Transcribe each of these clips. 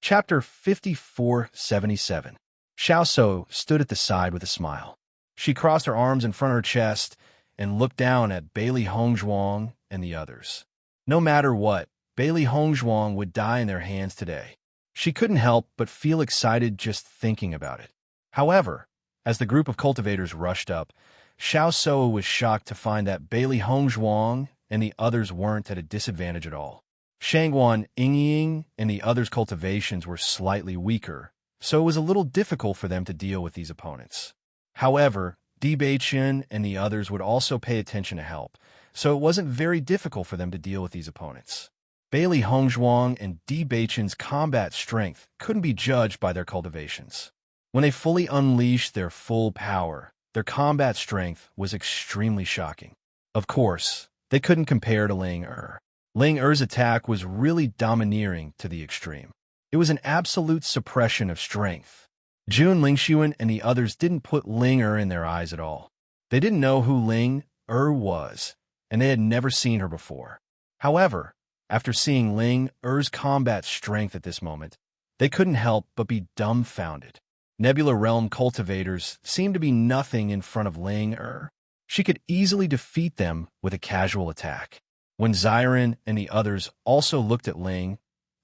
Chapter 5477. Xiao So stood at the side with a smile. She crossed her arms in front of her chest and looked down at Bailey Hongzhuang and the others. No matter what, Bailey Hongzhuang would die in their hands today. She couldn't help but feel excited just thinking about it. However, as the group of cultivators rushed up, Xiao So was shocked to find that Bailey Hongzhuang and the others weren't at a disadvantage at all. Shangguan Yingying and the others' cultivations were slightly weaker, so it was a little difficult for them to deal with these opponents. However, Di Beiqian and the others would also pay attention to help, so it wasn't very difficult for them to deal with these opponents. Bailey Hongzhuang and Di Beiqian's combat strength couldn't be judged by their cultivations. When they fully unleashed their full power, their combat strength was extremely shocking. Of course, they couldn't compare to Ling Er. Ling Er's attack was really domineering to the extreme. It was an absolute suppression of strength. Jun Lingxuan and the others didn't put Ling Er in their eyes at all. They didn't know who Ling Er was, and they had never seen her before. However, after seeing Ling Er's combat strength at this moment, they couldn't help but be dumbfounded. Nebula Realm cultivators seemed to be nothing in front of Ling Er. She could easily defeat them with a casual attack. When Xiren and the others also looked at Ling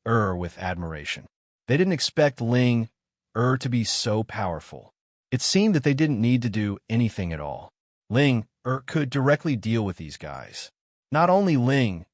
Er with admiration. They didn't expect Ling Er to be so powerful. It seemed that they didn't need to do anything at all. Ling Er could directly deal with these guys. Not only Ling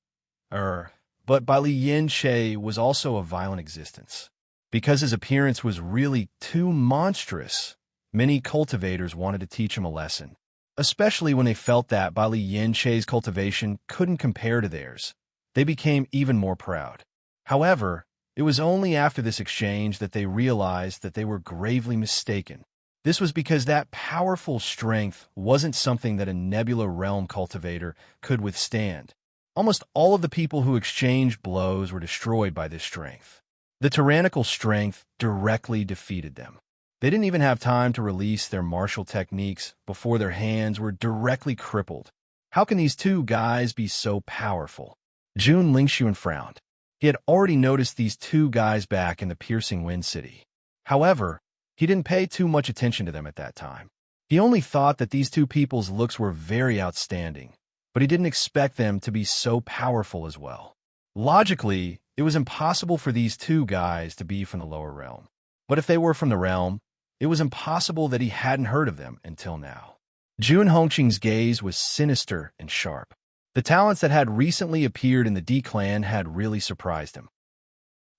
Er, but Baili Yin was also a violent existence. Because his appearance was really too monstrous, many cultivators wanted to teach him a lesson. Especially when they felt that Baili Yin cultivation couldn't compare to theirs. They became even more proud. However, it was only after this exchange that they realized that they were gravely mistaken. This was because that powerful strength wasn't something that a Nebula Realm cultivator could withstand. Almost all of the people who exchanged blows were destroyed by this strength. The tyrannical strength directly defeated them. They didn't even have time to release their martial techniques before their hands were directly crippled. How can these two guys be so powerful? Jun Lingxuan frowned. He had already noticed these two guys back in the Piercing Wind City. However, he didn't pay too much attention to them at that time. He only thought that these two people's looks were very outstanding, but he didn't expect them to be so powerful as well. Logically, it was impossible for these two guys to be from the lower realm. But if they were from the realm, it was impossible that he hadn't heard of them until now. Jun Hongqing's gaze was sinister and sharp. The talents that had recently appeared in the D clan had really surprised him.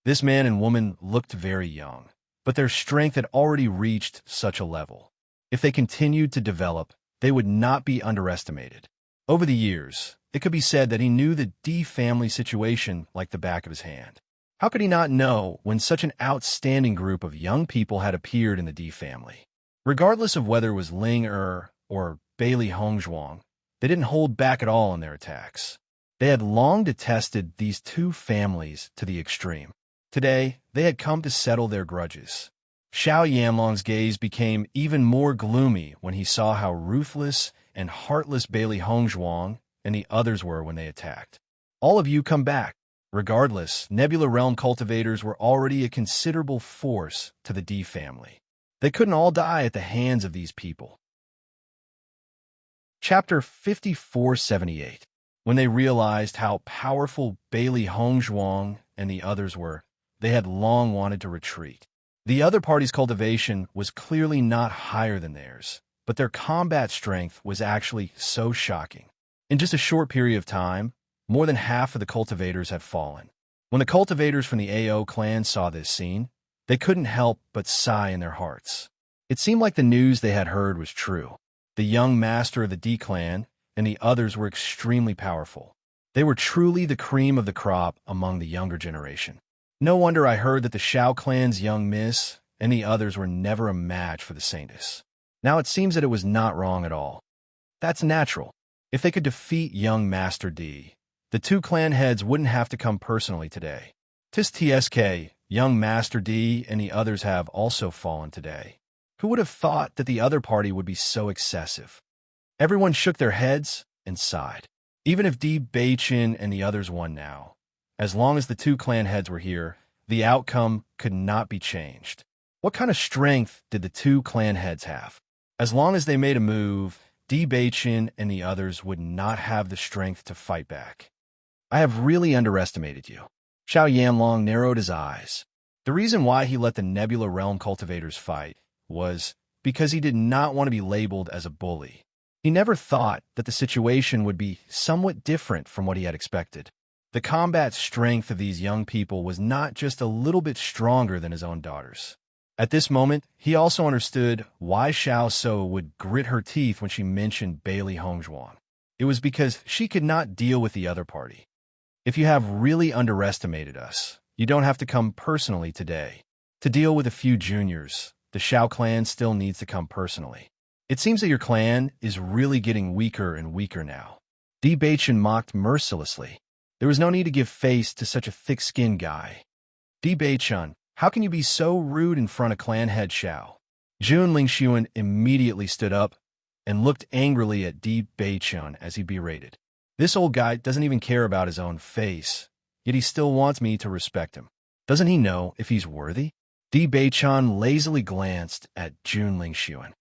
This man and woman looked very young, but their strength had already reached such a level. If they continued to develop, they would not be underestimated. Over the years, it could be said that he knew the D family situation like the back of his hand. How could he not know when such an outstanding group of young people had appeared in the D family? Regardless of whether it was Ling Er or Bailey Hongzhuang, they didn't hold back at all in their attacks. They had long detested these two families to the extreme. Today, they had come to settle their grudges. Xiao Yanlong's gaze became even more gloomy when he saw how ruthless and heartless Bailey Hongzhuang and the others were when they attacked. All of you come back. Regardless, Nebula Realm cultivators were already a considerable force to the D family. They couldn't all die at the hands of these people. Chapter 5478. When they realized how powerful Bailey Hongzhuang and the others were, they had long wanted to retreat. The other party's cultivation was clearly not higher than theirs, but their combat strength was actually so shocking. In just a short period of time, more than half of the cultivators had fallen. When the cultivators from the AO clan saw this scene, they couldn't help but sigh in their hearts. It seemed like the news they had heard was true. The young master of the D clan and the others were extremely powerful. They were truly the cream of the crop among the younger generation. No wonder I heard that the Shao clan's young miss and the others were never a match for the Saintess. Now it seems that it was not wrong at all. That's natural. If they could defeat young Master D, the two clan heads wouldn't have to come personally today. Tis TSK, young Master D and the others have also fallen today. Who would have thought that the other party would be so excessive? Everyone shook their heads and sighed. Even if Di Beiqian and the others won now, as long as the two clan heads were here, The outcome could not be changed. What kind of strength did the two clan heads have? As long as they made a move, Bachin and the others would not have the strength to fight back. I have really underestimated you. Xiao Yanlong narrowed his eyes. The reason why he let the Nebula Realm cultivators fight was because he did not want to be labeled as a bully. He never thought that the situation would be somewhat different from what he had expected. The combat strength of these young people was not just a little bit stronger than his own daughters. At this moment, he also understood why Xiao So would grit her teeth when she mentioned Bailey Hongzhuang. It was because she could not deal with the other party. If you have really underestimated us, you don't have to come personally today. To deal with a few juniors, the Xiao clan still needs to come personally. It seems that your clan is really getting weaker and weaker now. Bachin mocked mercilessly. There was no need to give face to such a thick-skinned guy. Bachin, how can you be so rude in front of clan head Xiao? Jun Lingxuan immediately stood up and looked angrily at Bachin as he berated. This old guy doesn't even care about his own face, yet he still wants me to respect him. Doesn't he know if he's worthy? Bachin lazily glanced at Jun Lingxuan.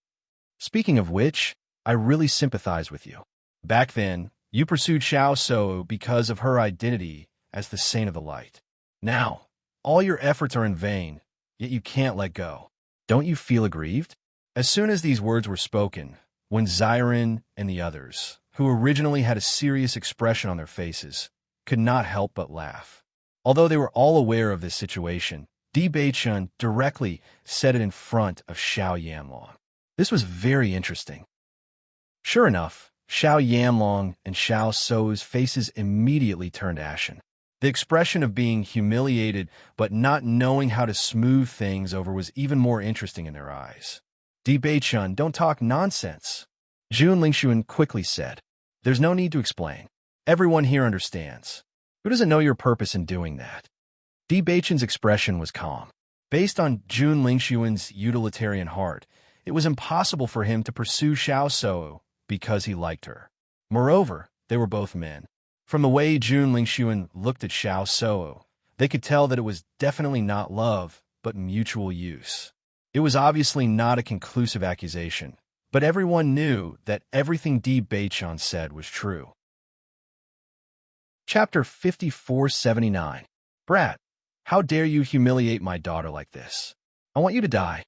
Speaking of which, I really sympathize with you. Back then, you pursued Xiao So because of her identity as the Saint of the Light. Now, all your efforts are in vain, yet you can't let go. Don't you feel aggrieved? As soon as these words were spoken, when Xiren and the others, who originally had a serious expression on their faces, could not help but laugh. Although they were all aware of this situation, Bachin directly said it in front of Xiao Yanlong. This was very interesting. Sure enough, Xiao Yanlong and Xiao So's faces immediately turned ashen. The expression of being humiliated but not knowing how to smooth things over was even more interesting in their eyes. Bachin, don't talk nonsense. Jun Lingxuan quickly said. There's no need to explain. Everyone here understands. Who doesn't know your purpose in doing that? Bachin's expression was calm. Based on Jun Lingxuan's utilitarian heart, it was impossible for him to pursue Xiao So because he liked her. Moreover, they were both men. From the way Jun Lingxuan looked at Xiao So, they could tell that it was definitely not love, but mutual use. It was obviously not a conclusive accusation, but everyone knew that everything Bachin said was true. Chapter 5479. Brat, how dare you humiliate my daughter like this? I want you to die.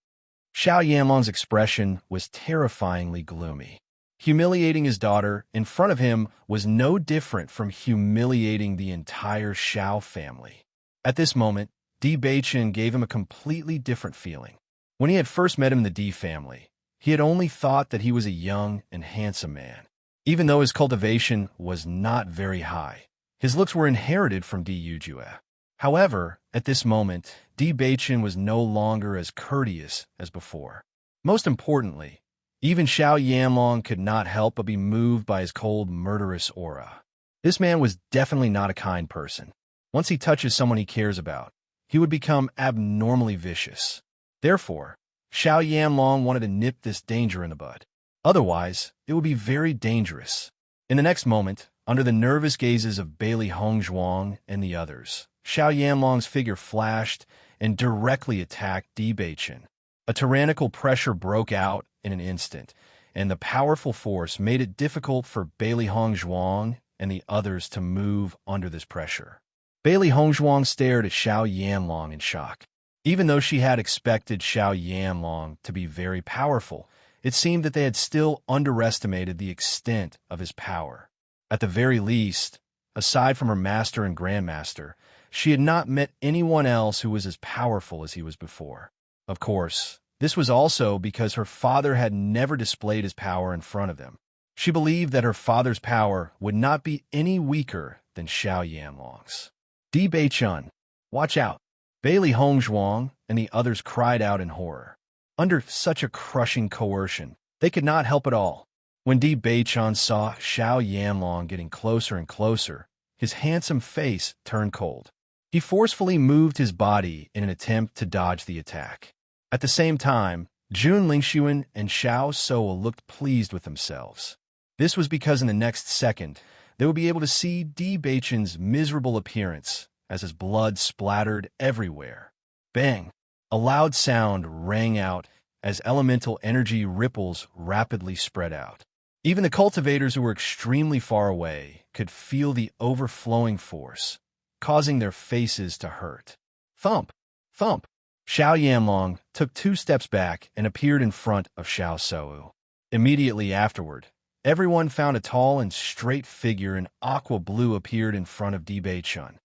Xiao Yanlong's expression was terrifyingly gloomy. Humiliating his daughter in front of him was no different from humiliating the entire Xiao family. At this moment, Bachin gave him a completely different feeling. When he had first met him in the D family, he had only thought that he was a young and handsome man. Even though his cultivation was not very high, his looks were inherited from Yujue. However, at this moment, Bachin was no longer as courteous as before. Most importantly, even Xiao Yanlong could not help but be moved by his cold, murderous aura. This man was definitely not a kind person. Once he touches someone he cares about, he would become abnormally vicious. Therefore, Xiao Yanlong wanted to nip this danger in the bud. Otherwise, it would be very dangerous. In the next moment, under the nervous gazes of Bailey Hongzhuang and the others, Xiao Yanlong's figure flashed and directly attacked Bachin. A tyrannical pressure broke out in an instant, and the powerful force made it difficult for Bailey Hongzhuang and the others to move under this pressure. Bailey Hongzhuang stared at Xiao Yanlong in shock. Even though she had expected Xiao Yanlong to be very powerful, it seemed that they had still underestimated the extent of his power. At the very least, aside from her master and grandmaster, she had not met anyone else who was as powerful as he was before. Of course, this was also because her father had never displayed his power in front of them. She believed that her father's power would not be any weaker than Xiao Yanlong's. Bachin, watch out! Bailey Hongzhuang and the others cried out in horror. Under such a crushing coercion, they could not help at all. When Bachin saw Xiao Yanlong getting closer and closer, his handsome face turned cold. He forcefully moved his body in an attempt to dodge the attack. At the same time, Jun Lingxuan and Xiao So looked pleased with themselves. This was because in the next second, they would be able to see Bachin's miserable appearance as his blood splattered everywhere. Bang! A loud sound rang out as elemental energy ripples rapidly spread out. Even the cultivators who were extremely far away could feel the overflowing force, causing their faces to hurt. Thump! Thump! Xiao Yanlong took 2 steps back and appeared in front of Xiao Sou. Immediately afterward, everyone found a tall and straight figure in aqua blue appeared in front of Di Beichun.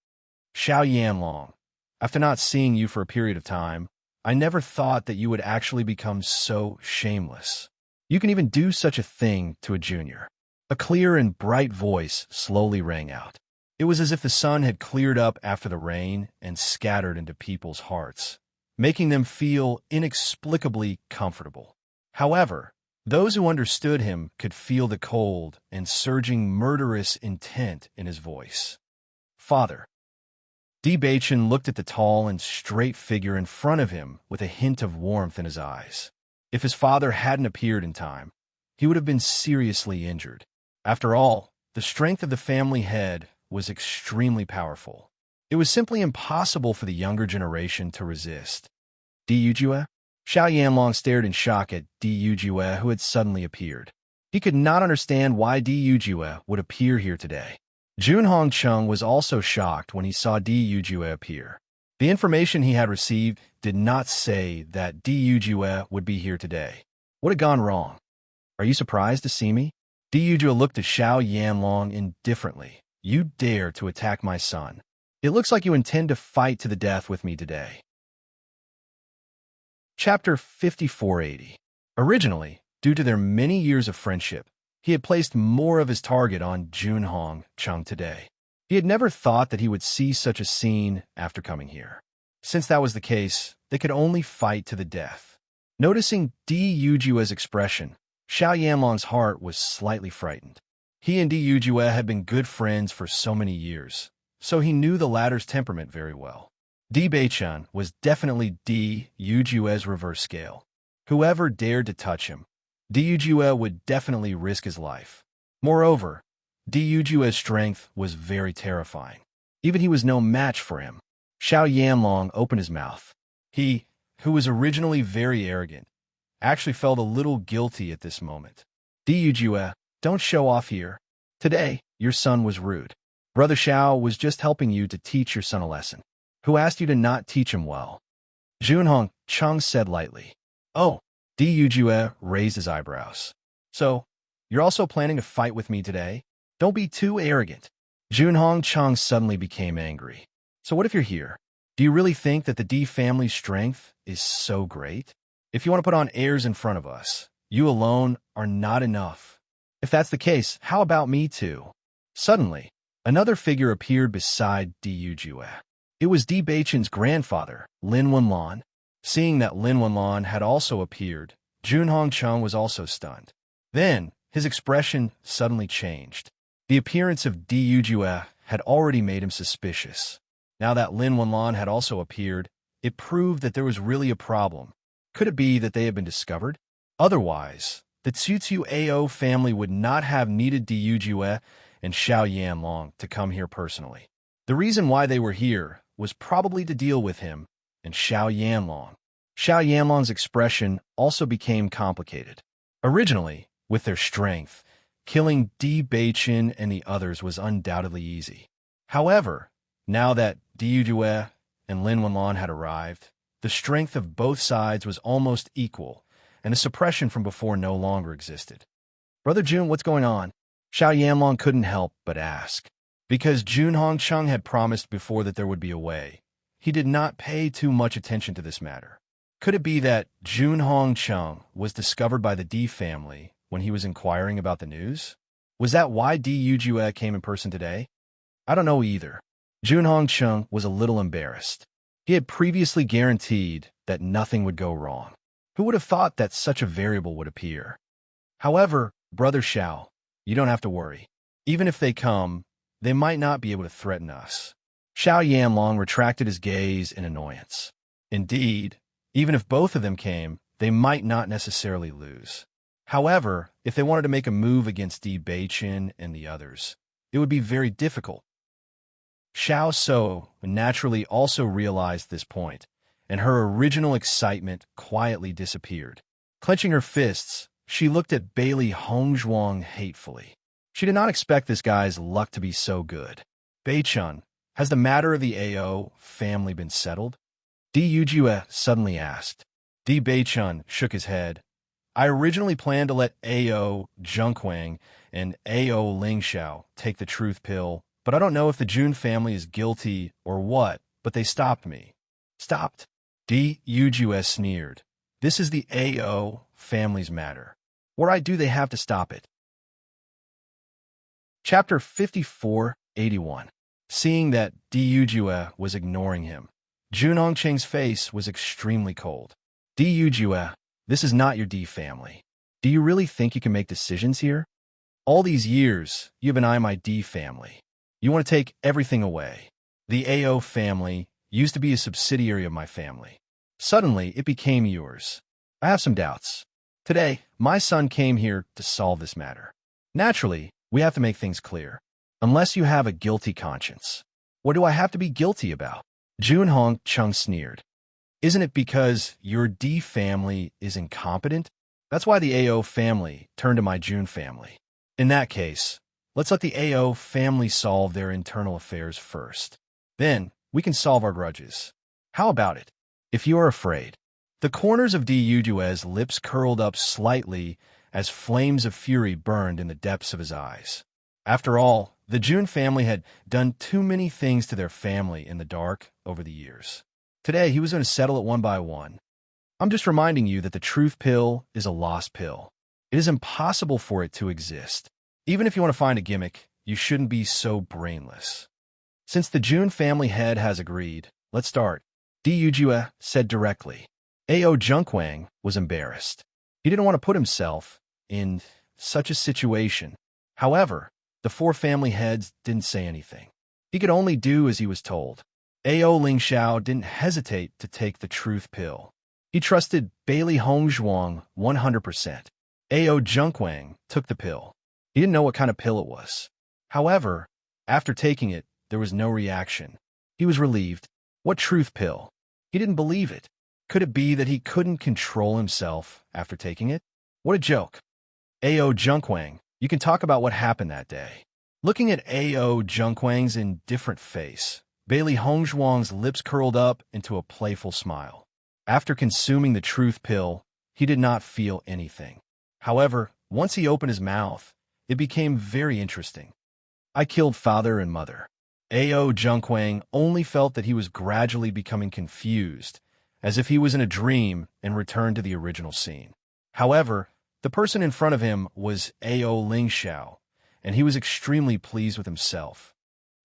Xiao Yanlong, after not seeing you for a period of time, I never thought that you would actually become so shameless. You can even do such a thing to a junior. A clear and bright voice slowly rang out. It was as if the sun had cleared up after the rain and scattered into people's hearts, making them feel inexplicably comfortable. However, those who understood him could feel the cold and surging murderous intent in his voice. Father. Di Beichun looked at the tall and straight figure in front of him with a hint of warmth in his eyes. If his father hadn't appeared in time, he would have been seriously injured. After all, the strength of the family head was extremely powerful. It was simply impossible for the younger generation to resist. Di Yujue? Xiao Yanlong stared in shock at Di Yujue, who had suddenly appeared. He could not understand why Di Yujue would appear here today. Jun Hongcheng was also shocked when he saw Di Yujue appear. The information he had received did not say that Di Yujue would be here today. What had gone wrong? Are you surprised to see me? Di Yujue looked at Xiao Yanlong indifferently. You dare to attack my son. It looks like you intend to fight to the death with me today. Chapter 5480. Originally, due to their many years of friendship, he had placed more of his target on Jun Hongcheng today. He had never thought that he would see such a scene after coming here. Since that was the case, they could only fight to the death. Noticing Di Yujue's expression, Xiao Yanlong's heart was slightly frightened. He and Di Yujue had been good friends for so many years, so he knew the latter's temperament very well. Di Beichun was definitely Di Yujue's reverse scale. Whoever dared to touch him, Di Yujue would definitely risk his life. Moreover, Di Yujue's strength was very terrifying. Even he was no match for him. Xiao Yanlong opened his mouth. He, who was originally very arrogant, actually felt a little guilty at this moment. Di Yujue, don't show off here. Today, your son was rude. Brother Xiao was just helping you to teach your son a lesson. Who asked you to not teach him well? Jun Hongcheng said lightly. Oh, Di Yujue raised his eyebrows. So, you're also planning to fight with me today? Don't be too arrogant. Jun Hongcheng suddenly became angry. So what if you're here? Do you really think that the Di family's strength is so great? If you want to put on airs in front of us, you alone are not enough. If that's the case, how about me too? Suddenly, another figure appeared beside Di Yujue. It was Di Beichun's grandfather, Lin Wenlan. Seeing that Lin Wenlan had also appeared, Jun Hongcheng was also stunned. Then, his expression suddenly changed. The appearance of Di Yujue had already made him suspicious. Now that Lin Wenlan had also appeared, it proved that there was really a problem. Could it be that they had been discovered? Otherwise, the Tsutsu Ao family would not have needed Di Yujue and Xiao Yanlong to come here personally. The reason why they were here was probably to deal with him and Xiao Yanlong. Xiao Yanlong's expression also became complicated. Originally, with their strength, killing Di Beichun and the others was undoubtedly easy. However, now that Di Yujue and Lin Wenlan had arrived, the strength of both sides was almost equal, and the suppression from before no longer existed. Brother Jun, what's going on? Xiao Yanlong couldn't help but ask. Because Jun Hongcheng had promised before that there would be a way, he did not pay too much attention to this matter. Could it be that Jun Hongcheng was discovered by the Di family when he was inquiring about the news? Was that why Di Yujue came in person today? I don't know either. Jun Hongcheng was a little embarrassed. He had previously guaranteed that nothing would go wrong. Who would have thought that such a variable would appear? However, Brother Xiao, you don't have to worry. Even if they come, they might not be able to threaten us. Xiao Yanlong retracted his gaze in annoyance. Indeed, even if both of them came, they might not necessarily lose. However, if they wanted to make a move against Di Beichun and the others, it would be very difficult. Xiao So naturally also realized this point, and her original excitement quietly disappeared. Clenching her fists, she looked at Bailey Hongzhuang hatefully. She did not expect this guy's luck to be so good. Bei-chun, has the matter of the AO family been settled? Di Yujue suddenly asked. Di Bei-chun shook his head. I originally planned to let AO Junquang and AO Lingxiao take the truth pill, but I don't know if the Jun family is guilty or what, but they stopped me. Stopped? Di Yujue sneered. This is the AO family's matter. What right do they have to stop it? Chapter 5481. Seeing that Di Yujue was ignoring him, Jun Hongqing's face was extremely cold. Di Yujue, this is not your Di family. Do you really think you can make decisions here? All these years, you've been eyeing my Di family. You want to take everything away. The AO family used to be a subsidiary of my family. Suddenly, it became yours. I have some doubts. Today, my son came here to solve this matter. Naturally, we have to make things clear. Unless you have a guilty conscience. What do I have to be guilty about? Jun Hongqing sneered. Isn't it because your D family is incompetent? That's why the AO family turned to my Jun family. In that case, let's let the AO family solve their internal affairs first. Then, we can solve our grudges. How about it? If you are afraid. The corners of Di Yujue's lips curled up slightly as flames of fury burned in the depths of his eyes. After all, the Jun family had done too many things to their family in the dark over the years. Today, he was going to settle it one by one. I'm just reminding you that the truth pill is a lost pill. It is impossible for it to exist. Even if you want to find a gimmick, you shouldn't be so brainless. Since the Jun family head has agreed, let's start. Di Yujue said directly. AO Junquang was embarrassed. He didn't want to put himself in such a situation. However, the four family heads didn't say anything. He could only do as he was told. AO Lingxiao didn't hesitate to take the truth pill. He trusted Bailey Hongzhuang 100%. AO Junquang took the pill. He didn't know what kind of pill it was. However, after taking it, there was no reaction. He was relieved. What truth pill? He didn't believe it. Could it be that he couldn't control himself after taking it? What a joke. AO Junquang, you can talk about what happened that day. Looking at AO Junquang's indifferent face, Bailey Hongzhuang's lips curled up into a playful smile. After consuming the truth pill, he did not feel anything. However, once he opened his mouth, it became very interesting. I killed father and mother. AO Junquang only felt that he was gradually becoming confused, as if he was in a dream and returned to the original scene. However, the person in front of him was AO Lingxiao, and he was extremely pleased with himself.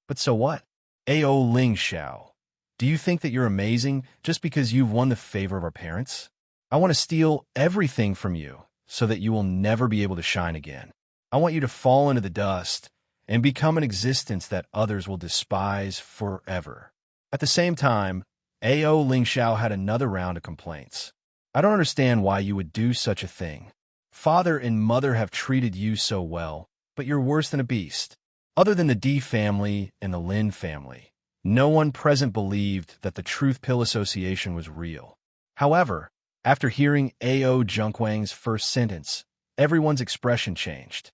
But so what? AO Lingxiao, do you think that you're amazing just because you've won the favor of our parents? I want to steal everything from you so that you will never be able to shine again. I want you to fall into the dust and become an existence that others will despise forever. At the same time, AO Lingxiao had another round of complaints. I don't understand why you would do such a thing. Father and mother have treated you so well, but you're worse than a beast. Other than the Di family and the Lin family, no one present believed that the Truth Pill Association was real. However, after hearing AO Junquang's first sentence, everyone's expression changed.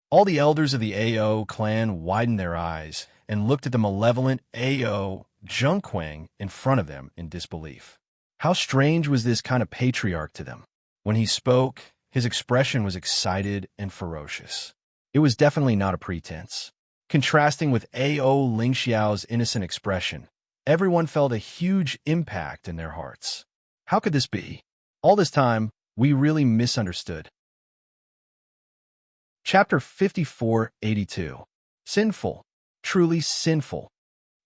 All the elders of the AO clan widened their eyes and looked at the malevolent AO Junquang in front of them in disbelief. How strange was this kind of patriarch to them? When he spoke, his expression was excited and ferocious. It was definitely not a pretense. Contrasting with AO Lingxiao's innocent expression, everyone felt a huge impact in their hearts. How could this be? All this time, we really misunderstood. Chapter 5482. Sinful. Truly sinful.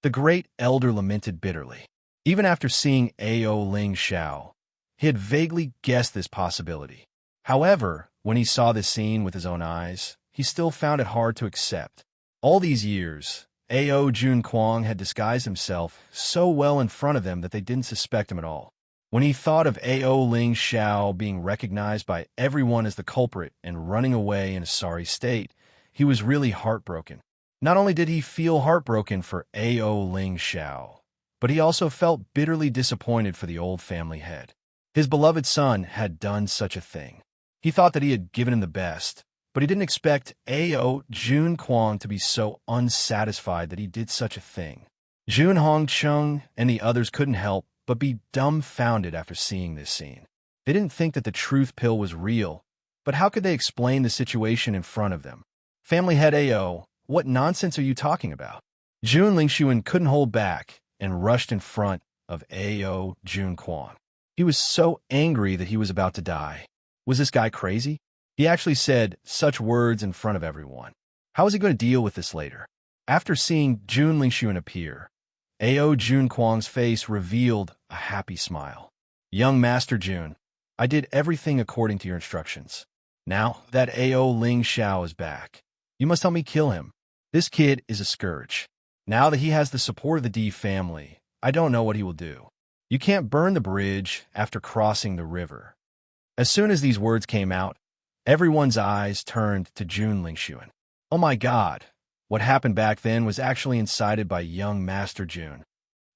The great elder lamented bitterly. Even after seeing AO Lingxiao, he had vaguely guessed this possibility. However, when he saw this scene with his own eyes, he still found it hard to accept. All these years, AO Junquang had disguised himself so well in front of them that they didn't suspect him at all. When he thought of AO Lingxiao being recognized by everyone as the culprit and running away in a sorry state, he was really heartbroken. Not only did he feel heartbroken for Ao Ling Xiao, but he also felt bitterly disappointed for the old family head. His beloved son had done such a thing. He thought that he had given him the best, but he didn't expect Ao Jun Kwang to be so unsatisfied that he did such a thing. Jun Hongcheng and the others couldn't help but be dumbfounded after seeing this scene. They didn't think that the truth pill was real, but how could they explain the situation in front of them? Family head Ao, what nonsense are you talking about? Jun Lingxuan couldn't hold back and rushed in front of Ao Jun Kwang. He was so angry that he was about to die. Was this guy crazy? He actually said such words in front of everyone. How was he going to deal with this later? After seeing Jun Lingxuan appear, Ao Jun Kwang's face revealed a happy smile. Young Master Jun, I did everything according to your instructions. Now that Ao Ling Xiao is back, you must help me kill him. This kid is a scourge. Now that he has the support of the D family, I don't know what he will do. You can't burn the bridge after crossing the river. As soon as these words came out, everyone's eyes turned to Jun Lingxuan. Oh my God, what happened back then was actually incited by young Master Jun.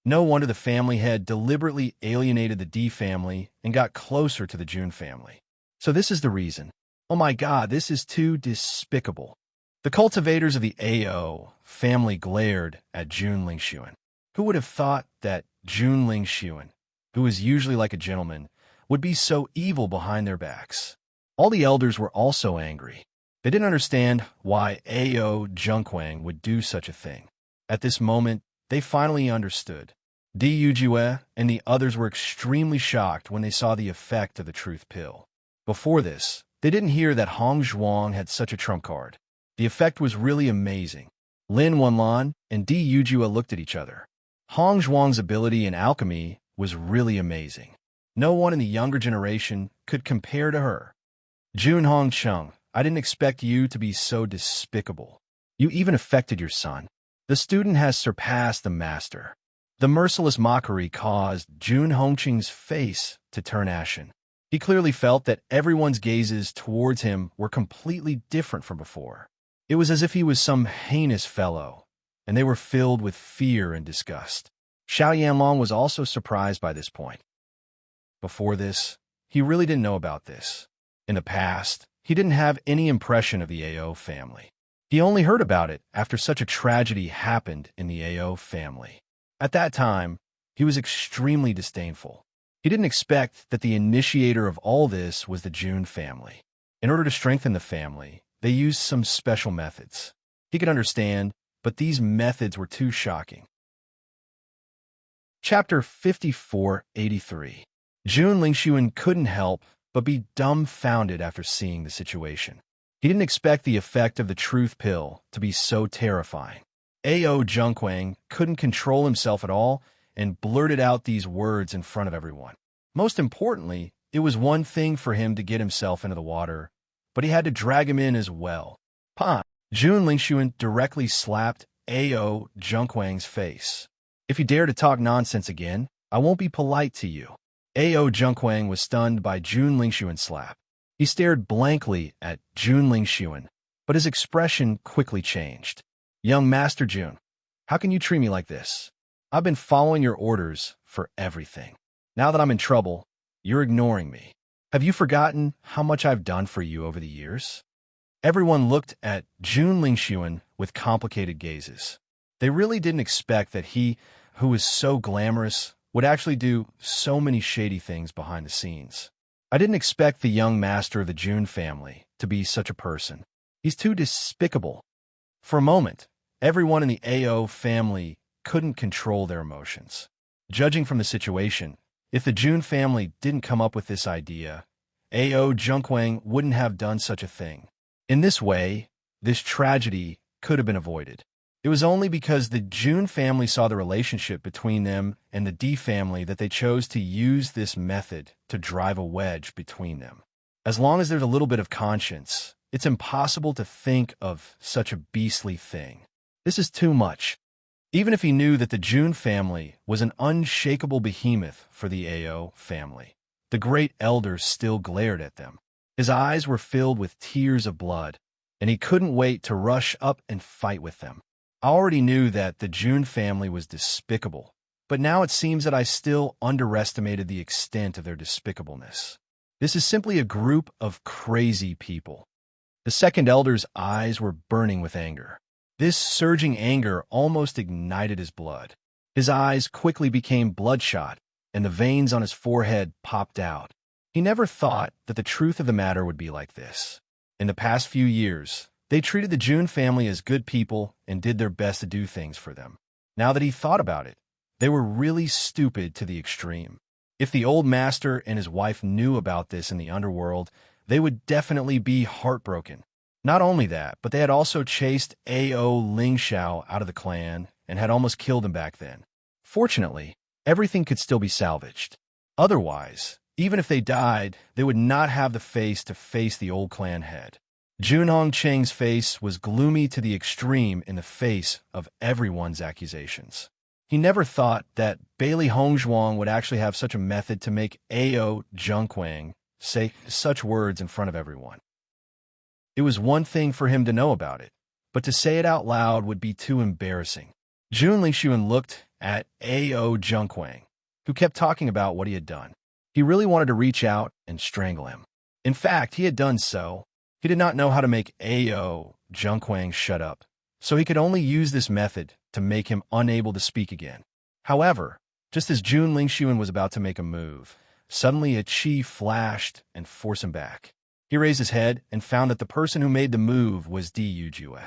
No wonder the family head deliberately alienated the D family and got closer to the Jun family. So this is the reason. Oh my God, this is too despicable. The cultivators of the Ao family glared at Jun Lingxuan. Who would have thought that Jun Lingxuan, who is usually like a gentleman, would be so evil behind their backs? All the elders were also angry. They didn't understand why Ao Junquang would do such a thing. At this moment, they finally understood. Di Yujue and the others were extremely shocked when they saw the effect of the truth pill. Before this, they didn't hear that Hong Zhuang had such a trump card. The effect was really amazing. Lin Wenlan and Di Yujue looked at each other. Hong Zhuang's ability in alchemy was really amazing. No one in the younger generation could compare to her. Jun Hongcheng, I didn't expect you to be so despicable. You even affected your son. The student has surpassed the master. The merciless mockery caused Jun Hongcheng's face to turn ashen. He clearly felt that everyone's gazes towards him were completely different from before. It was as if he was some heinous fellow, and they were filled with fear and disgust. Xiao Yanlong was also surprised by this point. Before this, he really didn't know about this. In the past, he didn't have any impression of the Ao family. He only heard about it after such a tragedy happened in the Ao family. At that time, he was extremely disdainful. He didn't expect that the initiator of all this was the Jun family. In order to strengthen the family, they used some special methods. He could understand, but these methods were too shocking. Chapter 5483. Jun Lingxuan couldn't help but be dumbfounded after seeing the situation. He didn't expect the effect of the truth pill to be so terrifying. Ao Junquang couldn't control himself at all and blurted out these words in front of everyone. Most importantly, it was one thing for him to get himself into the water, but he had to drag him in as well. Pa! Jun Lingxuan directly slapped Ao Junquang's face. If you dare to talk nonsense again, I won't be polite to you. Ao Junquang was stunned by Jun Lingxuan's slap. He stared blankly at Jun Lingxuan, but his expression quickly changed. Young Master Jun, how can you treat me like this? I've been following your orders for everything. Now that I'm in trouble, you're ignoring me. Have you forgotten how much I've done for you over the years? Everyone looked at Jun Lingxuan with complicated gazes. They really didn't expect that he, who was so glamorous, would actually do so many shady things behind the scenes. I didn't expect the young master of the Jun family to be such a person. He's too despicable. For a moment, everyone in the Ao family couldn't control their emotions. Judging from the situation, if the Jun family didn't come up with this idea, Ao Junquang wouldn't have done such a thing. In this way, this tragedy could have been avoided. It was only because the Jun family saw the relationship between them and the D family that they chose to use this method to drive a wedge between them. As long as there's a little bit of conscience, it's impossible to think of such a beastly thing. This is too much. Even if he knew that the Jun family was an unshakable behemoth for the Ao family, the great elders still glared at them. His eyes were filled with tears of blood, and he couldn't wait to rush up and fight with them. I already knew that the June family was despicable, but now it seems that I still underestimated the extent of their despicableness. This is simply a group of crazy people. The second elder's eyes were burning with anger. This surging anger almost ignited his blood. His eyes quickly became bloodshot, and the veins on his forehead popped out. He never thought that the truth of the matter would be like this. In the past few years, they treated the June family as good people and did their best to do things for them. Now that he thought about it, they were really stupid to the extreme. If the old master and his wife knew about this in the underworld, they would definitely be heartbroken. Not only that, but they had also chased A.O. Lingxiao out of the clan and had almost killed him back then. Fortunately, everything could still be salvaged. Otherwise, even if they died, they would not have the face to face the old clan head. Jun Hongqing's face was gloomy to the extreme in the face of everyone's accusations. He never thought that Bailey Hongzhuang would actually have such a method to make A.O. Zhengquang say such words in front of everyone. It was one thing for him to know about it, but to say it out loud would be too embarrassing. Jun Lingxuan looked at A.O. Zhengquang, who kept talking about what he had done. He really wanted to reach out and strangle him. In fact, he had done so. He did not know how to make A.O. Zhengquang shut up, so he could only use this method to make him unable to speak again. However, just as Jun Lingxuan was about to make a move, suddenly a chi flashed and forced him back. He raised his head and found that the person who made the move was Di Yujue.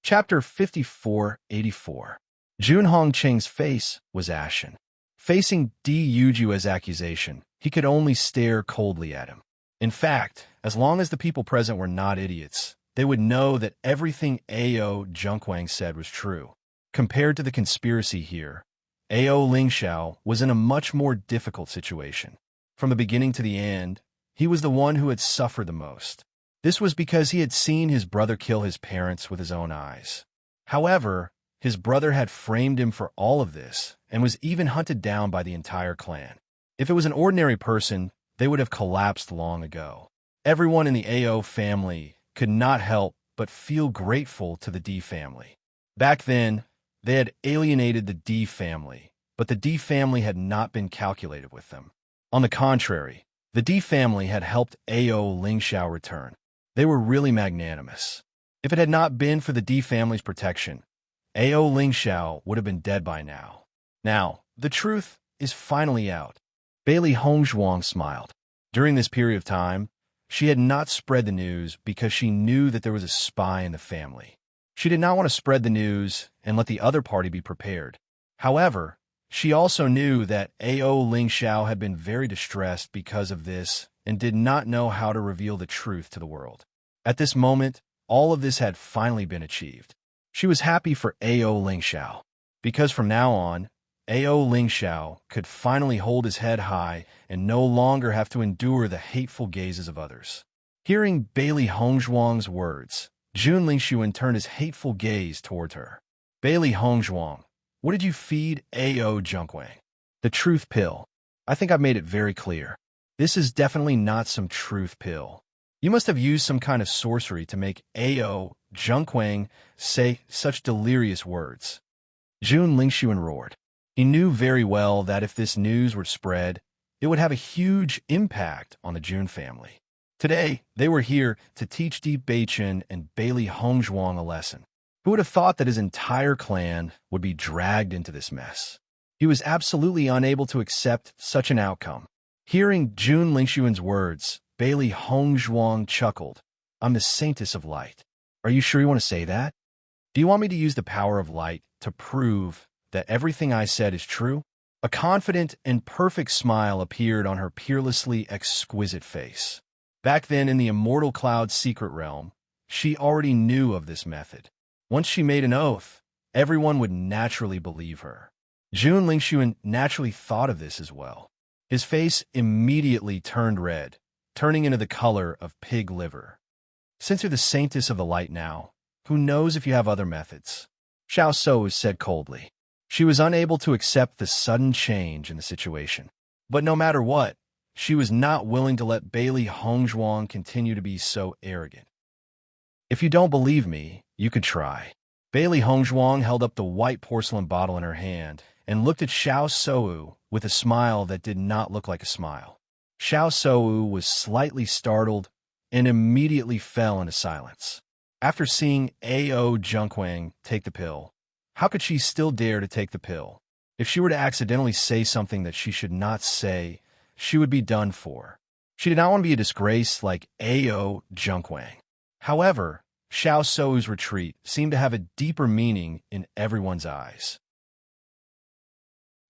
Chapter 5484. Jun Hongqing's face was ashen. Facing Di Yujue's accusation, he could only stare coldly at him. In fact, as long as the people present were not idiots, they would know that everything A.O. Zhengquang said was true. Compared to the conspiracy here, A.O. Lingxiao was in a much more difficult situation. From the beginning to the end, he was the one who had suffered the most. This was because he had seen his brother kill his parents with his own eyes. However, his brother had framed him for all of this and was even hunted down by the entire clan. If it was an ordinary person, they would have collapsed long ago. Everyone in the A.O. family could not help but feel grateful to the D family. Back then, they had alienated the D family, but the D family had not been calculated with them. On the contrary, the D family had helped A.O. Lingxiao return. They were really magnanimous. If it had not been for the D family's protection, A.O. Lingxiao would have been dead by now. Now, the truth is finally out. Bailey Hongzhuang smiled. During this period of time, she had not spread the news because she knew that there was a spy in the family. She did not want to spread the news and let the other party be prepared. However, she also knew that A.O. Lingxiao had been very distressed because of this and did not know how to reveal the truth to the world. At this moment, all of this had finally been achieved. She was happy for A.O. Lingxiao, because from now on, A.O. Lingxiao could finally hold his head high and no longer have to endure the hateful gazes of others. Hearing Bailey Hongzhuang's words, Jun Lingxuan turned his hateful gaze towards her. Bailey Hongzhuang, what did you feed A.O. Zhengquang? The truth pill. I think I've made it very clear. This is definitely not some truth pill. You must have used some kind of sorcery to make A.O. Zhengquang say such delirious words. Jun Lingxuan roared. He knew very well that if this news were spread, it would have a huge impact on the Jun family. Today, they were here to teach Di Beichen and Bailey Hongzhuang a lesson. Who would have thought that his entire clan would be dragged into this mess? He was absolutely unable to accept such an outcome. Hearing Jun Lingxuan's words, Bailey Hongzhuang chuckled. I'm the saintess of light. Are you sure you want to say that? Do you want me to use the power of light to prove that everything I said is true? A confident and perfect smile appeared on her peerlessly exquisite face. Back then in the Immortal Cloud's secret realm, she already knew of this method. Once she made an oath, everyone would naturally believe her. Jun Lingxuan naturally thought of this as well. His face immediately turned red, turning into the color of pig liver. Since you're the saintess of the light now, who knows if you have other methods? Xiao So said coldly. She was unable to accept the sudden change in the situation. But no matter what, she was not willing to let Bailey Hongzhuang continue to be so arrogant. If you don't believe me, You could try. Bailey Hongzhuang held up the white porcelain bottle in her hand and looked at Xiao Sou with a smile that did not look like a smile. Xiao Sou was slightly startled and immediately fell into silence. After seeing A.O. Junquang take the pill, how could she still dare to take the pill? If she were to accidentally say something that she should not say, she would be done for. She did not want to be a disgrace like A.O. Junquang. However, Xiao Sou's retreat seemed to have a deeper meaning in everyone's eyes.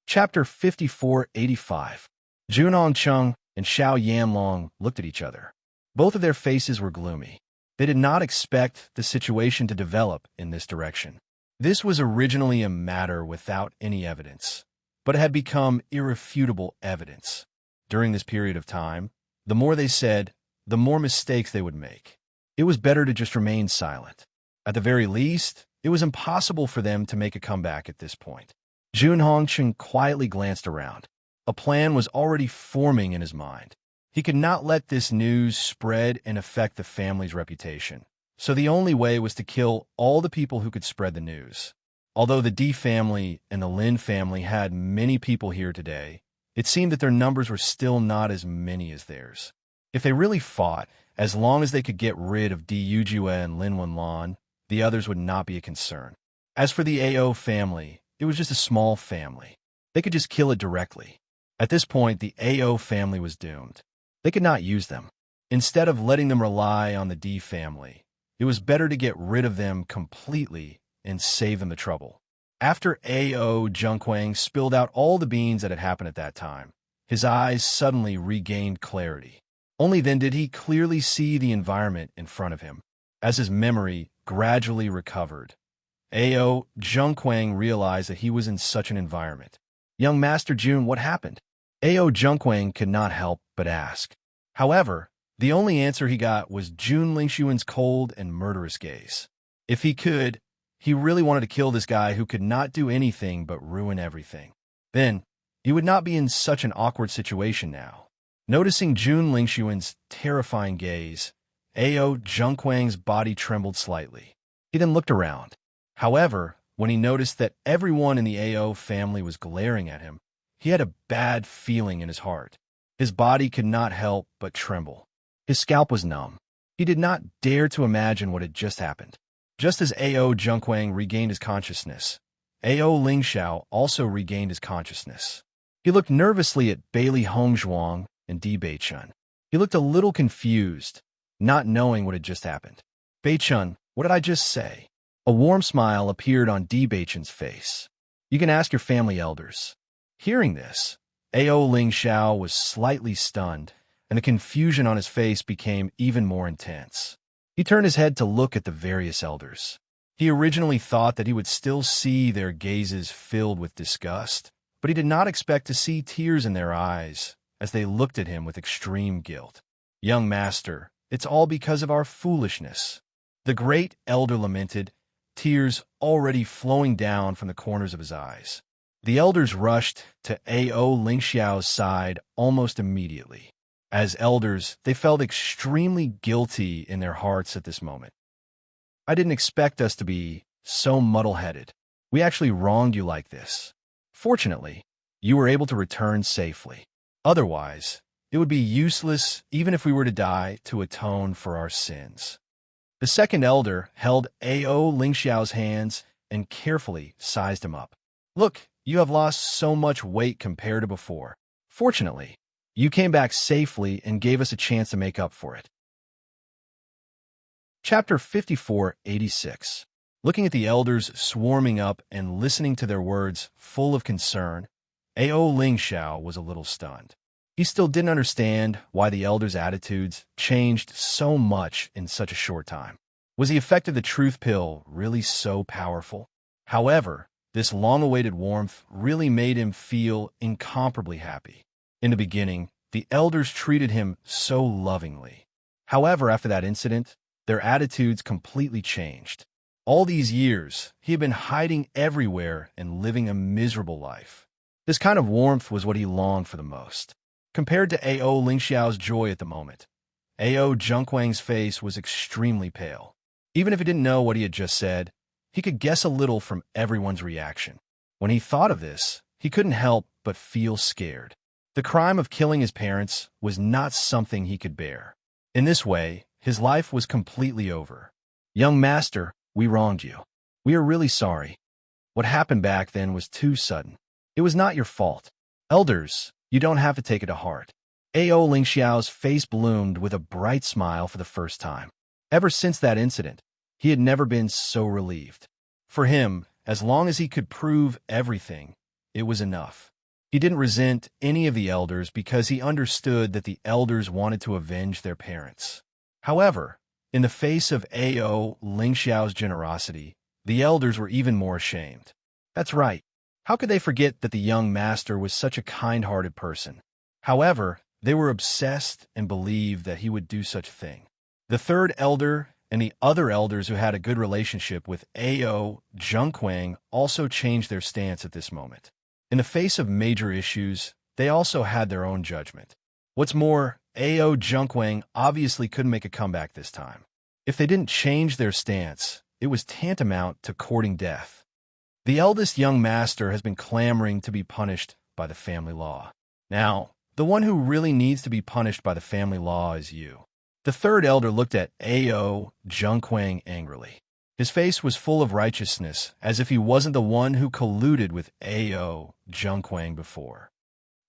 Chapter 5485. Junong Chung and Xiao Yanlong looked at each other. Both of their faces were gloomy. They did not expect the situation to develop in this direction. This was originally a matter without any evidence, but it had become irrefutable evidence. During this period of time, the more they said, the more mistakes they would make. It was better to just remain silent. At the very least, it was impossible for them to make a comeback at this point. Jun Hongchen quietly glanced around. A plan was already forming in his mind. He could not let this news spread and affect the family's reputation. So the only way was to kill all the people who could spread the news. Although the Di family and the Lin family had many people here today, it seemed that their numbers were still not as many as theirs. If they really fought, as long as they could get rid of Di Yujue and Lin Wenlan, the others would not be a concern. As for the AO family, it was just a small family. They could just kill it directly. At this point, the AO family was doomed. They could not use them. Instead of letting them rely on the Di family, it was better to get rid of them completely and save them the trouble. After A.O. Junquang spilled out all the beans that had happened at that time, his eyes suddenly regained clarity. Only then did he clearly see the environment in front of him. As his memory gradually recovered, A.O. Junquang realized that he was in such an environment. Young Master Jun, what happened? A.O. Junquang could not help but ask. However, the only answer he got was Jun Lingxuan's cold and murderous gaze. If he could, he really wanted to kill this guy who could not do anything but ruin everything. Then, he would not be in such an awkward situation now. Noticing Jun Lingxuan's terrifying gaze, A.O. Junquang's body trembled slightly. He then looked around. However, when he noticed that everyone in the A.O. family was glaring at him, he had a bad feeling in his heart. His body could not help but tremble. His scalp was numb. He did not dare to imagine what had just happened. Just as A.O. Junquang regained his consciousness, A.O. Lingxiao also regained his consciousness. He looked nervously at Bailey Hongzhuang and Di Beichun. He looked a little confused, not knowing what had just happened. Beichun, what did I just say? A warm smile appeared on Di Beichun's face. You can ask your family elders. Hearing this, A.O. Lingxiao was slightly stunned, and the confusion on his face became even more intense. He turned his head to look at the various elders. He originally thought that he would still see their gazes filled with disgust, but he did not expect to see tears in their eyes as they looked at him with extreme guilt. Young master, it's all because of our foolishness. The great elder lamented, tears already flowing down from the corners of his eyes. The elders rushed to A.O. Lingxiao's side almost immediately. As elders, they felt extremely guilty in their hearts at this moment. I didn't expect us to be so muddle-headed. We actually wronged you like this. Fortunately, you were able to return safely. Otherwise, it would be useless even if we were to die to atone for our sins. The second elder held A.O. Lingxiao's hands and carefully sized him up. Look, you have lost so much weight compared to before. Fortunately, you came back safely and gave us a chance to make up for it. Chapter 5486. Looking at the elders swarming up and listening to their words full of concern, A.O. Lingxiao was a little stunned. He still didn't understand why the elders' attitudes changed so much in such a short time. Was the effect of the truth pill really so powerful? However, this long-awaited warmth really made him feel incomparably happy. In the beginning, the elders treated him so lovingly. However, after that incident, their attitudes completely changed. All these years, he had been hiding everywhere and living a miserable life. This kind of warmth was what he longed for the most. Compared to A.O. Lingxiao's joy at the moment, A.O. Junquang's face was extremely pale. Even if he didn't know what he had just said, he could guess a little from everyone's reaction. When he thought of this, he couldn't help but feel scared. The crime of killing his parents was not something he could bear. In this way, his life was completely over. Young master, we wronged you. We are really sorry. What happened back then was too sudden. It was not your fault. Elders, you don't have to take it to heart. A.O. Lingxiao's face bloomed with a bright smile for the first time. Ever since that incident, he had never been so relieved. For him, as long as he could prove everything, it was enough. He didn't resent any of the elders because he understood that the elders wanted to avenge their parents. However, in the face of A.O. Lingxiao's generosity, the elders were even more ashamed. That's right. How could they forget that the young master was such a kind-hearted person? However, they were obsessed and believed that he would do such a thing. The third elder and the other elders who had a good relationship with A.O. Zhengquang also changed their stance at this moment. In the face of major issues, they also had their own judgment. What's more, A.O. Zhengquang obviously couldn't make a comeback this time. If they didn't change their stance, it was tantamount to courting death. The eldest young master has been clamoring to be punished by the family law. Now, the one who really needs to be punished by the family law is you. The third elder looked at A.O. Zhengquang angrily. His face was full of righteousness, as if he wasn't the one who colluded with A.O. Zhengquang before.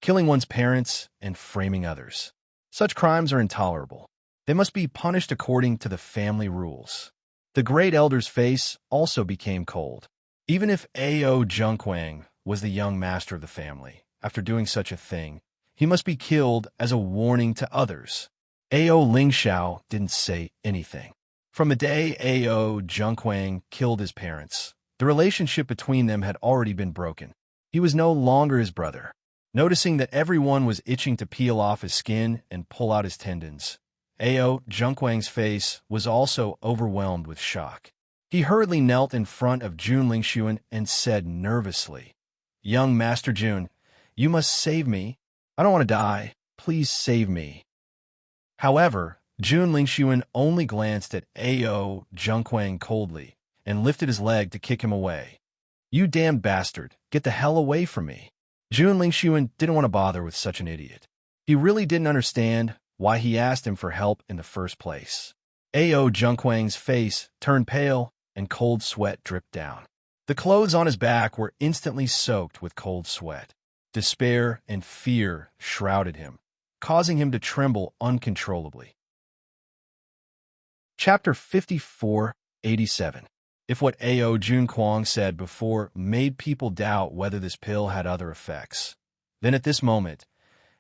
Killing one's parents and framing others. Such crimes are intolerable. They must be punished according to the family rules. The great elder's face also became cold. Even if A.O. Zhengquang was the young master of the family, after doing such a thing, he must be killed as a warning to others. A.O. Lingxiao didn't say anything. From the day A.O. Zhengquang killed his parents, the relationship between them had already been broken. He was no longer his brother. Noticing that everyone was itching to peel off his skin and pull out his tendons, A.O. Zhengquang's face was also overwhelmed with shock. He hurriedly knelt in front of Jun Lingxuan and said nervously, "Young Master Jun, you must save me. I don't want to die. Please save me." However, Jun Lingxuan only glanced at A.O. Zhengquang coldly and lifted his leg to kick him away. "You damned bastard, get the hell away from me." Jun Lingxuan didn't want to bother with such an idiot. He really didn't understand why he asked him for help in the first place. A.O. Zhengquang's face turned pale and cold sweat dripped down. The clothes on his back were instantly soaked with cold sweat. Despair and fear shrouded him, causing him to tremble uncontrollably. Chapter 5487. If what A.O. Zhengquang said before made people doubt whether this pill had other effects, then at this moment,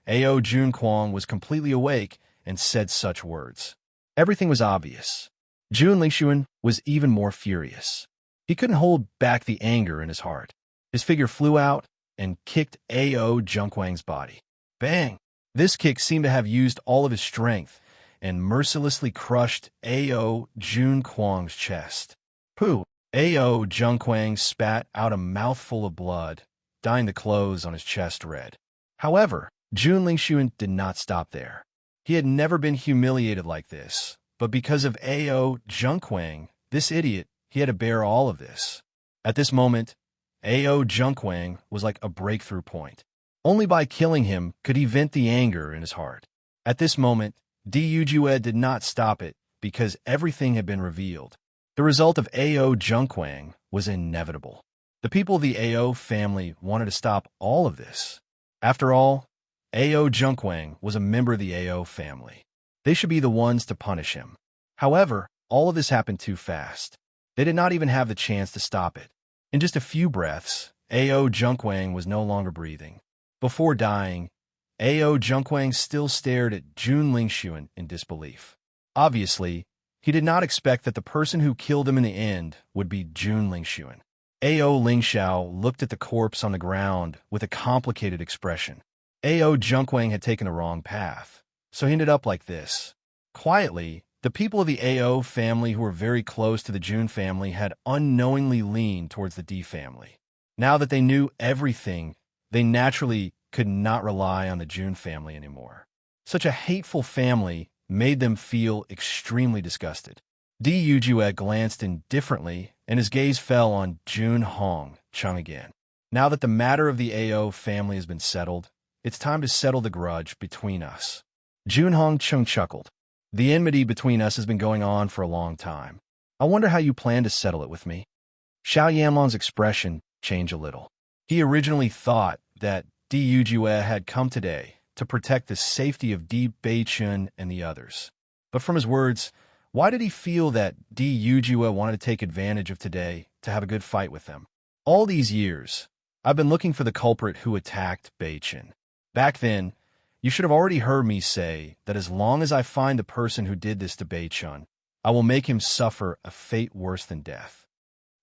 A.O. Zhengquang was completely awake and said such words. Everything was obvious. Jun Lingxuan was even more furious. He couldn't hold back the anger in his heart. His figure flew out and kicked A.O. Zhengquang's body. Bang! This kick seemed to have used all of his strength and mercilessly crushed A.O. Zhengquang's chest. Pooh! A.O. Zhengquang spat out a mouthful of blood, dyeing the clothes on his chest red. However, Jun Lingxuan did not stop there. He had never been humiliated like this, but because of A.O. Zhengquang, this idiot, he had to bear all of this. At this moment, A.O. Zhengquang was like a breakthrough point. Only by killing him could he vent the anger in his heart. At this moment, Di Yujue did not stop it because everything had been revealed. The result of A.O. Zhengquang was inevitable. The people of the A.O. family wanted to stop all of this. After all, A.O. Zhengquang was a member of the A.O. family. They should be the ones to punish him. However, all of this happened too fast. They did not even have the chance to stop it. In just a few breaths, A.O. Zhengquang was no longer breathing. Before dying, A.O. Zhengquang still stared at Jun Lingxuan in disbelief. Obviously, he did not expect that the person who killed him in the end would be Jun Lingxuan. A.O. Lingxiao looked at the corpse on the ground with a complicated expression. A.O. Zhengquang had taken the wrong path, so he ended up like this. Quietly, the people of the A.O. family who were very close to the Jun family had unknowingly leaned towards the D family. Now that they knew everything, they naturally could not rely on the Jun family anymore. Such a hateful family made them feel extremely disgusted. Di Yujue glanced indifferently, and his gaze fell on Jun Hong Chung again. Now that the matter of the AO family has been settled, it's time to settle the grudge between us. Jun Hong Chung chuckled. The enmity between us has been going on for a long time. I wonder how you plan to settle it with me. Xiao Yanlong's expression changed a little. He originally thought that Di Yujue had come today to protect the safety of Di Beichun and the others. But from his words, why did he feel that Di Yujue wanted to take advantage of today to have a good fight with them? All these years, I've been looking for the culprit who attacked Beichun. Back then, you should have already heard me say that as long as I find the person who did this to Beichun, I will make him suffer a fate worse than death.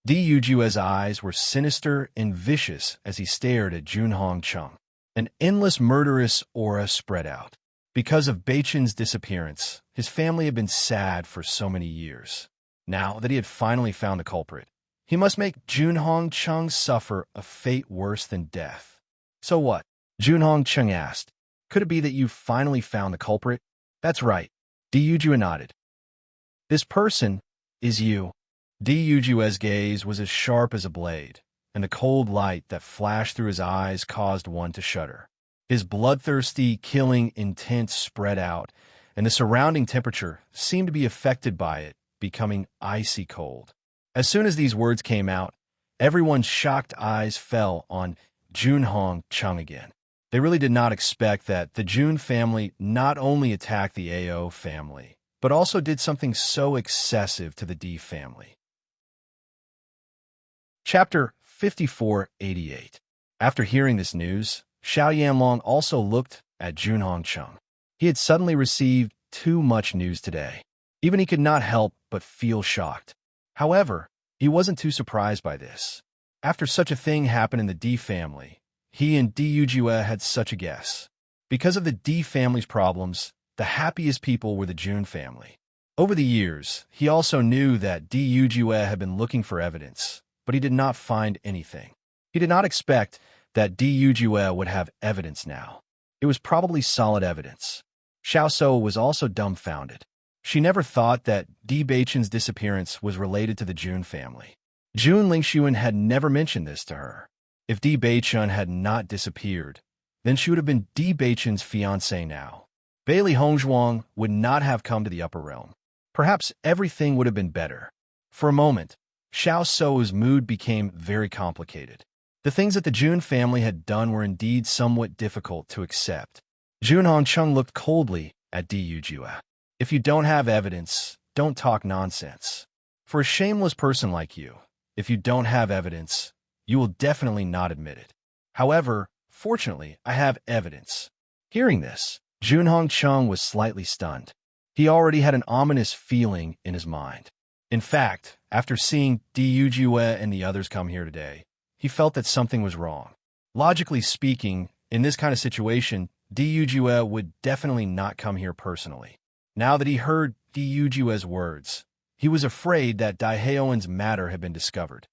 Di Yujue's eyes were sinister and vicious as he stared at Jun Hong Chung. An endless murderous aura spread out. Because of Beichun's disappearance, his family had been sad for so many years. Now that he had finally found the culprit, he must make Jun Hong Chung suffer a fate worse than death. So what? Jun Hong Chung asked. Could it be that you finally found the culprit? That's right. Di Yujue nodded. This person is you. Di Yujue's gaze was as sharp as a blade, and the cold light that flashed through his eyes caused one to shudder. His bloodthirsty, killing intent spread out, and the surrounding temperature seemed to be affected by it, becoming icy cold. As soon as these words came out, everyone's shocked eyes fell on Jun Hong Chung again. They really did not expect that the Jun family not only attacked the AO family, but also did something so excessive to the D family. Chapter 5488. After hearing this news, Xiao Yanlong also looked at Jun Hong Chung. He had suddenly received too much news today. Even he could not help but feel shocked. However, he wasn't too surprised by this. After such a thing happened in the D family, he and Di Yujue had such a guess. Because of the D family's problems, the happiest people were the Jun family. Over the years, he also knew that Di Yujue had been looking for evidence, but he did not find anything. He did not expect that Di Yujue would have evidence now. It was probably solid evidence. Xiao So was also dumbfounded. She never thought that Di Beichun's disappearance was related to the Jun family. Jun Lingxuan had never mentioned this to her. If Di Beichun had not disappeared, then she would have been Di Beichun's fiancée now. Bailey Hongzhuang would not have come to the upper realm. Perhaps everything would have been better. For a moment, Xiao So's mood became very complicated. The things that the Jun family had done were indeed somewhat difficult to accept. Jun Hong Chung looked coldly at Di Yujue. If you don't have evidence, don't talk nonsense. For a shameless person like you, if you don't have evidence, you will definitely not admit it. However, fortunately, I have evidence. Hearing this, Jun Hong Chung was slightly stunned. He already had an ominous feeling in his mind. In fact, after seeing Di Yujue and the others come here today, he felt that something was wrong. Logically speaking, in this kind of situation, Di Yujue would definitely not come here personally. Now that he heard Di Yujue's words, he was afraid that Dai Heowen's matter had been discovered.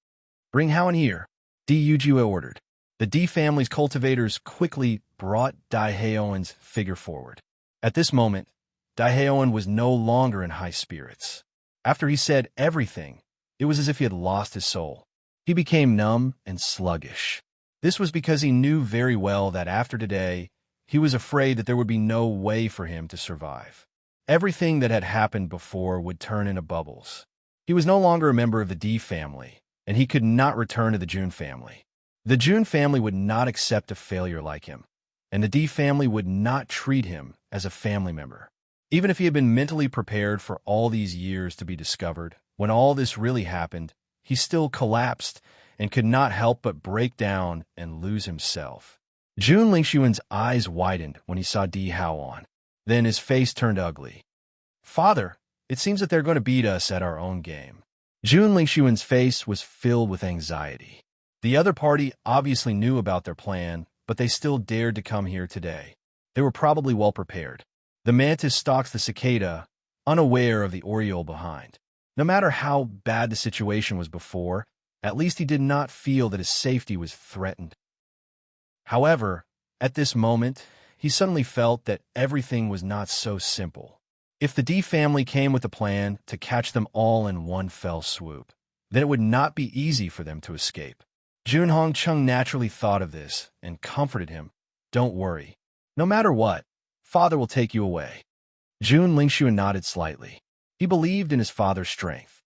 Bring Howen here, Di Yujue ordered. The Di family's cultivators quickly brought Dai Heowen's figure forward. At this moment, Dai Heowen was no longer in high spirits. After he said everything, it was as if he had lost his soul. He became numb and sluggish. This was because he knew very well that after today, he was afraid that there would be no way for him to survive. Everything that had happened before would turn into bubbles. He was no longer a member of the D family, and he could not return to the Jun family. The Jun family would not accept a failure like him, and the D family would not treat him as a family member. Even if he had been mentally prepared for all these years to be discovered, when all this really happened, he still collapsed and could not help but break down and lose himself. Jun Lingxuan's eyes widened when he saw Di Haoan. Then his face turned ugly. Father, it seems that they're going to beat us at our own game. Jun Lingxuan's face was filled with anxiety. The other party obviously knew about their plan, but they still dared to come here today. They were probably well prepared. The mantis stalks the cicada, unaware of the oriole behind. No matter how bad the situation was before, at least he did not feel that his safety was threatened. However, at this moment, he suddenly felt that everything was not so simple. If the D family came with a plan to catch them all in one fell swoop, then it would not be easy for them to escape. Junhong Chung naturally thought of this and comforted him. Don't worry. No matter what, father will take you away. Jun Lingshuan nodded slightly. He believed in his father's strength.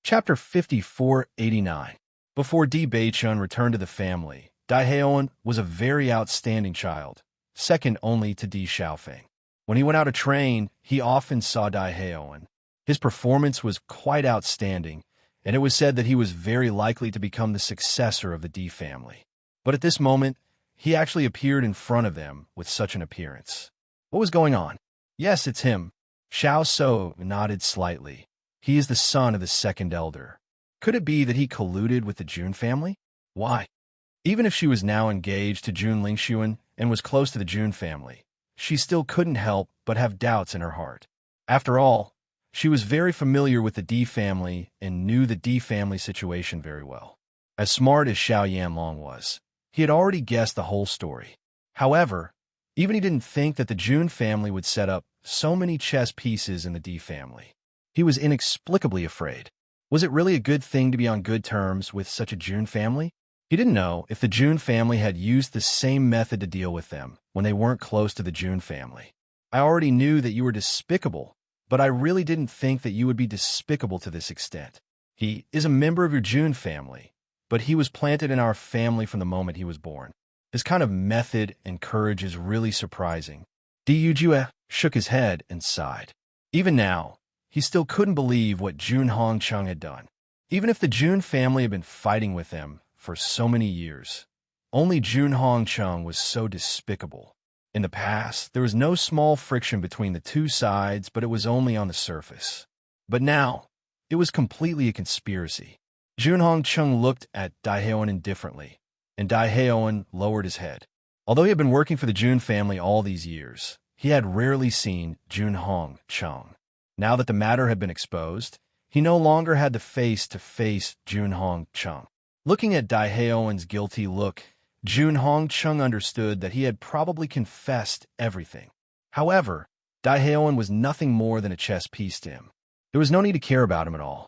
Chapter 5489. Before Di Beichun returned to the family, Dai Heoan was a very outstanding child, second only to Di Xiaofeng. When he went out to train, he often saw Dai Heoan. His performance was quite outstanding, and it was said that he was very likely to become the successor of the Di family. But at this moment, he actually appeared in front of them with such an appearance. What was going on? Yes, it's him. Xiao So nodded slightly. He is the son of the second elder. Could it be that he colluded with the Jun family? Why? Even if she was now engaged to Jun Lingshuan and was close to the Jun family, she still couldn't help but have doubts in her heart. After all, she was very familiar with the Di family and knew the Di family situation very well. As smart as Xiao Yanlong was, he had already guessed the whole story. However, even he didn't think that the Jun family would set up so many chess pieces in the Di family. He was inexplicably afraid. Was it really a good thing to be on good terms with such a Jun family? He didn't know if the Jun family had used the same method to deal with them when they weren't close to the Jun family. I already knew that you were despicable, but I really didn't think that you would be despicable to this extent. He is a member of your Jun family, but he was planted in our family from the moment he was born. This kind of method and courage is really surprising. Di Yujue shook his head and sighed. Even now, he still couldn't believe what Junhong Chung had done. Even if the Jun family had been fighting with them for so many years, only Junhong Chung was so despicable. In the past, there was no small friction between the two sides, but it was only on the surface. But now, it was completely a conspiracy. Junhong Chung looked at Dai Heoan indifferently, and Dai Heoan lowered his head. Although he had been working for the Jun family all these years, he had rarely seen Junhong Chung. Now that the matter had been exposed, he no longer had the face to face Junhong Chung. Looking at Dai Heoan's guilty look, Junhong Chung understood that he had probably confessed everything. However, Dai Heoan was nothing more than a chess piece to him. There was no need to care about him at all.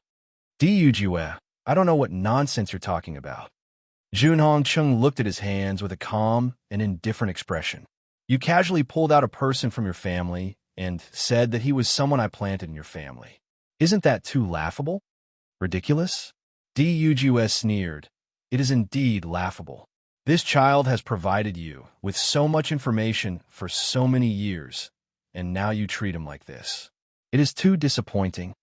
Di Yujue, I don't know what nonsense you're talking about. Junhong Chung looked at his hands with a calm and indifferent expression. You casually pulled out a person from your family and said that he was someone I planted in your family. Isn't that too laughable? Ridiculous? Di Yujue sneered. It is indeed laughable. This child has provided you with so much information for so many years, and now you treat him like this. It is too disappointing.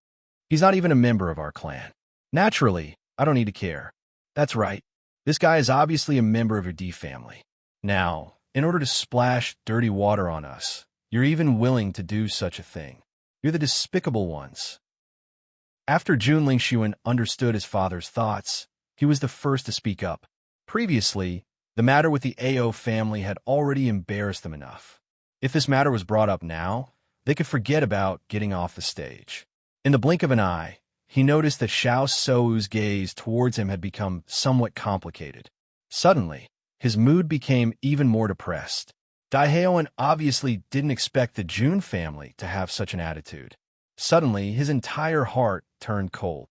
He's not even a member of our clan. Naturally, I don't need to care. That's right. This guy is obviously a member of your D family. Now, in order to splash dirty water on us, you're even willing to do such a thing. You're the despicable ones. After Jun Lingshuan understood his father's thoughts, he was the first to speak up. Previously, the matter with the AO family had already embarrassed them enough. If this matter was brought up now, they could forget about getting off the stage. In the blink of an eye, he noticed that Xiao Sou's gaze towards him had become somewhat complicated. Suddenly, his mood became even more depressed. Dai Heoan obviously didn't expect the Jun family to have such an attitude. Suddenly, his entire heart turned cold.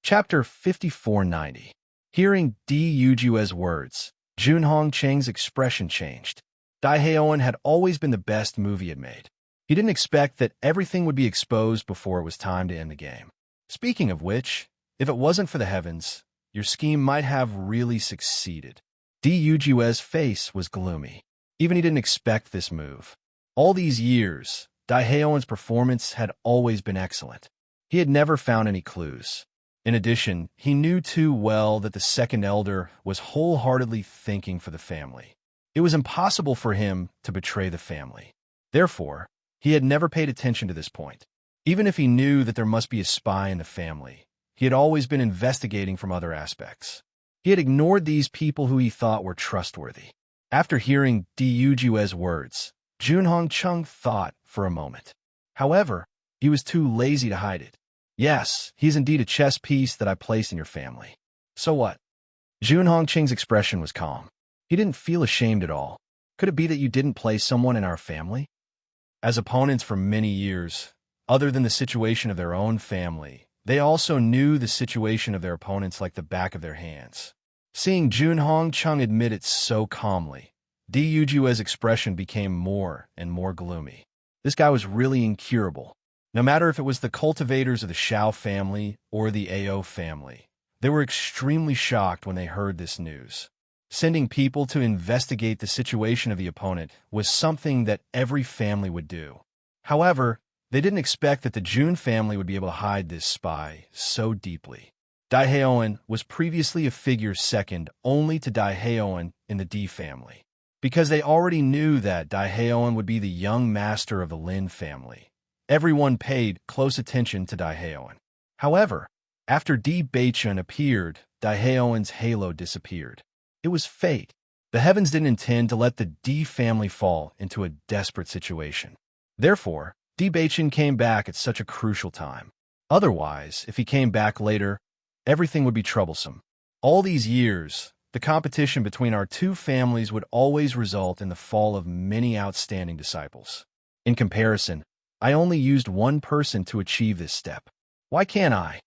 Chapter 5490. Hearing Di Yujue's words, Junhong Cheng's expression changed. Dai Heoan had always been the best move he had made. He didn't expect that everything would be exposed before it was time to end the game. Speaking of which, if it wasn't for the heavens, your scheme might have really succeeded. Di Yujue's face was gloomy. Even he didn't expect this move. All these years, Dai Heoan's performance had always been excellent. He had never found any clues. In addition, he knew too well that the second elder was wholeheartedly thinking for the family. It was impossible for him to betray the family. Therefore, he had never paid attention to this point. Even if he knew that there must be a spy in the family, he had always been investigating from other aspects. He had ignored these people who he thought were trustworthy. After hearing Di Yujue's words, Junhong Chung thought for a moment. However, he was too lazy to hide it. Yes, he's indeed a chess piece that I placed in your family. So what? Junhong Cheng's expression was calm. He didn't feel ashamed at all. Could it be that you didn't place someone in our family? As opponents for many years, other than the situation of their own family, they also knew the situation of their opponents like the back of their hands. Seeing Junhong Chung admit it so calmly, Di Yujue's expression became more and more gloomy. This guy was really incurable. No matter if it was the cultivators of the Xiao family or the Ao family, they were extremely shocked when they heard this news. Sending people to investigate the situation of the opponent was something that every family would do. However, they didn't expect that the Jun family would be able to hide this spy so deeply. Dai Haoan was previously a figure second only to Dai Haoan in the Di family. Because they already knew that Dai Haoan would be the young master of the Lin family, everyone paid close attention to Dai Haoan. However, after Di Beichun appeared, Dai Haoan's halo disappeared. It was fate. The heavens didn't intend to let the Di family fall into a desperate situation. Therefore, Di Beichun came back at such a crucial time. Otherwise, if he came back later, everything would be troublesome. All these years, the competition between our two families would always result in the fall of many outstanding disciples. In comparison, I only used one person to achieve this step. Why can't I?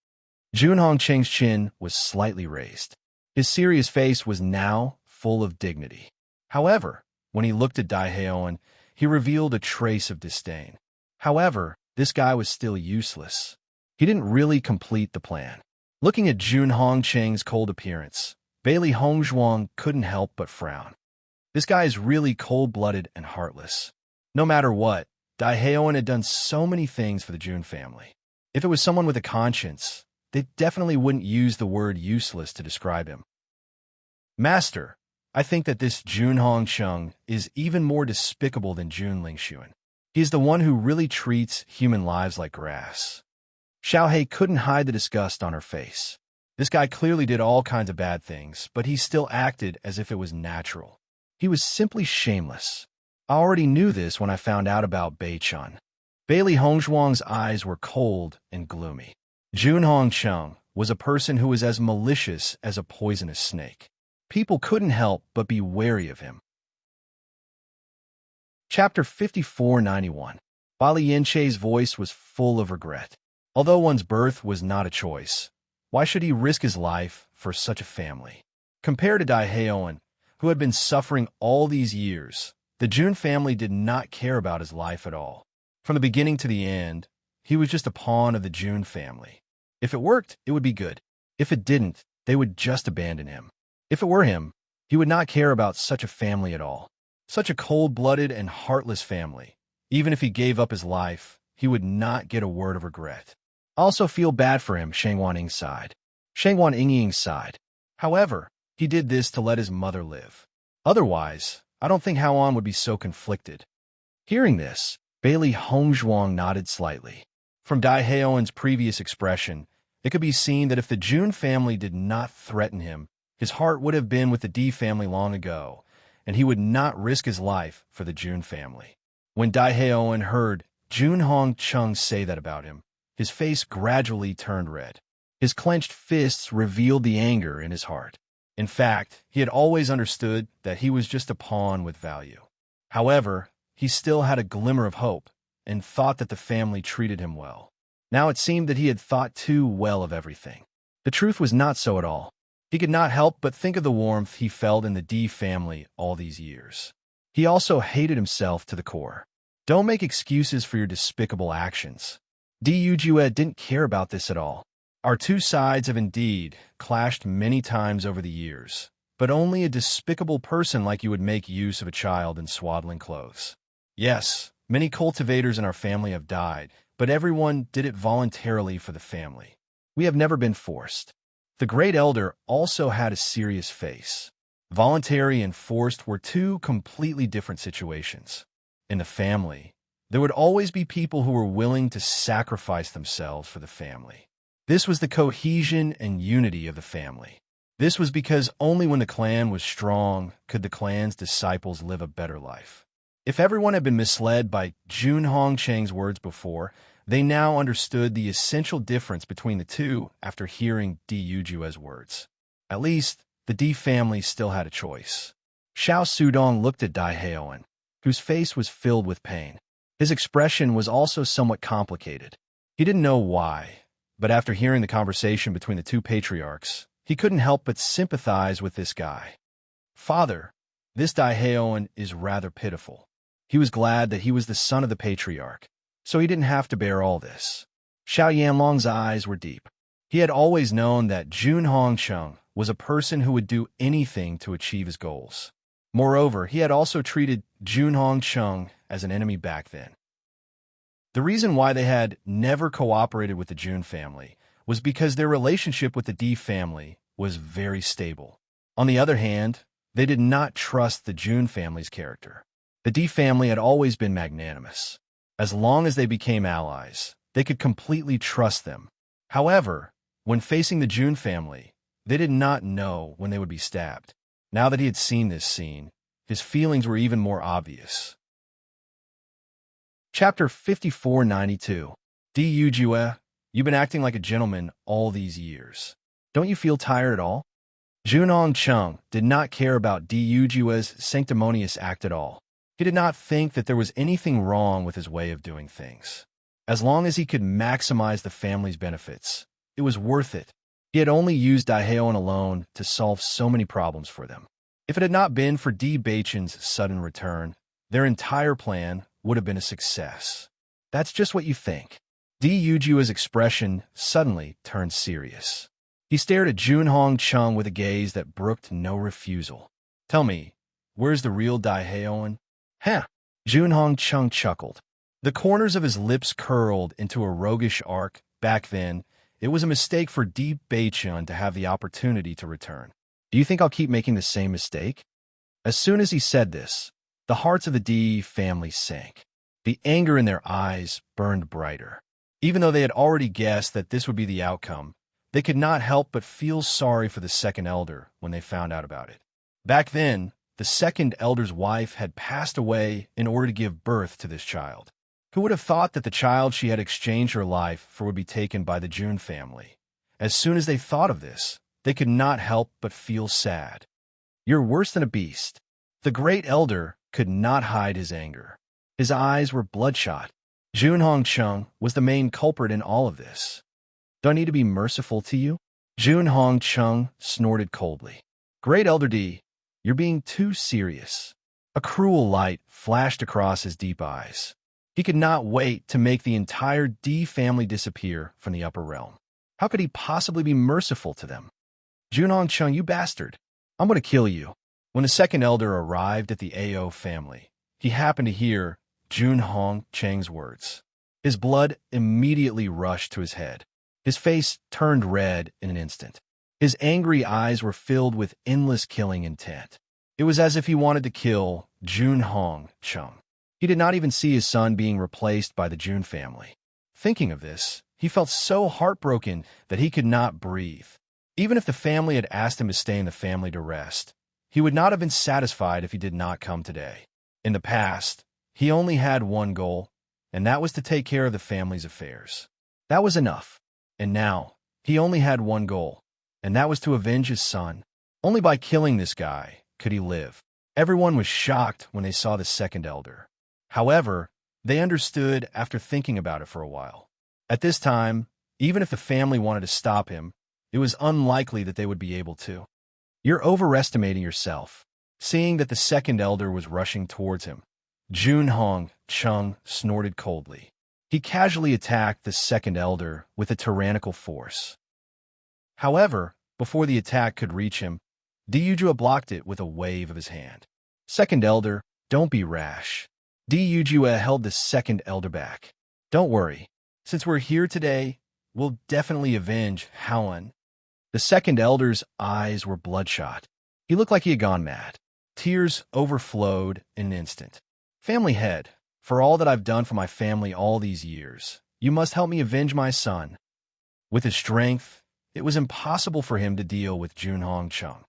Junhong Cheng's chin was slightly raised. His serious face was now full of dignity. However, when he looked at Dai Haoan, he revealed a trace of disdain. However, this guy was still useless. He didn't really complete the plan. Looking at Junhong Cheng's cold appearance, Bailey Hongzhuang couldn't help but frown. This guy is really cold-blooded and heartless. No matter what, Dai Haoan had done so many things for the Jun family. If it was someone with a conscience, they definitely wouldn't use the word useless to describe him. Master, I think that this Junhong Chung is even more despicable than Jun Lingxuan. He is the one who really treats human lives like grass. Xiaohei couldn't hide the disgust on her face. This guy clearly did all kinds of bad things, but he still acted as if it was natural. He was simply shameless. I already knew this when I found out about Beichun. Bailey Hongzhuang's eyes were cold and gloomy. Junhong Chung was a person who was as malicious as a poisonous snake. People couldn't help but be wary of him. Chapter 5491. Bali Yanchei's voice was full of regret. Although one's birth was not a choice, why should he risk his life for such a family? Compared to Dai Haoan, who had been suffering all these years, the Jun family did not care about his life at all. From the beginning to the end, he was just a pawn of the Jun family. If it worked, it would be good. If it didn't, they would just abandon him. If it were him, he would not care about such a family at all. Such a cold-blooded and heartless family. Even if he gave up his life, he would not get a word of regret. I also feel bad for him, Shang Waning sighed. Shang Waning sighed. However, he did this to let his mother live. Otherwise, I don't think Haoan would be so conflicted. Hearing this, Bailey Hongzhuang nodded slightly. From Dai Haoan's previous expression, it could be seen that if the Jun family did not threaten him, his heart would have been with the Di family long ago, and he would not risk his life for the Jun family. When Dai Haoan heard Junhong Chung say that about him, his face gradually turned red. His clenched fists revealed the anger in his heart. In fact, he had always understood that he was just a pawn with value. However, he still had a glimmer of hope and thought that the family treated him well. Now it seemed that he had thought too well of everything. The truth was not so at all. He could not help but think of the warmth he felt in the Di family all these years. He also hated himself to the core. Don't make excuses for your despicable actions. Di Yujue didn't care about this at all. Our two sides have indeed clashed many times over the years, but only a despicable person like you would make use of a child in swaddling clothes. Yes, many cultivators in our family have died, but everyone did it voluntarily for the family. We have never been forced. The great elder also had a serious face. Voluntary and forced were two completely different situations. In the family, there would always be people who were willing to sacrifice themselves for the family. This was the cohesion and unity of the family. This was because only when the clan was strong could the clan's disciples live a better life. If everyone had been misled by Junhong Cheng's words before, they now understood the essential difference between the two after hearing Di Yujue's words. At least, the Di family still had a choice. Xiao Sudong looked at Dai Haoan, whose face was filled with pain. His expression was also somewhat complicated. He didn't know why, but after hearing the conversation between the two patriarchs, he couldn't help but sympathize with this guy. Father, this Daehaeon is rather pitiful. He was glad that he was the son of the patriarch, so he didn't have to bear all this. Xiao Yanlong's eyes were deep. He had always known that Junhong Chung was a person who would do anything to achieve his goals. Moreover, he had also treated Junhong Chung as an enemy back then. The reason why they had never cooperated with the Jun family was because their relationship with the D family was very stable. On the other hand, they did not trust the Jun family's character. The D family had always been magnanimous. As long as they became allies, they could completely trust them. However, when facing the Jun family, they did not know when they would be stabbed. Now that he had seen this scene, his feelings were even more obvious. Chapter 5492. D Yujue, you've been acting like a gentleman all these years. Don't you feel tired at all? Junhong Chung did not care about D Yujue's sanctimonious act at all. He did not think that there was anything wrong with his way of doing things. As long as he could maximize the family's benefits, it was worth it. He had only used Daehaeon alone to solve so many problems for them. If it had not been for D Baichen's sudden return, their entire plan would have been a success. That's just what you think. D Yujue's expression suddenly turned serious. He stared at Junhong Chung with a gaze that brooked no refusal. Tell me, where's the real Daehaeon? Huh? Junhong Chung chuckled. The corners of his lips curled into a roguish arc. Back then, it was a mistake for D Baichen to have the opportunity to return. Do you think I'll keep making the same mistake? As soon as he said this, the hearts of the D family sank. The anger in their eyes burned brighter. Even though they had already guessed that this would be the outcome, they could not help but feel sorry for the second elder when they found out about it. Back then, the second elder's wife had passed away in order to give birth to this child. Who would have thought that the child she had exchanged her life for would be taken by the Jun family? As soon as they thought of this, they could not help but feel sad. You're worse than a beast. The great elder could not hide his anger. His eyes were bloodshot. Junhong Chung was the main culprit in all of this. Do I need to be merciful to you? Junhong Chung snorted coldly. Great Elder D, you're being too serious. A cruel light flashed across his deep eyes. He could not wait to make the entire D family disappear from the upper realm. How could he possibly be merciful to them? Junhong Chung, you bastard. I'm going to kill you. When the second elder arrived at the AO family, he happened to hear Junhong Chang's words. His blood immediately rushed to his head. His face turned red in an instant. His angry eyes were filled with endless killing intent. It was as if he wanted to kill Junhong Chung. He did not even see his son being replaced by the Jun family. Thinking of this, he felt so heartbroken that he could not breathe. Even if the family had asked him to stay in the family to rest, he would not have been satisfied if he did not come today. In the past, he only had one goal, and that was to take care of the family's affairs. That was enough. And now, he only had one goal, and that was to avenge his son. Only by killing this guy could he live. Everyone was shocked when they saw the second elder. However, they understood after thinking about it for a while. At this time, even if the family wanted to stop him, it was unlikely that they would be able to. You're overestimating yourself. Seeing that the second elder was rushing towards him, Junhong Chung snorted coldly. He casually attacked the second elder with a tyrannical force. However, before the attack could reach him, Dyujua blocked it with a wave of his hand. Second elder, don't be rash. Dyujua held the second elder back. Don't worry. Since we're here today, we'll definitely avenge Hoan. The second elder's eyes were bloodshot. He looked like he had gone mad. Tears overflowed in an instant. Family head, for all that I've done for my family all these years, you must help me avenge my son. With his strength, it was impossible for him to deal with Junhong Chung.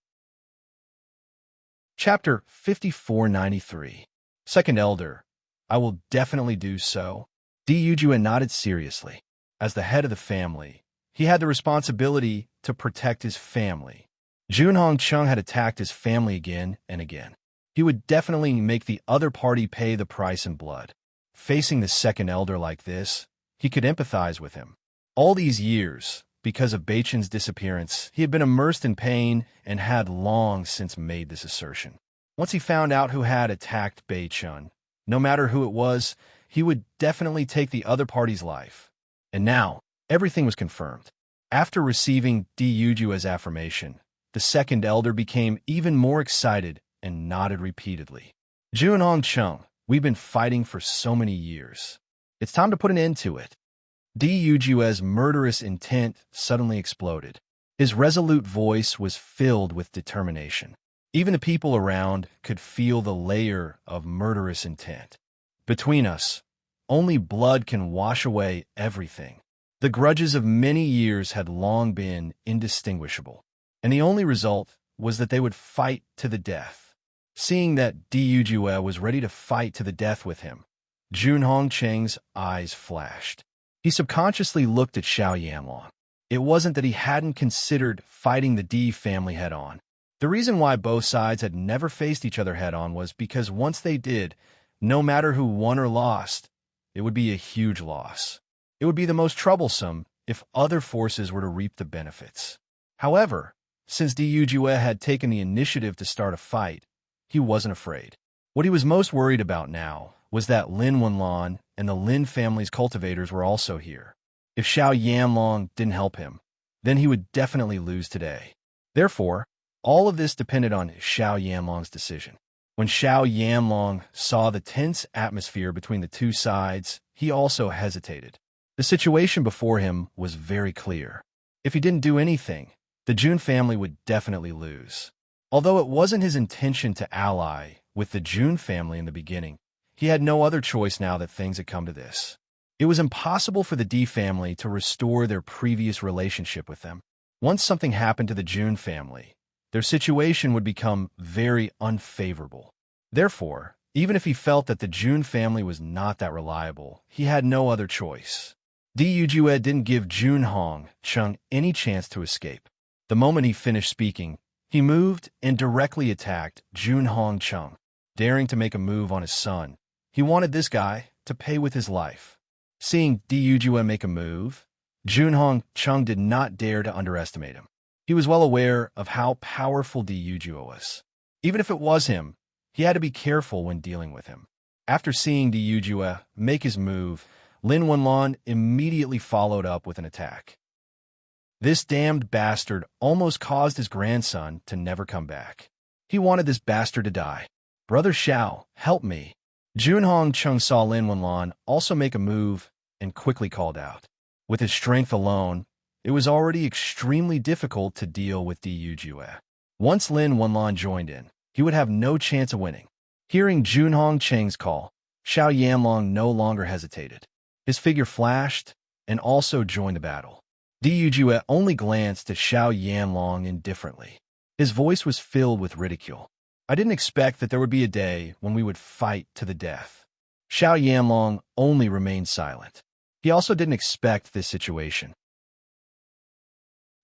Chapter 5493. Second Elder, I will definitely do so. Dyujua nodded seriously. As the head of the family, he had the responsibility to protect his family. Junhong Chung had attacked his family again and again. He would definitely make the other party pay the price in blood. Facing the second elder like this, he could empathize with him. All these years, because of Beichen's disappearance, he had been immersed in pain and had long since made this assertion. Once he found out who had attacked Beichen, no matter who it was, he would definitely take the other party's life. And now, everything was confirmed. After receiving Di Yujue's affirmation, the second elder became even more excited and nodded repeatedly. Junhong Chung, we've been fighting for so many years. It's time to put an end to it. Di Yujue's murderous intent suddenly exploded. His resolute voice was filled with determination. Even the people around could feel the layer of murderous intent. Between us, only blood can wash away everything. The grudges of many years had long been indistinguishable, and the only result was that they would fight to the death. Seeing that Di Yujue was ready to fight to the death with him, Junhong Cheng's eyes flashed. He subconsciously looked at Xiao Yanlong. It wasn't that he hadn't considered fighting the Di family head-on. The reason why both sides had never faced each other head-on was because once they did, no matter who won or lost, it would be a huge loss. It would be the most troublesome if other forces were to reap the benefits. However, since Di Yujue had taken the initiative to start a fight, he wasn't afraid. What he was most worried about now was that Lin Wenlan and the Lin family's cultivators were also here. If Xiao Yanlong didn't help him, then he would definitely lose today. Therefore, all of this depended on Xiao Yanlong's decision. When Xiao Yanlong saw the tense atmosphere between the two sides, he also hesitated. The situation before him was very clear. If he didn't do anything, the Jun family would definitely lose. Although it wasn't his intention to ally with the Jun family in the beginning, he had no other choice now that things had come to this. It was impossible for the Di family to restore their previous relationship with them. Once something happened to the Jun family, their situation would become very unfavorable. Therefore, even if he felt that the Jun family was not that reliable, he had no other choice. Di Yujue didn't give Junhong Chung any chance to escape. The moment he finished speaking, he moved and directly attacked Junhong Chung, daring to make a move on his son. He wanted this guy to pay with his life. Seeing Di Yujue make a move, Junhong Chung did not dare to underestimate him. He was well aware of how powerful Di Yujue was. Even if it was him, he had to be careful when dealing with him. After seeing Di Yujue make his move, Lin Wenlan immediately followed up with an attack. This damned bastard almost caused his grandson to never come back. He wanted this bastard to die. Brother Xiao, help me. Junhong Chung saw Lin Wenlan also make a move and quickly called out. With his strength alone, it was already extremely difficult to deal with Di Yujue. Once Lin Wenlan joined in, he would have no chance of winning. Hearing Junhong Cheng's call, Xiao Yanlong no longer hesitated. His figure flashed and also joined the battle. Di Yujue only glanced at Xiao Yanlong indifferently. His voice was filled with ridicule. I didn't expect that there would be a day when we would fight to the death. Xiao Yanlong only remained silent. He also didn't expect this situation.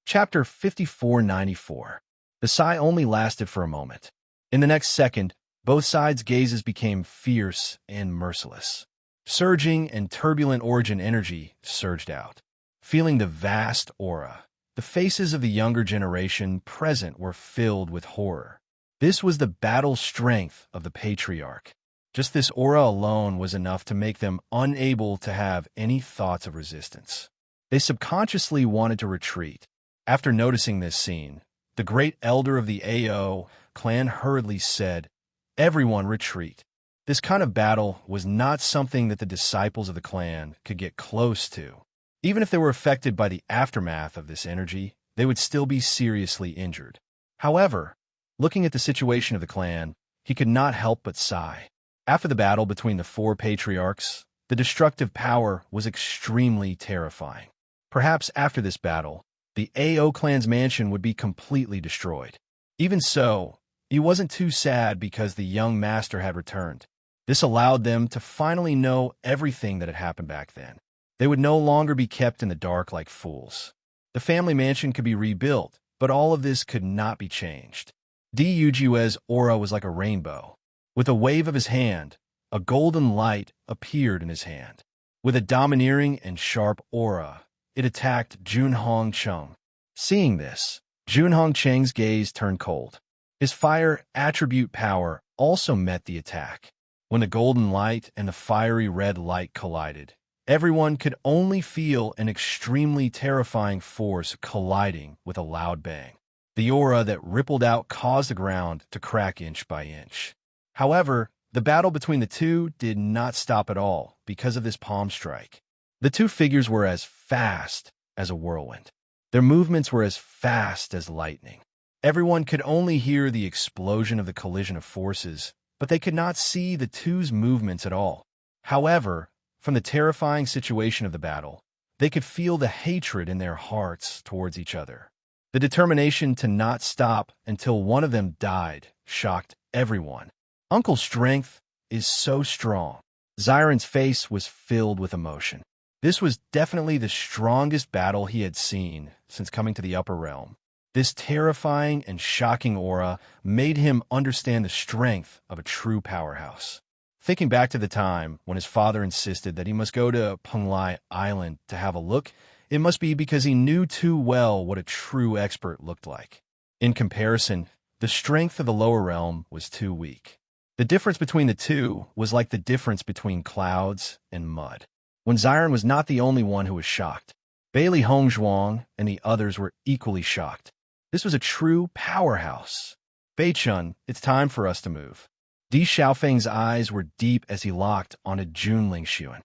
Chapter 5494. The sigh only lasted for a moment. In the next second, both sides' gazes became fierce and merciless. Surging and turbulent origin energy surged out. Feeling the vast aura, the faces of the younger generation present were filled with horror. This was the battle strength of the Patriarch. Just this aura alone was enough to make them unable to have any thoughts of resistance. They subconsciously wanted to retreat. After noticing this scene, the great elder of the AO clan hurriedly said, "Everyone retreat." This kind of battle was not something that the disciples of the clan could get close to. Even if they were affected by the aftermath of this energy, they would still be seriously injured. However, looking at the situation of the clan, he could not help but sigh. After the battle between the four patriarchs, the destructive power was extremely terrifying. Perhaps after this battle, the AO clan's mansion would be completely destroyed. Even so, he wasn't too sad because the young master had returned. This allowed them to finally know everything that had happened back then. They would no longer be kept in the dark like fools. The family mansion could be rebuilt, but all of this could not be changed. Di Yujue's aura was like a rainbow. With a wave of his hand, A golden light appeared in his hand. With a domineering and sharp aura, it attacked Junhong Chung. Seeing this, Junhong Cheng's gaze turned cold. His fire attribute power also met the attack. When the golden light and the fiery red light collided, everyone could only feel an extremely terrifying force colliding with a loud bang. The aura that rippled out caused the ground to crack inch by inch. However, the battle between the two did not stop at all because of this palm strike. The two figures were as fast as a whirlwind. Their movements were as fast as lightning. Everyone could only hear the explosion of the collision of forces, but they could not see the two's movements at all. However, from the terrifying situation of the battle, they could feel the hatred in their hearts towards each other. The determination to not stop until one of them died shocked everyone. Uncle's strength is so strong. Xiron's face was filled with emotion. This was definitely the strongest battle he had seen since coming to the upper realm. This terrifying and shocking aura made him understand the strength of a true powerhouse. Thinking back to the time when his father insisted that he must go to Penglai Island to have a look, it must be because he knew too well what a true expert looked like. In comparison, the strength of the lower realm was too weak. The difference between the two was like the difference between clouds and mud. When Xiron was not the only one who was shocked. Bailey Hongzhuang and the others were equally shocked. This was a true powerhouse. Beichun, it's time for us to move. Di Xiaofeng's eyes were deep as he locked onto Jun Lingxuan.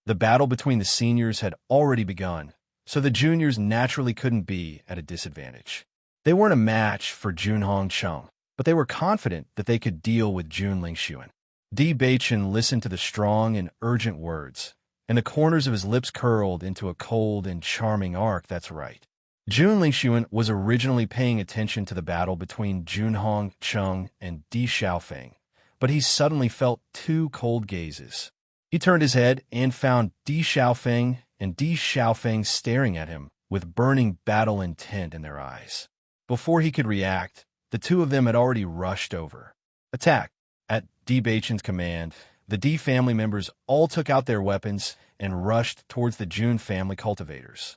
The battle between the seniors had already begun, so the juniors naturally couldn't be at a disadvantage. They weren't a match for Junhong Chung, but they were confident that they could deal with Jun Lingxuan. Di Beichun listened to the strong and urgent words, and the corners of his lips curled into a cold and charming arc. That's right. Jun Lingxuan was originally paying attention to the battle between Junhong Chung and Di Xiaofeng, but he suddenly felt two cold gazes. He turned his head and found Di Xiaofeng and Di Xiaofeng staring at him with burning battle intent in their eyes. Before he could react, the two of them had already rushed over. Attack! At Di Beichun's command, the Di family members all took out their weapons and rushed towards the Jun family cultivators.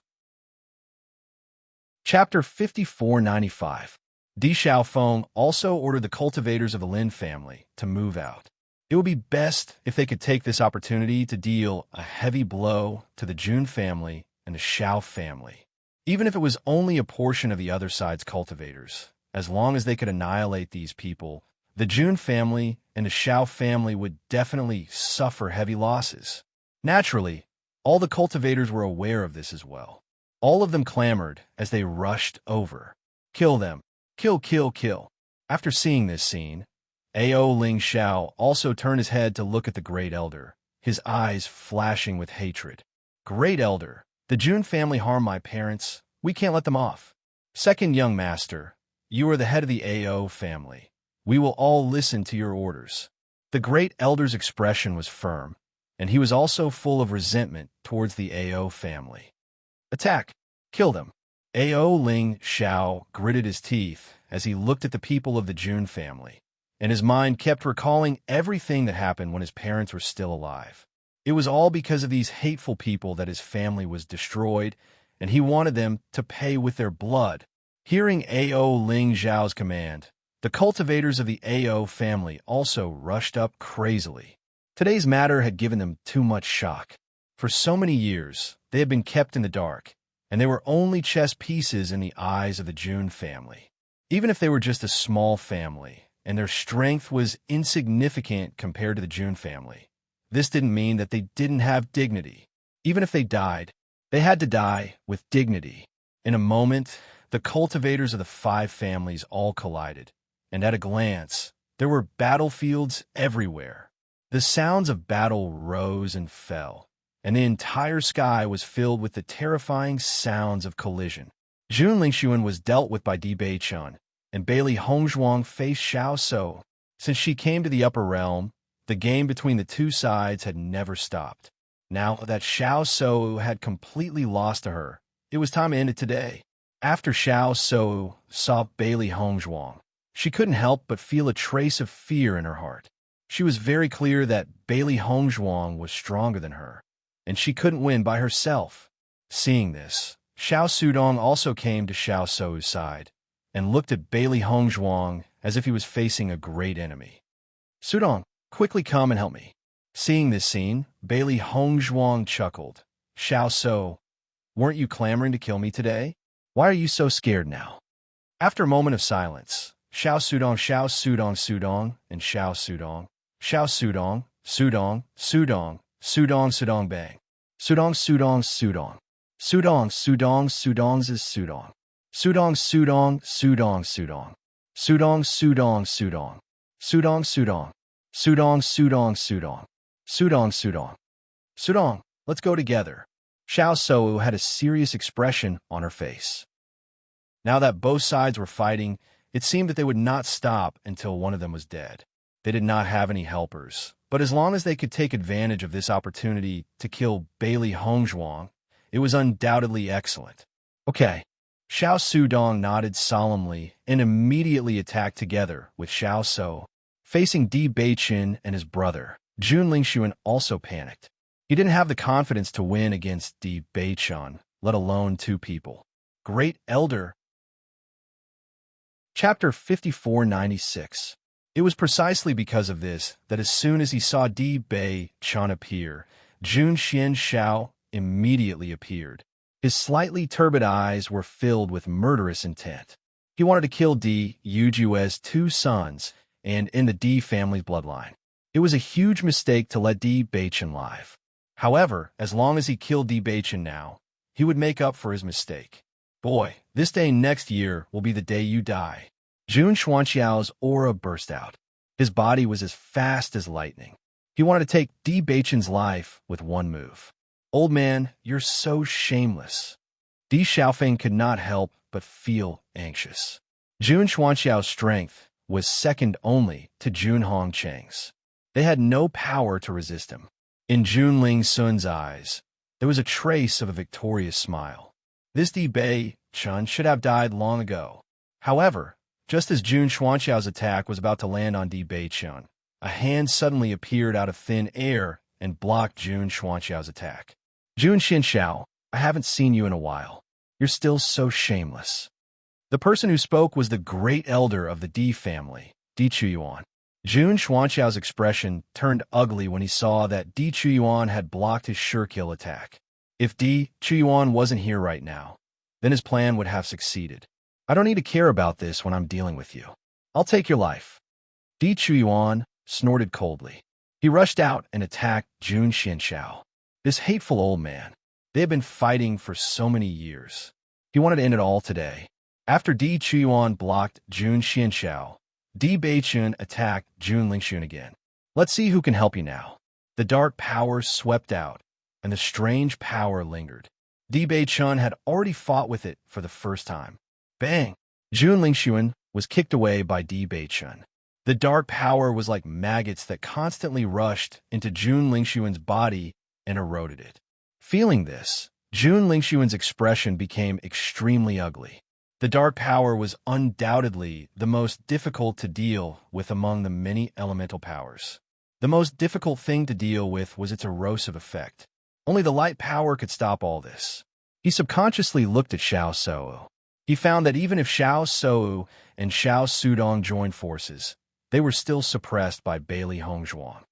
Chapter 5495. Di Xiaofeng also ordered the cultivators of the Lin family to move out. It would be best if they could take this opportunity to deal a heavy blow to the Jun family and the Xiao family, even if it was only a portion of the other side's cultivators. As long as they could annihilate these people, the Jun family and the Xiao family would definitely suffer heavy losses. Naturally, all the cultivators were aware of this as well. All of them clamored as they rushed over. Kill them. Kill, kill, kill. After seeing this scene, Ao Ling Xiao also turned his head to look at the Great Elder, his eyes flashing with hatred. Great Elder, the Jun family harmed my parents. We can't let them off. Second young master, you are the head of the Ao family. We will all listen to your orders. The Great Elder's expression was firm, and he was also full of resentment towards the Ao family. Attack! Kill them! Ao Ling Xiao gritted his teeth as he looked at the people of the Jun family, and his mind kept recalling everything that happened when his parents were still alive. It was all because of these hateful people that his family was destroyed, and he wanted them to pay with their blood. Hearing Ao Ling Xiao's command, the cultivators of the Ao family also rushed up crazily. Today's matter had given them too much shock. For so many years, they had been kept in the dark, and they were only chess pieces in the eyes of the Jun family. Even if they were just a small family, and their strength was insignificant compared to the Jun family, this didn't mean that they didn't have dignity. Even if they died, they had to die with dignity. In a moment, the cultivators of the five families all collided, and at a glance, there were battlefields everywhere. The sounds of battle rose and fell, and the entire sky was filled with the terrifying sounds of collision. Jun Lingxuan was dealt with by Di Beichun, and Bailey Hongzhuang faced Xiao So. Since she came to the upper realm, the game between the two sides had never stopped. Now that Xiao So had completely lost to her, it was time to end it today. After Xiao So saw Bailey Hongzhuang, she couldn't help but feel a trace of fear in her heart. She was very clear that Bailey Hongzhuang was stronger than her, and she couldn't win by herself. Seeing this, Xiao Sudong also came to Xiao Sou's side and looked at Bailey Hongzhuang as if he was facing a great enemy. Sudong, quickly come and help me. Seeing this scene, Bailey Hongzhuang chuckled. Xiao Sou, weren't you clamoring to kill me today? Why are you so scared now? After a moment of silence, Xiao Sudong, and Xiao Sudong. Xiao Sudong, Sudong, Sudong, Sudong, Sudong, bang. Sudong, Sudong, Sudong. Sudong, Sudong, Sudong's is Sudong. Sudong, Sudong, Sudong, Sudong. Sudong, Sudong, Sudong. Sudong, Sudong. Sudong, Sudong, Sudong. Sudong, Sudong. Sudong, let's go together. Xiao Sou had a serious expression on her face. Now that both sides were fighting, it seemed that they would not stop until one of them was dead. They did not have any helpers, but as long as they could take advantage of this opportunity to kill Bailey Hongzhuang, it was undoubtedly excellent. Okay. Xiao Sudong nodded solemnly and immediately attacked together with Xiao Sou. Facing Di Beichen and his brother, Jun Lingxuan also panicked. He didn't have the confidence to win against Di Beichen, let alone two people. Great Elder. Chapter 5496. It was precisely because of this that as soon as he saw Di Beichen appear, Jun Xianxiao immediately appeared. His slightly turbid eyes were filled with murderous intent. He wanted to kill Di Yujue's two sons and in the Di family's bloodline. It was a huge mistake to let Di Beichen live. However, as long as he killed Di Beichen now, he would make up for his mistake. Boy, this day next year will be the day you die. Jun Xuanxiao's aura burst out. His body was as fast as lightning. He wanted to take Di Beichen's life with one move. Old man, you're so shameless. Di Xiaofeng could not help but feel anxious. Jun Xuanxiao's strength was second only to Jun Hongcheng's. They had no power to resist him. In Jun Lingsun's eyes, there was a trace of a victorious smile. This Di Beichen should have died long ago. However, just as Jun Xuanxiao's attack was about to land on Di Beichen, a hand suddenly appeared out of thin air and blocked Jun Xuanxiao's attack. Jun Xianxiao, I haven't seen you in a while. You're still so shameless. The person who spoke was the great elder of the Di family, Di Chuyuan. Jun Xuanxiao's expression turned ugly when he saw that Di Chuyuan had blocked his sure-kill attack. If Di Chuyuan wasn't here right now, then his plan would have succeeded. I don't need to care about this when I'm dealing with you. I'll take your life. Di Chuyuan snorted coldly. He rushed out and attacked Jun Xianxiao. This hateful old man. They had been fighting for so many years. He wanted to end it all today. After Di Chuyuan blocked Jun Xianxiao, Di Beichen attacked Jun Lingxuan again. Let's see who can help you now. The dark power swept out, and the strange power lingered. Di Beichen had already fought with it for the first time. Bang! Jun Lingxuan was kicked away by Di Beichen. The dark power was like maggots that constantly rushed into Jun Lingxuan's body and eroded it. Feeling this, Jun Lingxuan's expression became extremely ugly. The dark power was undoubtedly the most difficult to deal with among the many elemental powers. The most difficult thing to deal with was its erosive effect. Only the light power could stop all this. He subconsciously looked at Xiao Sou. He found that even if Xiao Sou and Xiao Sudong joined forces, they were still suppressed by Bailey Hongzhuang.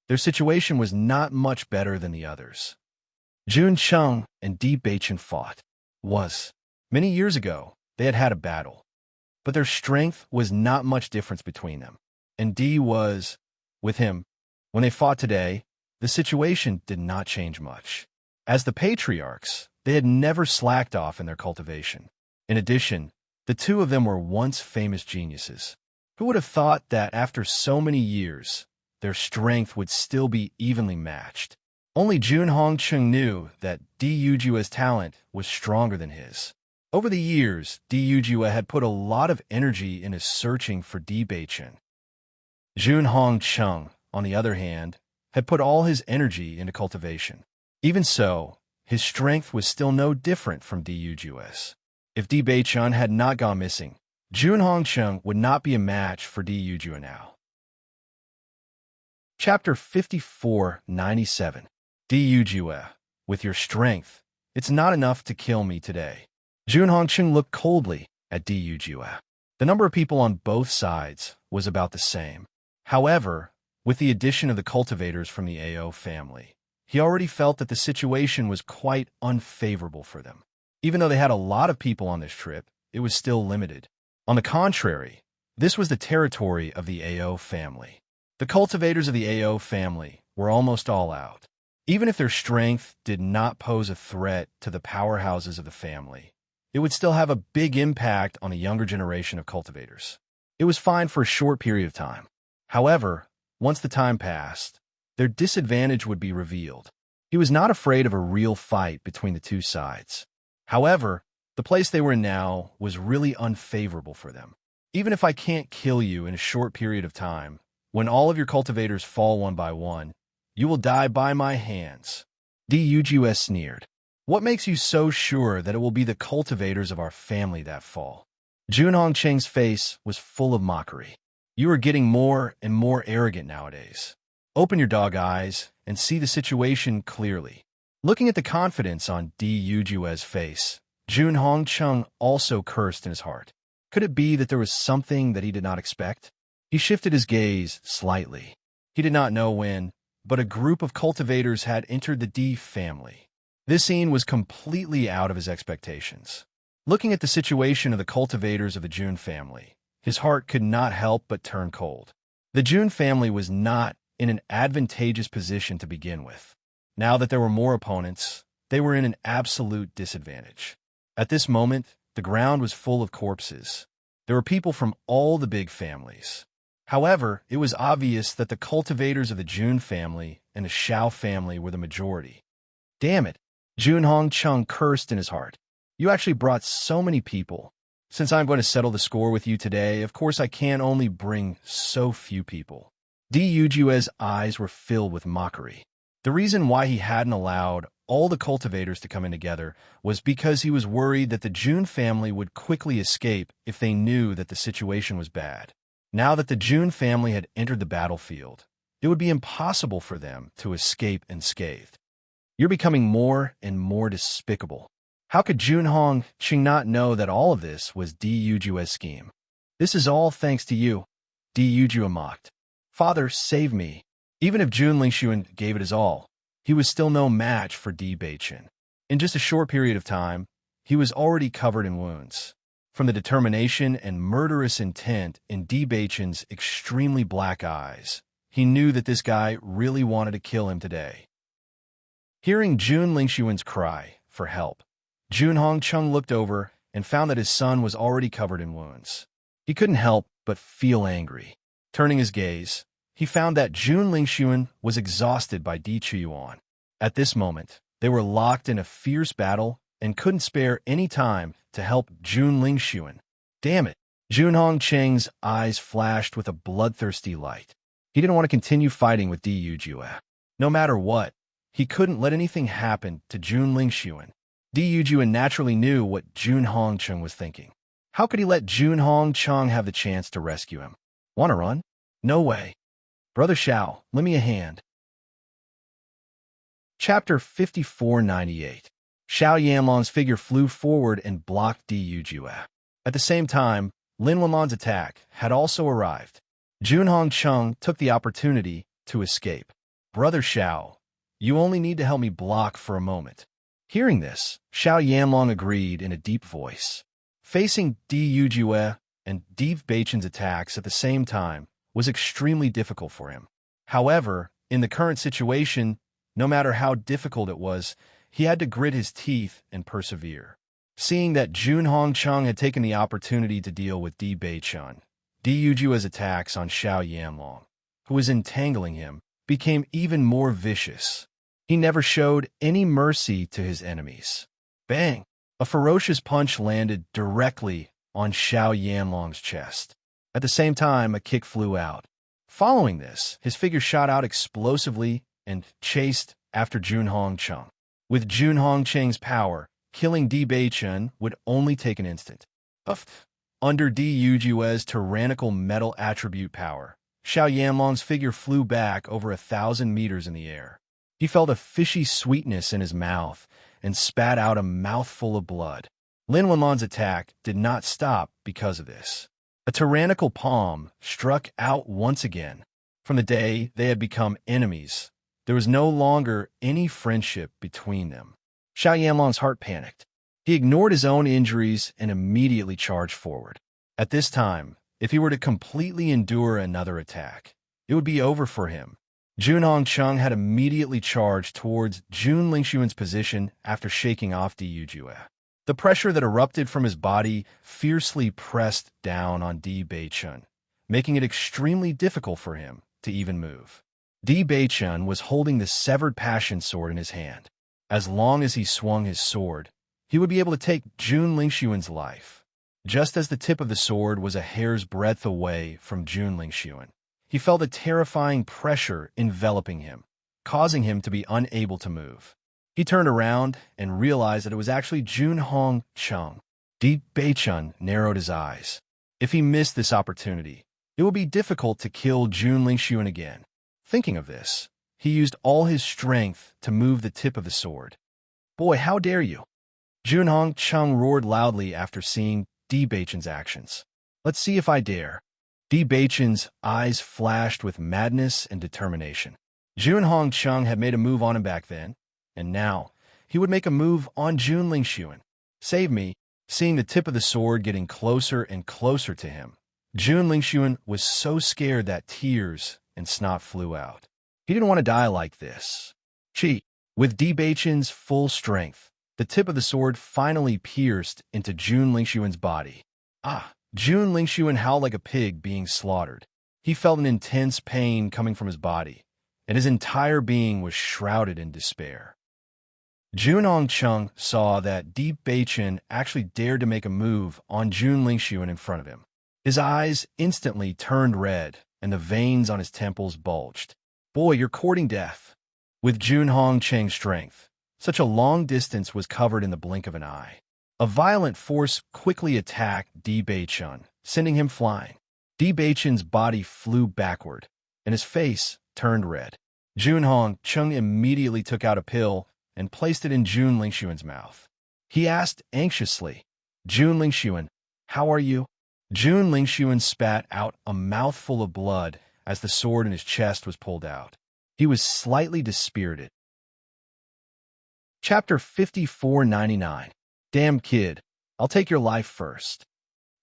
Their situation was not much better than the others. Jun Cheng and Di Beichen fought. Many years ago, they had had a battle. But their strength was not much difference between them. And Di was with him. When they fought today, the situation did not change much. As the patriarchs, they had never slacked off in their cultivation. In addition, the two of them were once famous geniuses. Who would have thought that after so many years, their strength would still be evenly matched? Only Jun Hongcheng knew that Di Yujue's talent was stronger than his. Over the years, Di Yujue had put a lot of energy into searching for Di Beichen. Jun Hongcheng, on the other hand, had put all his energy into cultivation. Even so, his strength was still no different from Di Yujue's. If Di Beichen had not gone missing, Jun Hongcheng would not be a match for Di Yujue now. Chapter 5497. Dujue. With your strength, it's not enough to kill me today. Jun Hongqing looked coldly at Dujue. The number of people on both sides was about the same. However, with the addition of the cultivators from the AO family, he already felt that the situation was quite unfavorable for them. Even though they had a lot of people on this trip, it was still limited. On the contrary, this was the territory of the AO family. The cultivators of the AO family were almost all out. Even if their strength did not pose a threat to the powerhouses of the family, it would still have a big impact on the younger generation of cultivators. It was fine for a short period of time. However, once the time passed, their disadvantage would be revealed. He was not afraid of a real fight between the two sides. However, the place they were in now was really unfavorable for them. Even if I can't kill you in a short period of time, when all of your cultivators fall one by one, you will die by my hands. Dujue sneered. What makes you so sure that it will be the cultivators of our family that fall? Jun Hongqing's face was full of mockery. You are getting more and more arrogant nowadays. Open your dog eyes and see the situation clearly. Looking at the confidence on Dujue's face, Jun Hongqing also cursed in his heart. Could it be that there was something that he did not expect? He shifted his gaze slightly. He did not know when, but a group of cultivators had entered the D family. This scene was completely out of his expectations. Looking at the situation of the cultivators of the Jun family, his heart could not help but turn cold. The Jun family was not in an advantageous position to begin with. Now that there were more opponents, they were in an absolute disadvantage. At this moment, the ground was full of corpses. There were people from all the big families. However, it was obvious that the cultivators of the Jun family and the Xiao family were the majority. Damn it! Jun Hongqing cursed in his heart. You actually brought so many people. Since I'm going to settle the score with you today, of course I can only bring so few people. Dujue's eyes were filled with mockery. The reason why he hadn't allowed all the cultivators to come in together was because he was worried that the Jun family would quickly escape if they knew that the situation was bad. Now that the Jun family had entered the battlefield, it would be impossible for them to escape unscathed. You're becoming more and more despicable. How could Jun Hongqing not know that all of this was Dujue's scheme? This is all thanks to you, Dujue mocked. Father, save me. Even if Jun Lingxuan gave it his all, he was still no match for Di Beichen. In just a short period of time, he was already covered in wounds. From the determination and murderous intent in Di Beichen's extremely black eyes, he knew that this guy really wanted to kill him today. Hearing Jun Lingxuan's cry for help, Jun Hongqing looked over and found that his son was already covered in wounds. He couldn't help but feel angry. Turning his gaze, he found that Jun Lingxuan was exhausted by Di Chuyuan. At this moment, they were locked in a fierce battle and couldn't spare any time to help Jun Lingxuan. Damn it! Jun Hongqing's eyes flashed with a bloodthirsty light. He didn't want to continue fighting with Dujue. No matter what, he couldn't let anything happen to Jun Lingxuan. Dujue naturally knew what Jun Hongqing was thinking. How could he let Jun Hongqing have the chance to rescue him? Want to run? No way. Brother Xiao, lend me a hand. Chapter 5498. Xiao Yanlong's figure flew forward and blocked Dujue. At the same time, Lin Wenlan's attack had also arrived. Jun Hongqing took the opportunity to escape. Brother Xiao, you only need to help me block for a moment. Hearing this, Xiao Yanlong agreed in a deep voice. Facing Dujue and Di Beichen's attacks at the same time was extremely difficult for him. However, in the current situation, no matter how difficult it was, he had to grit his teeth and persevere. Seeing that Jun Hongqing had taken the opportunity to deal with Di Beichen, Dujue's attacks on Xiao Yanlong, who was entangling him, became even more vicious. He never showed any mercy to his enemies. Bang! A ferocious punch landed directly on Xiao Yanlong's chest. At the same time, a kick flew out. Following this, his figure shot out explosively and chased after Jun Hongqing. With Jun Hongqing's power, killing Di Beichen would only take an instant. Under Dujue's tyrannical metal attribute power, Xiao Yanlong's figure flew back over 1,000 meters in the air. He felt a fishy sweetness in his mouth and spat out a mouthful of blood. Lin Wenlan's attack did not stop because of this. A tyrannical palm struck out once again. From the day they had become enemies, there was no longer any friendship between them. Xiao Yanlong's heart panicked. He ignored his own injuries and immediately charged forward. At this time, if he were to completely endure another attack, it would be over for him. Junhong Chung had immediately charged towards Jun Lingxuan's position after shaking off Di Yujue. The pressure that erupted from his body fiercely pressed down on Di Beichun, making it extremely difficult for him to even move. Di Beichun was holding the severed passion sword in his hand. As long as he swung his sword, he would be able to take Jun Lingxuan's life. Just as the tip of the sword was a hair's breadth away from Jun Lingxuan, he felt a terrifying pressure enveloping him, causing him to be unable to move. He turned around and realized that it was actually Junhong Chung. Di Beichun narrowed his eyes. If he missed this opportunity, it would be difficult to kill Jun Lingxuan again. Thinking of this, he used all his strength to move the tip of the sword. "Boy, how dare you!" Junhong Chung roared loudly after seeing Di Beichun's actions. "Let's see if I dare." Di Beichun's eyes flashed with madness and determination. Junhong Chung had made a move on him back then, and now he would make a move on Jun Lingxuan. "Save me." Seeing the tip of the sword getting closer and closer to him, Jun Lingxuan was so scared that tears and snot flew out. He didn't want to die like this. Chi. With Di Beichun's full strength, the tip of the sword finally pierced into Jun Lingxuan's body. Jun Lingxuan howled like a pig being slaughtered. He felt an intense pain coming from his body, and his entire being was shrouded in despair. Junhong Chung saw that Di Beichun actually dared to make a move on Jun Lingxuan in front of him. His eyes instantly turned red, and the veins on his temples bulged. "Boy, you're courting death." With Junhong Cheng's strength, such a long distance was covered in the blink of an eye. A violent force quickly attacked Di Beichun, sending him flying. Di Beichun's body flew backward, and his face turned red. Junhong Chung immediately took out a pill and placed it in Jun Lingxuan's mouth. He asked anxiously, "Jun Lingxuan, how are you?" Jun Lingxuan spat out a mouthful of blood as the sword in his chest was pulled out. He was slightly dispirited. Chapter 5499. "Damn kid, I'll take your life first."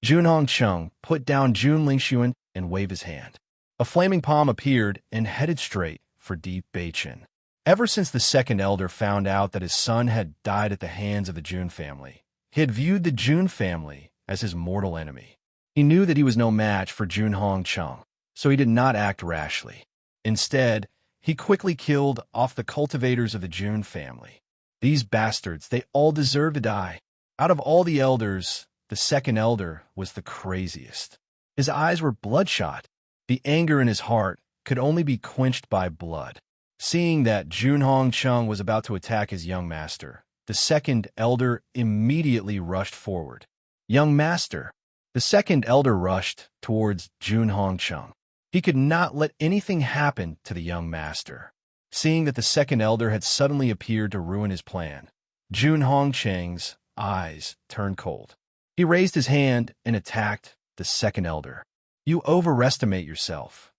Junhong Chung put down Jun Lingxuan and waved his hand. A flaming palm appeared and headed straight for Di Beichun. Ever since the second elder found out that his son had died at the hands of the Jun family, he had viewed the Jun family as his mortal enemy. He knew that he was no match for Junhong Chung, so he did not act rashly. Instead, he quickly killed off the cultivators of the Jun family. These bastards, they all deserve to die. Out of all the elders, the second elder was the craziest. His eyes were bloodshot. The anger in his heart could only be quenched by blood. Seeing that Junhong Chung was about to attack his young master, the second elder immediately rushed forward. "Young master!" The second elder rushed towards Junhong Chung. He could not let anything happen to the young master. Seeing that the second elder had suddenly appeared to ruin his plan, Junhong Cheng's eyes turned cold. He raised his hand and attacked the second elder. "You overestimate yourself."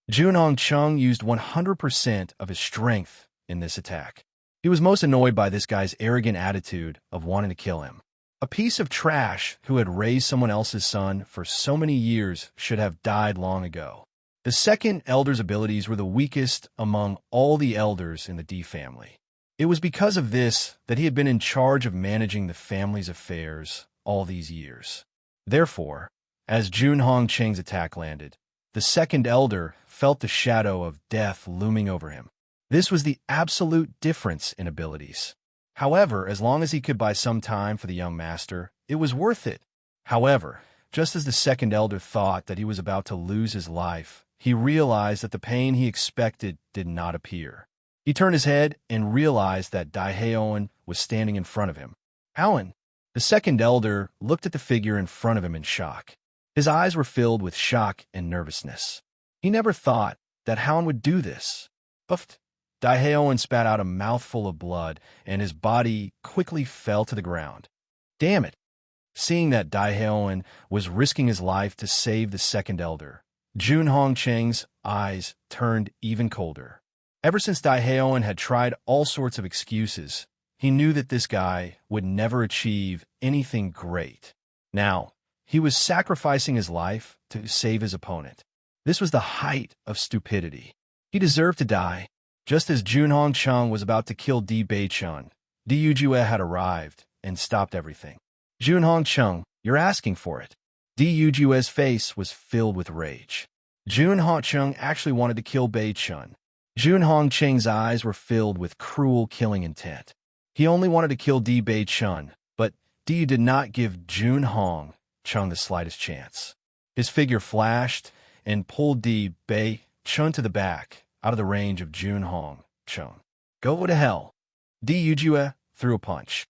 Junhong Chung used 100% of his strength in this attack. He was most annoyed by this guy's arrogant attitude of wanting to kill him. A piece of trash who had raised someone else's son for so many years should have died long ago. The second elder's abilities were the weakest among all the elders in the Di family. It was because of this that he had been in charge of managing the family's affairs all these years. Therefore, as Junhong Cheng's attack landed, the second elder felt the shadow of death looming over him. This was the absolute difference in abilities. However, as long as he could buy some time for the young master, it was worth it. However, just as the second elder thought that he was about to lose his life, he realized that the pain he expected did not appear. He turned his head and realized that Dai Heowen was standing in front of him. "Alan!" The second elder looked at the figure in front of him in shock. His eyes were filled with shock and nervousness. He never thought that Hound would do this. Buffed. Daehaeon spat out a mouthful of blood, and his body quickly fell to the ground. Damn it! Seeing that Daehaeon was risking his life to save the second elder, Jun Hongcheng's eyes turned even colder. Ever since Daehaeon had tried all sorts of excuses, he knew that this guy would never achieve anything great. Now, he was sacrificing his life to save his opponent. This was the height of stupidity. He deserved to die. Just as Jun Hongcheng was about to kill Di Beichun, Di Yujue had arrived and stopped everything. Jun Hongcheng, you're asking for it. Di Yujue's face was filled with rage. Jun Hongcheng actually wanted to kill Beichun. Jun Hongcheng's eyes were filled with cruel killing intent. He only wanted to kill Di Beichun, but Di did not give Jun Hongcheng the slightest chance. His figure flashed and pulled Di Beichun to the back, out of the range of Jun Hongcheng. Go to hell. Di Yujue threw a punch.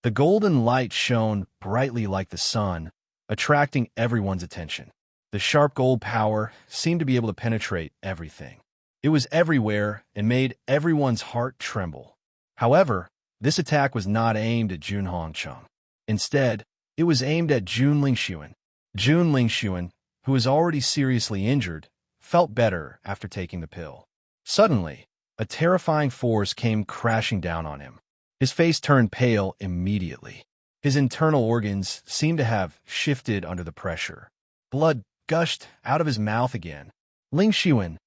The golden light shone brightly like the sun, attracting everyone's attention. The sharp gold power seemed to be able to penetrate everything. It was everywhere and made everyone's heart tremble. However, this attack was not aimed at Jun Hongcheng. Instead, it was aimed at Jun Lingxuan. Jun Lingxuan, who was already seriously injured, felt better after taking the pill. Suddenly, a terrifying force came crashing down on him. His face turned pale immediately. His internal organs seemed to have shifted under the pressure. Blood gushed out of his mouth again. Lingxuan.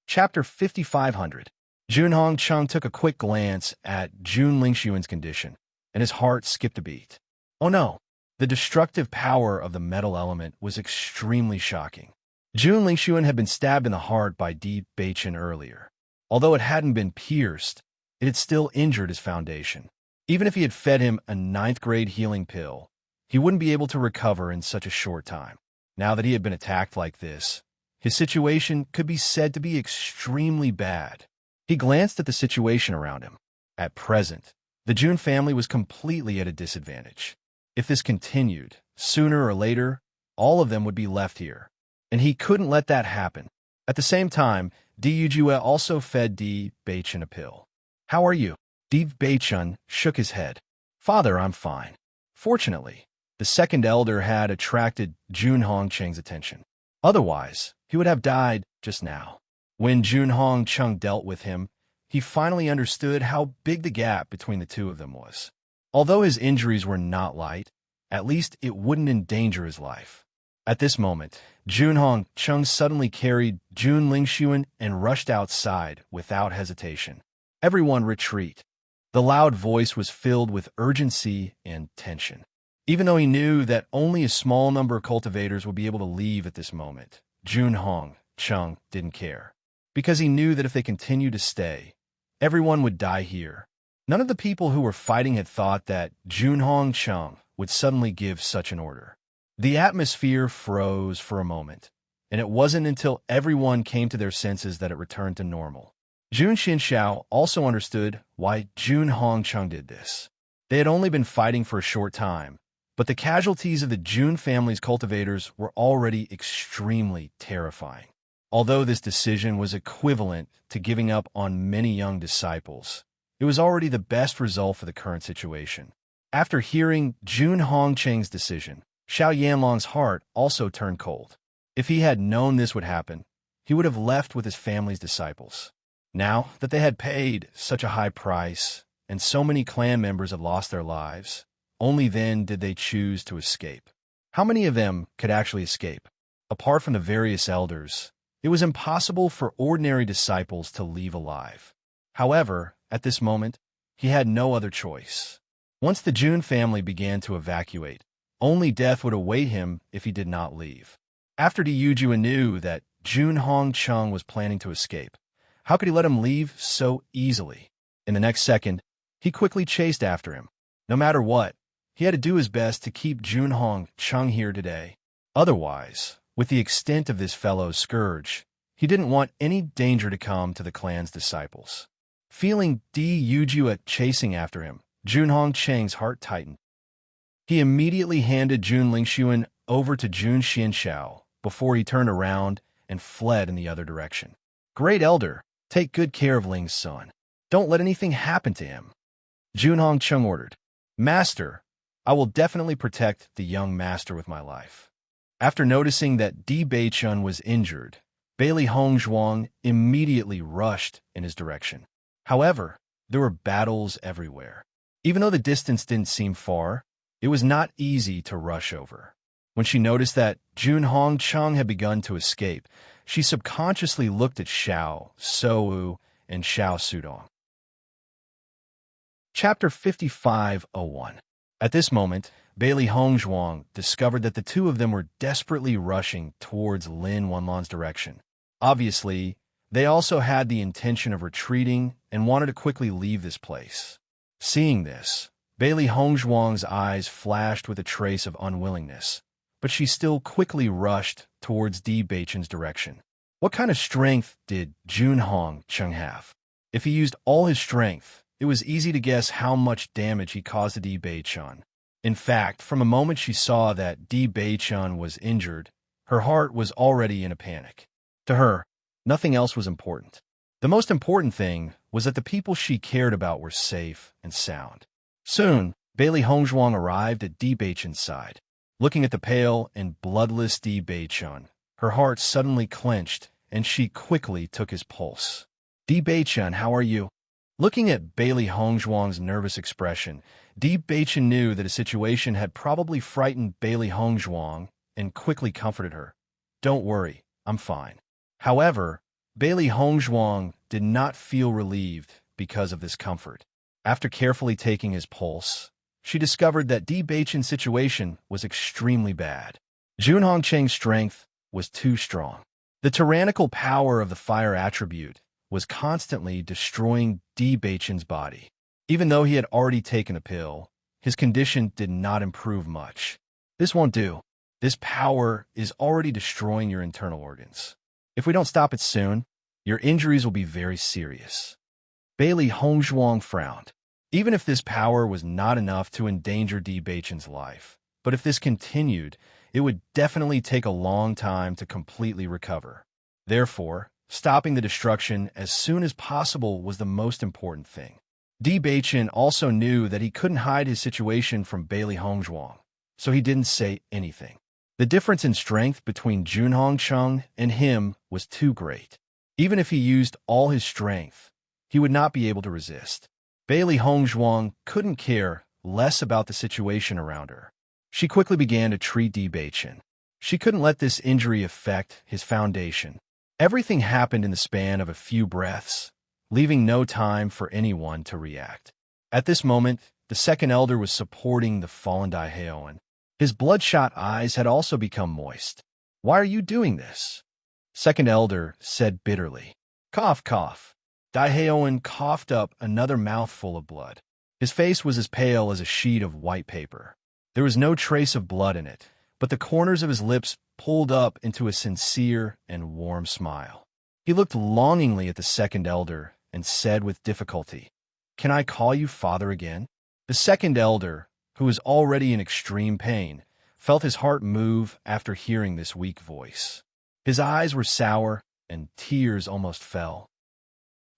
Chapter 5500. Jun Hongcheng took a quick glance at Jun Lingxuan's condition, and his heart skipped a beat. Oh no! The destructive power of the metal element was extremely shocking. Jun Lingxuan had been stabbed in the heart by Di Beichun earlier. Although it hadn't been pierced, it had still injured his foundation. Even if he had fed him a 9th-grade healing pill, he wouldn't be able to recover in such a short time. Now that he had been attacked like this, his situation could be said to be extremely bad. He glanced at the situation around him. At present, the Jun family was completely at a disadvantage. If this continued, sooner or later, all of them would be left here. And he couldn't let that happen. At the same time, Di Yujue also fed Di Beichun a pill. How are you? Di Beichun shook his head. Father, I'm fine. Fortunately, the second elder had attracted Jun Hongcheng's attention. Otherwise, he would have died just now. When Jun Hongcheng dealt with him, he finally understood how big the gap between the two of them was. Although his injuries were not light, at least it wouldn't endanger his life. At this moment, Jun Hongcheng suddenly carried Jun Lingxuan and rushed outside without hesitation. Everyone retreat. The loud voice was filled with urgency and tension. Even though he knew that only a small number of cultivators would be able to leave at this moment, Jun Hongcheng didn't care. Because he knew that if they continued to stay, everyone would die here. None of the people who were fighting had thought that Jun Hongcheng would suddenly give such an order. The atmosphere froze for a moment, and it wasn't until everyone came to their senses that it returned to normal. Jun Xinxiao also understood why Jun Hongcheng did this. They had only been fighting for a short time, but the casualties of the Jun family's cultivators were already extremely terrifying. Although this decision was equivalent to giving up on many young disciples, it was already the best result for the current situation. After hearing Jun Hongcheng's decision, Xiao Yanlong's heart also turned cold. If he had known this would happen, he would have left with his family's disciples. Now that they had paid such a high price, and so many clan members had lost their lives, only then did they choose to escape. How many of them could actually escape? Apart from the various elders, it was impossible for ordinary disciples to leave alive. However, at this moment, he had no other choice. Once the Jun family began to evacuate, only death would await him if he did not leave. After Di Yujue knew that Jun Hongcheng was planning to escape, how could he let him leave so easily? In the next second, he quickly chased after him. No matter what, he had to do his best to keep Jun Hongcheng here today. Otherwise, with the extent of this fellow's scourge, he didn't want any danger to come to the clan's disciples. Feeling Di Yujue chasing after him, Jun Hongcheng's heart tightened. He immediately handed Jun Lingxuan over to Jun Xinxiao before he turned around and fled in the other direction. Great Elder, take good care of Ling's son. Don't let anything happen to him. Junhong Chung ordered. Master, I will definitely protect the young master with my life. After noticing that Di Beichun was injured, Bailey Hongzhuang immediately rushed in his direction. However, there were battles everywhere. Even though the distance didn't seem far, it was not easy to rush over. When she noticed that Junhong Chung had begun to escape, she subconsciously looked at Xiao Souwu and Xiao Sudong. Chapter 5501. At this moment, Bailey Hongzhuang discovered that the two of them were desperately rushing towards Lin Wanlan's direction. Obviously, they also had the intention of retreating and wanted to quickly leave this place. Seeing this, Bailey Hongzhuang's eyes flashed with a trace of unwillingness, but she still quickly rushed towards Di Beichun's direction. What kind of strength did Junhong Chung have? If he used all his strength, it was easy to guess how much damage he caused to Di Beichun. In fact, from the moment she saw that Di Beichun was injured, her heart was already in a panic. To her, nothing else was important. The most important thing was that the people she cared about were safe and sound. Soon, Bailey Hongzhuang arrived at Di Beichun's side. Looking at the pale and bloodless Di Beichun, her heart suddenly clenched, and she quickly took his pulse. Di Beichun, how are you? Looking at Bailey Hongzhuang's nervous expression, Di Beichun knew that a situation had probably frightened Bailey Hongzhuang and quickly comforted her. Don't worry, I'm fine. However, Bailey Hongzhuang did not feel relieved because of this comfort. After carefully taking his pulse, she discovered that Di Beichun's situation was extremely bad. Junhong Cheng's strength was too strong. The tyrannical power of the fire attribute was constantly destroying Di Beichun's body. Even though he had already taken a pill, his condition did not improve much. This won't do. This power is already destroying your internal organs. If we don't stop it soon, your injuries will be very serious. Bailey Hongzhuang frowned. Even if this power was not enough to endanger Di Beichun's life, but if this continued, it would definitely take a long time to completely recover. Therefore, stopping the destruction as soon as possible was the most important thing. Di Beichun also knew that he couldn't hide his situation from Bailey Hongzhuang, so he didn't say anything. The difference in strength between Junhong Chung and him was too great. Even if he used all his strength, he would not be able to resist. Bailey Hongzhuang couldn't care less about the situation around her. She quickly began to treat Di Beichun. She couldn't let this injury affect his foundation. Everything happened in the span of a few breaths, leaving no time for anyone to react. At this moment, the second elder was supporting the fallen Daiheoan. His bloodshot eyes had also become moist. Why are you doing this? Second elder said bitterly. Cough, cough. Daiheoan coughed up another mouthful of blood. His face was as pale as a sheet of white paper. There was no trace of blood in it, but the corners of his lips pulled up into a sincere and warm smile. He looked longingly at the second elder and said with difficulty, Can I call you father again? The second elder, who was already in extreme pain, felt his heart move after hearing this weak voice. His eyes were sour and tears almost fell.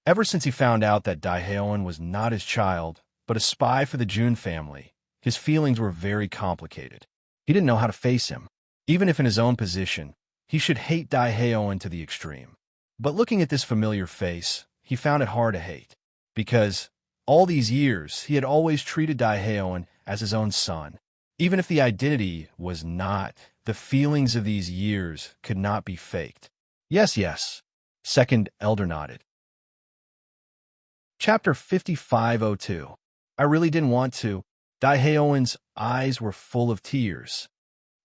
Ever since he found out that Daiheoan was not his child, but a spy for the Jun family, his feelings were very complicated. He didn't know how to face him. Even if in his own position, he should hate Daiheoan to the extreme. But looking at this familiar face, he found it hard to hate. Because all these years, he had always treated Daiheoan as his own son. Even if the identity was not, the feelings of these years could not be faked. Yes, yes. Second elder nodded. Chapter 5502. I really didn't want to. Daiheoan's eyes were full of tears.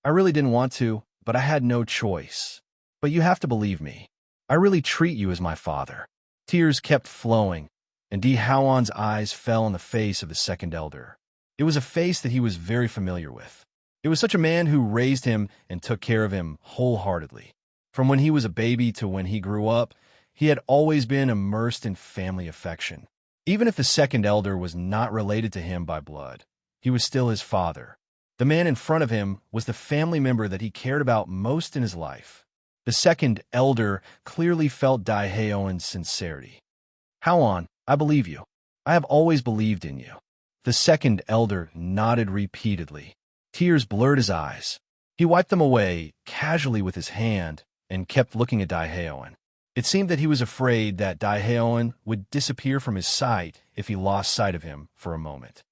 I really didn't want to, but I had no choice. But you have to believe me. I really treat you as my father. Tears kept flowing, and Daiheoan's eyes fell on the face of the second elder. It was a face that he was very familiar with. It was such a man who raised him and took care of him wholeheartedly. From when he was a baby to when he grew up, he had always been immersed in family affection. Even if the second elder was not related to him by blood, he was still his father. The man in front of him was the family member that he cared about most in his life. The second elder clearly felt Daehaeon's sincerity. Haon, I believe you. I have always believed in you. The second elder nodded repeatedly. Tears blurred his eyes. He wiped them away casually with his hand and kept looking at Daehaeon. It seemed that he was afraid that Daehaeon would disappear from his sight if he lost sight of him for a moment.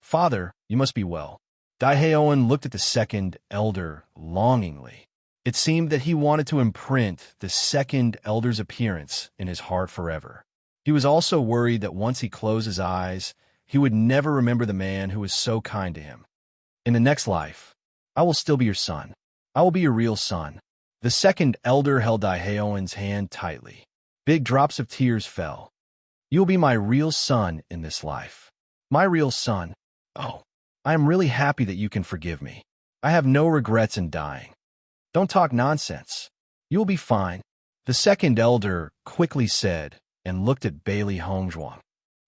Father, you must be well. Daehaeon looked at the second elder longingly. It seemed that he wanted to imprint the second elder's appearance in his heart forever. He was also worried that once he closed his eyes, he would never remember the man who was so kind to him. In the next life, I will still be your son. I will be your real son. The second elder held Daehaeon's hand tightly. Big drops of tears fell. You will be my real son in this life. My real son. Oh, I am really happy that you can forgive me. I have no regrets in dying. Don't talk nonsense. You will be fine. The second elder quickly said and looked at Bailey Hongzhuang.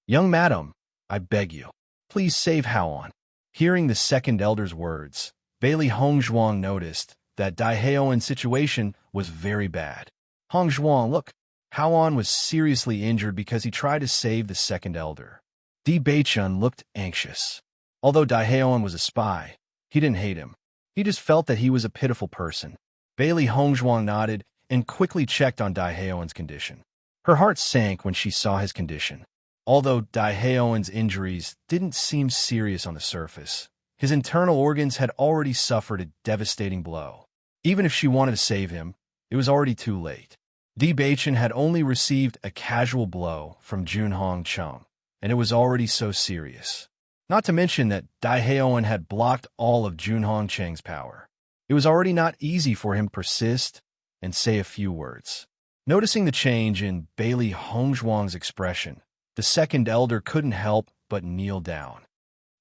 Young madam, I beg you, please save Haon. Hearing the second elder's words, Bailey Hongzhuang noticed that Daehaeon's situation was very bad. Hongzhuang, look, Haon was seriously injured because he tried to save the second elder. Di Beichun looked anxious. Although Daehaeon was a spy, he didn't hate him. He just felt that he was a pitiful person. Bailey Hongzhuang nodded and quickly checked on Daehaeon's condition. Her heart sank when she saw his condition. Although Daehaeon's injuries didn't seem serious on the surface, his internal organs had already suffered a devastating blow. Even if she wanted to save him, it was already too late. Di Beichun had only received a casual blow from Junhong Chung, and it was already so serious. Not to mention that Daehaeon had blocked all of Junhong Cheng's power. It was already not easy for him to persist and say a few words. Noticing the change in Bailey Hongzhuang's expression, the second elder couldn't help but kneel down.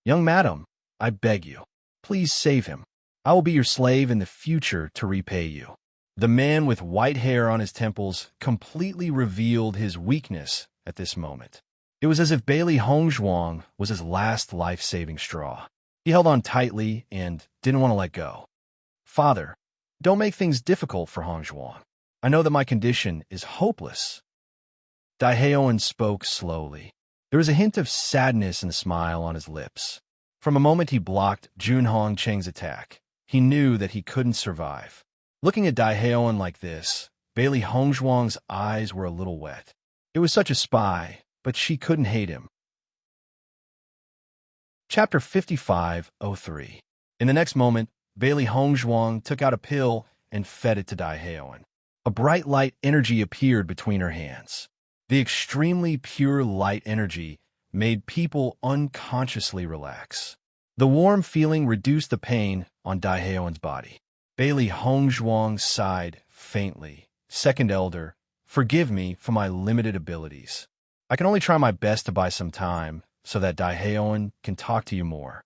Young madam, I beg you, please save him. I will be your slave in the future to repay you. The man with white hair on his temples completely revealed his weakness at this moment. It was as if Bailey Hongzhuang was his last life-saving straw. He held on tightly and didn't want to let go. Father, don't make things difficult for Hongzhuang. I know that my condition is hopeless. Daehaeon spoke slowly. There was a hint of sadness and a smile on his lips. From a moment he blocked Junhong Cheng's attack, he knew that he couldn't survive. Looking at Daehaeon like this, Bailey Hongzhuang's eyes were a little wet. It was such a spy, but she couldn't hate him. Chapter 55:03. In the next moment, Bailey Hongzhuang took out a pill and fed it to Daehaeon. A bright light energy appeared between her hands. The extremely pure light energy made people unconsciously relax. The warm feeling reduced the pain on Daehaeon's body. Bailey Hongzhuang sighed faintly. Second elder, forgive me for my limited abilities. I can only try my best to buy some time so that Daehaeon can talk to you more.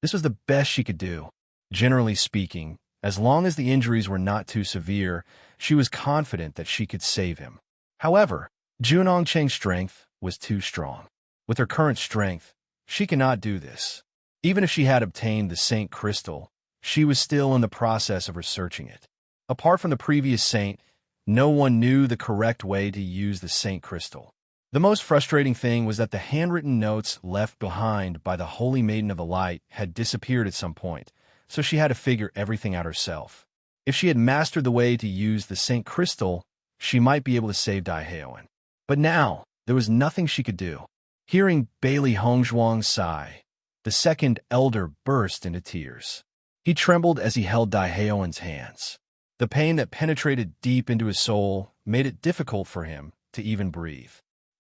This was the best she could do. Generally speaking, as long as the injuries were not too severe, she was confident that she could save him. However, Junhong Cheng's strength was too strong. With her current strength, she cannot do this. Even if she had obtained the Saint Crystal, she was still in the process of researching it. Apart from the previous saint, no one knew the correct way to use the Saint Crystal. The most frustrating thing was that the handwritten notes left behind by the Holy Maiden of the Light had disappeared at some point, so she had to figure everything out herself. If she had mastered the way to use the Saint Crystal, she might be able to save Daehaeon. But now, there was nothing she could do. Hearing Bailey Hongzhuang sigh, the second elder burst into tears. He trembled as he held Daehaeon's hands. The pain that penetrated deep into his soul made it difficult for him to even breathe.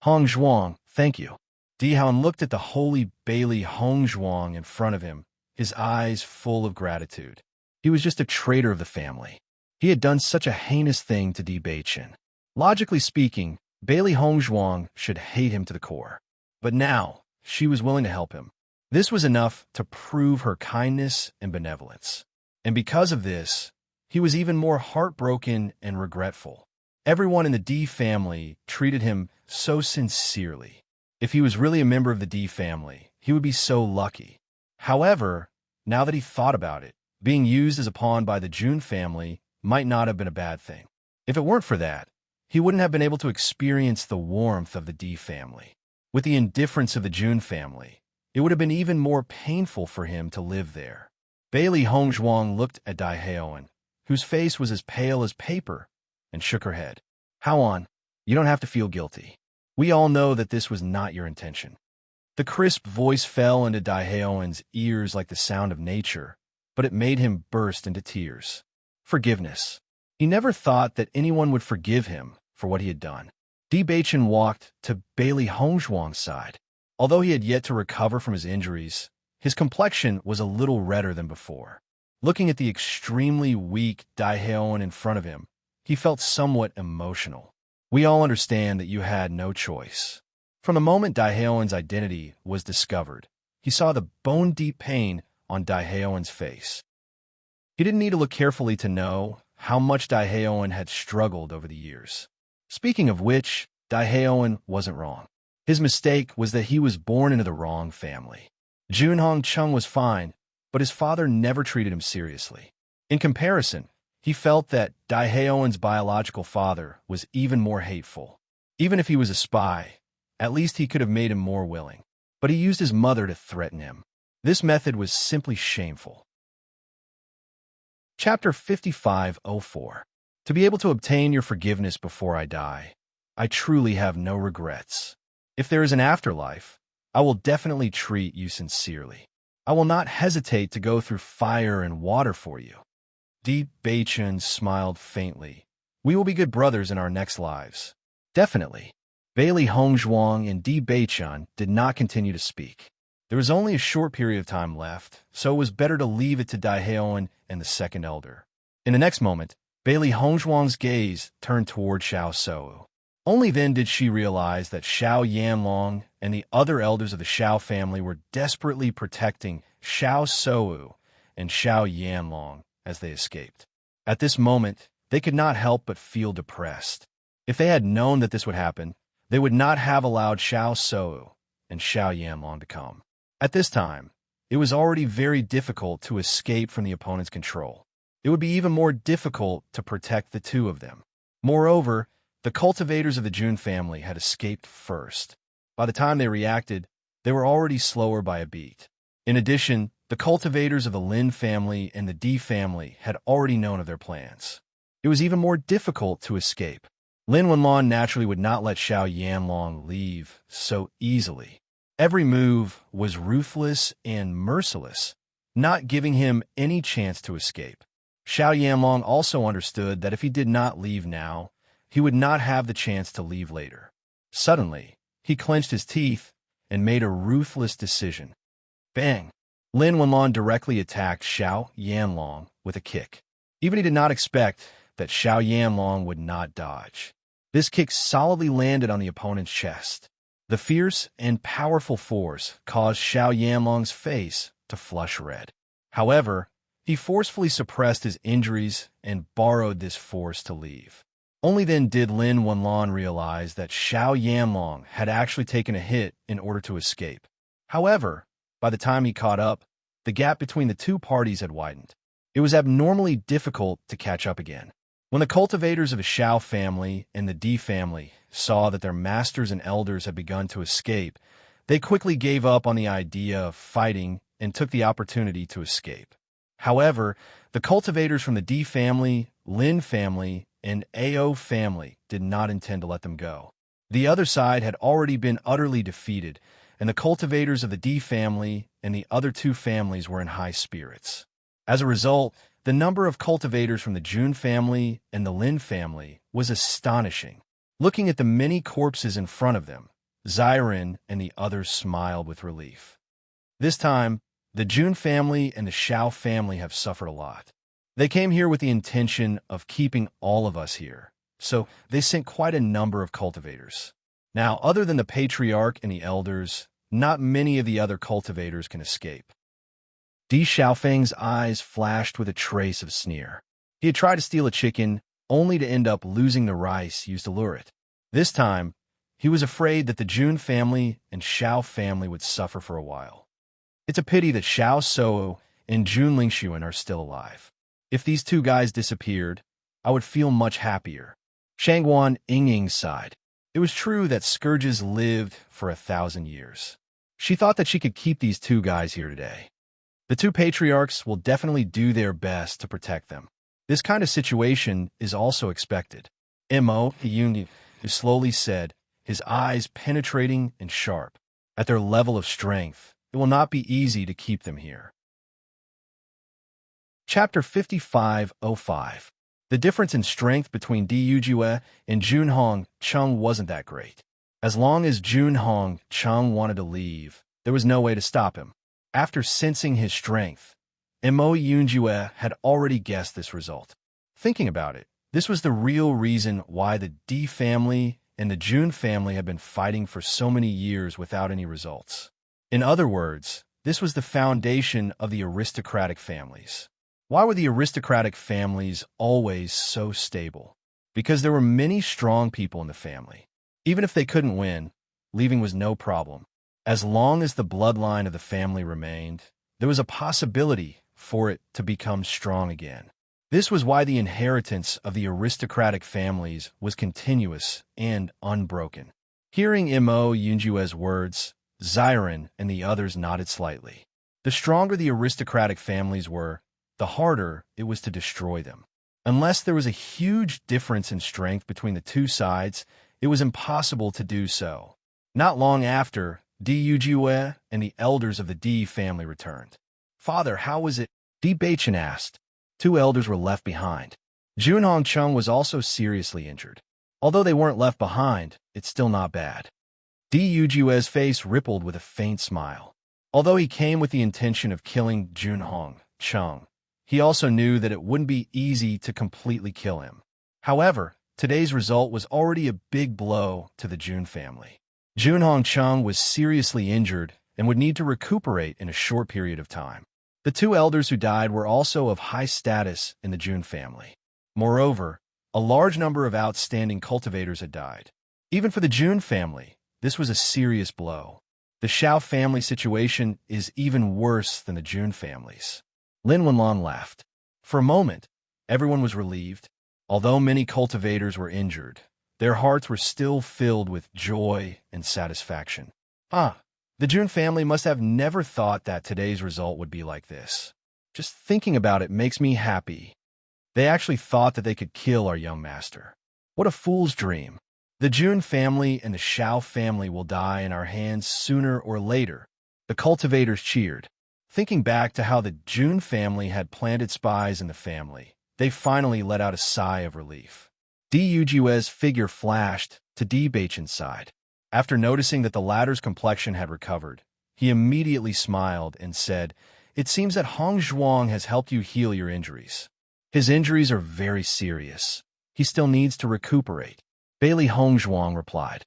Hongzhuang, thank you. Daehaeon looked at the holy Bailey Hongzhuang in front of him, his eyes full of gratitude. He was just a traitor of the family. He had done such a heinous thing to Di Beichun. Logically speaking, Bailey Hongzhuang should hate him to the core. But now, she was willing to help him. This was enough to prove her kindness and benevolence. And because of this, he was even more heartbroken and regretful. Everyone in the D family treated him so sincerely. If he was really a member of the D family, he would be so lucky. However, Now that he thought about it, being used as a pawn by the Jun family might not have been a bad thing. If it weren't for that, he wouldn't have been able to experience the warmth of the D family. With the indifference of the Jun family, it would have been even more painful for him to live there. Bailey Hongzhuang looked at Dai Haoan, whose face was as pale as paper, and shook her head. Haoan, you don't have to feel guilty. We all know that this was not your intention. The crisp voice fell into Dai Haoan's ears like the sound of nature, but it made him burst into tears. Forgiveness. He never thought that anyone would forgive him for what he had done. Di Beichen walked to Bailey Hongzhuang's side. Although he had yet to recover from his injuries, his complexion was a little redder than before. Looking at the extremely weak Dai Haoan in front of him, he felt somewhat emotional. We all understand that you had no choice. From the moment Dai Haoan's identity was discovered, he saw the bone-deep pain on Dai Haoan's face. He didn't need to look carefully to know how much Dai Haoan had struggled over the years. Speaking of which, Dai Haoan wasn't wrong. His mistake was that he was born into the wrong family. Jun Hongcheng was fine, but his father never treated him seriously. In comparison, he felt that Dai Haoan's biological father was even more hateful. Even if he was a spy, at least he could have made him more willing. But he used his mother to threaten him. This method was simply shameful. Chapter 5504. To be able to obtain your forgiveness before I die, I truly have no regrets. If there is an afterlife, I will definitely treat you sincerely. I will not hesitate to go through fire and water for you. Di Beichen smiled faintly. We will be good brothers in our next lives. Definitely. Bailey Hongzhuang and Di Beichen did not continue to speak. There was only a short period of time left, so it was better to leave it to Dai Haoan and the second elder. In the next moment, Bailey Hongzhuang's gaze turned toward Xiao Shou. Only then did she realize that Xiao Yanlong and the other elders of the Xiao family were desperately protecting Xiao Shou and Xiao Yanlong as they escaped. At this moment, they could not help but feel depressed. If they had known that this would happen, they would not have allowed Xiao Shou and Xiao Yanlong to come. At this time, it was already very difficult to escape from the opponent's control. It would be even more difficult to protect the two of them. Moreover, the cultivators of the Jun family had escaped first. By the time they reacted, they were already slower by a beat. In addition, the cultivators of the Lin family and the Di family had already known of their plans. It was even more difficult to escape. Lin Wenlan naturally would not let Xiao Yanlong leave so easily. Every move was ruthless and merciless, not giving him any chance to escape. Xiao Yanlong also understood that if he did not leave now, he would not have the chance to leave later. Suddenly, he clenched his teeth and made a ruthless decision. Bang! Lin Wenlan directly attacked Xiao Yanlong with a kick. Even he did not expect that Xiao Yanlong would not dodge. This kick solidly landed on the opponent's chest. The fierce and powerful force caused Xiao Yanlong's face to flush red. However, he forcefully suppressed his injuries and borrowed this force to leave. Only then did Lin Wenlan realize that Xiao Yanlong had actually taken a hit in order to escape. However, by the time he caught up, the gap between the two parties had widened. It was abnormally difficult to catch up again. When the cultivators of the Xiao family and the Di family saw that their masters and elders had begun to escape, they quickly gave up on the idea of fighting and took the opportunity to escape. However, the cultivators from the Di family, Lin family, and Ao family did not intend to let them go. The other side had already been utterly defeated, and the cultivators of the Di family and the other two families were in high spirits. As a result, the number of cultivators from the Jun family and the Lin family was astonishing. Looking at the many corpses in front of them, Xiren and the others smiled with relief. This time, the Jun family and the Xiao family have suffered a lot. They came here with the intention of keeping all of us here, so they sent quite a number of cultivators. Now, other than the patriarch and the elders, not many of the other cultivators can escape. Di Xiaofeng's eyes flashed with a trace of sneer. He had tried to steal a chicken, only to end up losing the rice used to lure it. This time, he was afraid that the Jun family and Xiao family would suffer for a while. It's a pity that Xiao Shou and Jun Lingxuan are still alive. If these two guys disappeared, I would feel much happier. Shangguan Yingying sighed. It was true that scourges lived for 1,000 years. She thought that she could keep these two guys here today. The two patriarchs will definitely do their best to protect them. This kind of situation is also expected. Mo Yunyi slowly said, his eyes penetrating and sharp. At their level of strength, it will not be easy to keep them here. Chapter 5505. The difference in strength between Di Yujue and Junhong Chung wasn't that great. As long as Junhong Chung wanted to leave, there was no way to stop him. After sensing his strength, Mo Yunjue had already guessed this result. Thinking about it, this was the real reason why the Di family and the Jun family had been fighting for so many years without any results. In other words, this was the foundation of the aristocratic families. Why were the aristocratic families always so stable? Because there were many strong people in the family. Even if they couldn't win, leaving was no problem. As long as the bloodline of the family remained, there was a possibility for it to become strong again. This was why the inheritance of the aristocratic families was continuous and unbroken. Hearing Mo Yunjue's words, Xiren and the others nodded slightly. The stronger the aristocratic families were, the harder it was to destroy them. Unless there was a huge difference in strength between the two sides, it was impossible to do so. Not long after, Di Yujue and the elders of the Di family returned. Father, how was it? Di Beichen asked. Two elders were left behind. Junhong Chung was also seriously injured. Although they weren't left behind, it's still not bad. Di Yujue's face rippled with a faint smile. Although he came with the intention of killing Junhong Chung, he also knew that it wouldn't be easy to completely kill him. However, today's result was already a big blow to the Jun family. Junhong Chung was seriously injured and would need to recuperate in a short period of time. The two elders who died were also of high status in the Jun family. Moreover, a large number of outstanding cultivators had died. Even for the Jun family, this was a serious blow. The Xiao family situation is even worse than the Jun family's. Lin Wenlong laughed. For a moment, everyone was relieved. Although many cultivators were injured, their hearts were still filled with joy and satisfaction. The Jun family must have never thought that today's result would be like this. Just thinking about it makes me happy. They actually thought that they could kill our young master. What a fool's dream. The Jun family and the Xiao family will die in our hands sooner or later. The cultivators cheered. Thinking back to how the Jun family had planted spies in the family, they finally let out a sigh of relief. Di Yujue's figure flashed to Di Beichen's side. After noticing that the latter's complexion had recovered, he immediately smiled and said, "It seems that Hong Zhuang has helped you heal your injuries. His injuries are very serious. He still needs to recuperate." Bailey Hong Zhuang replied,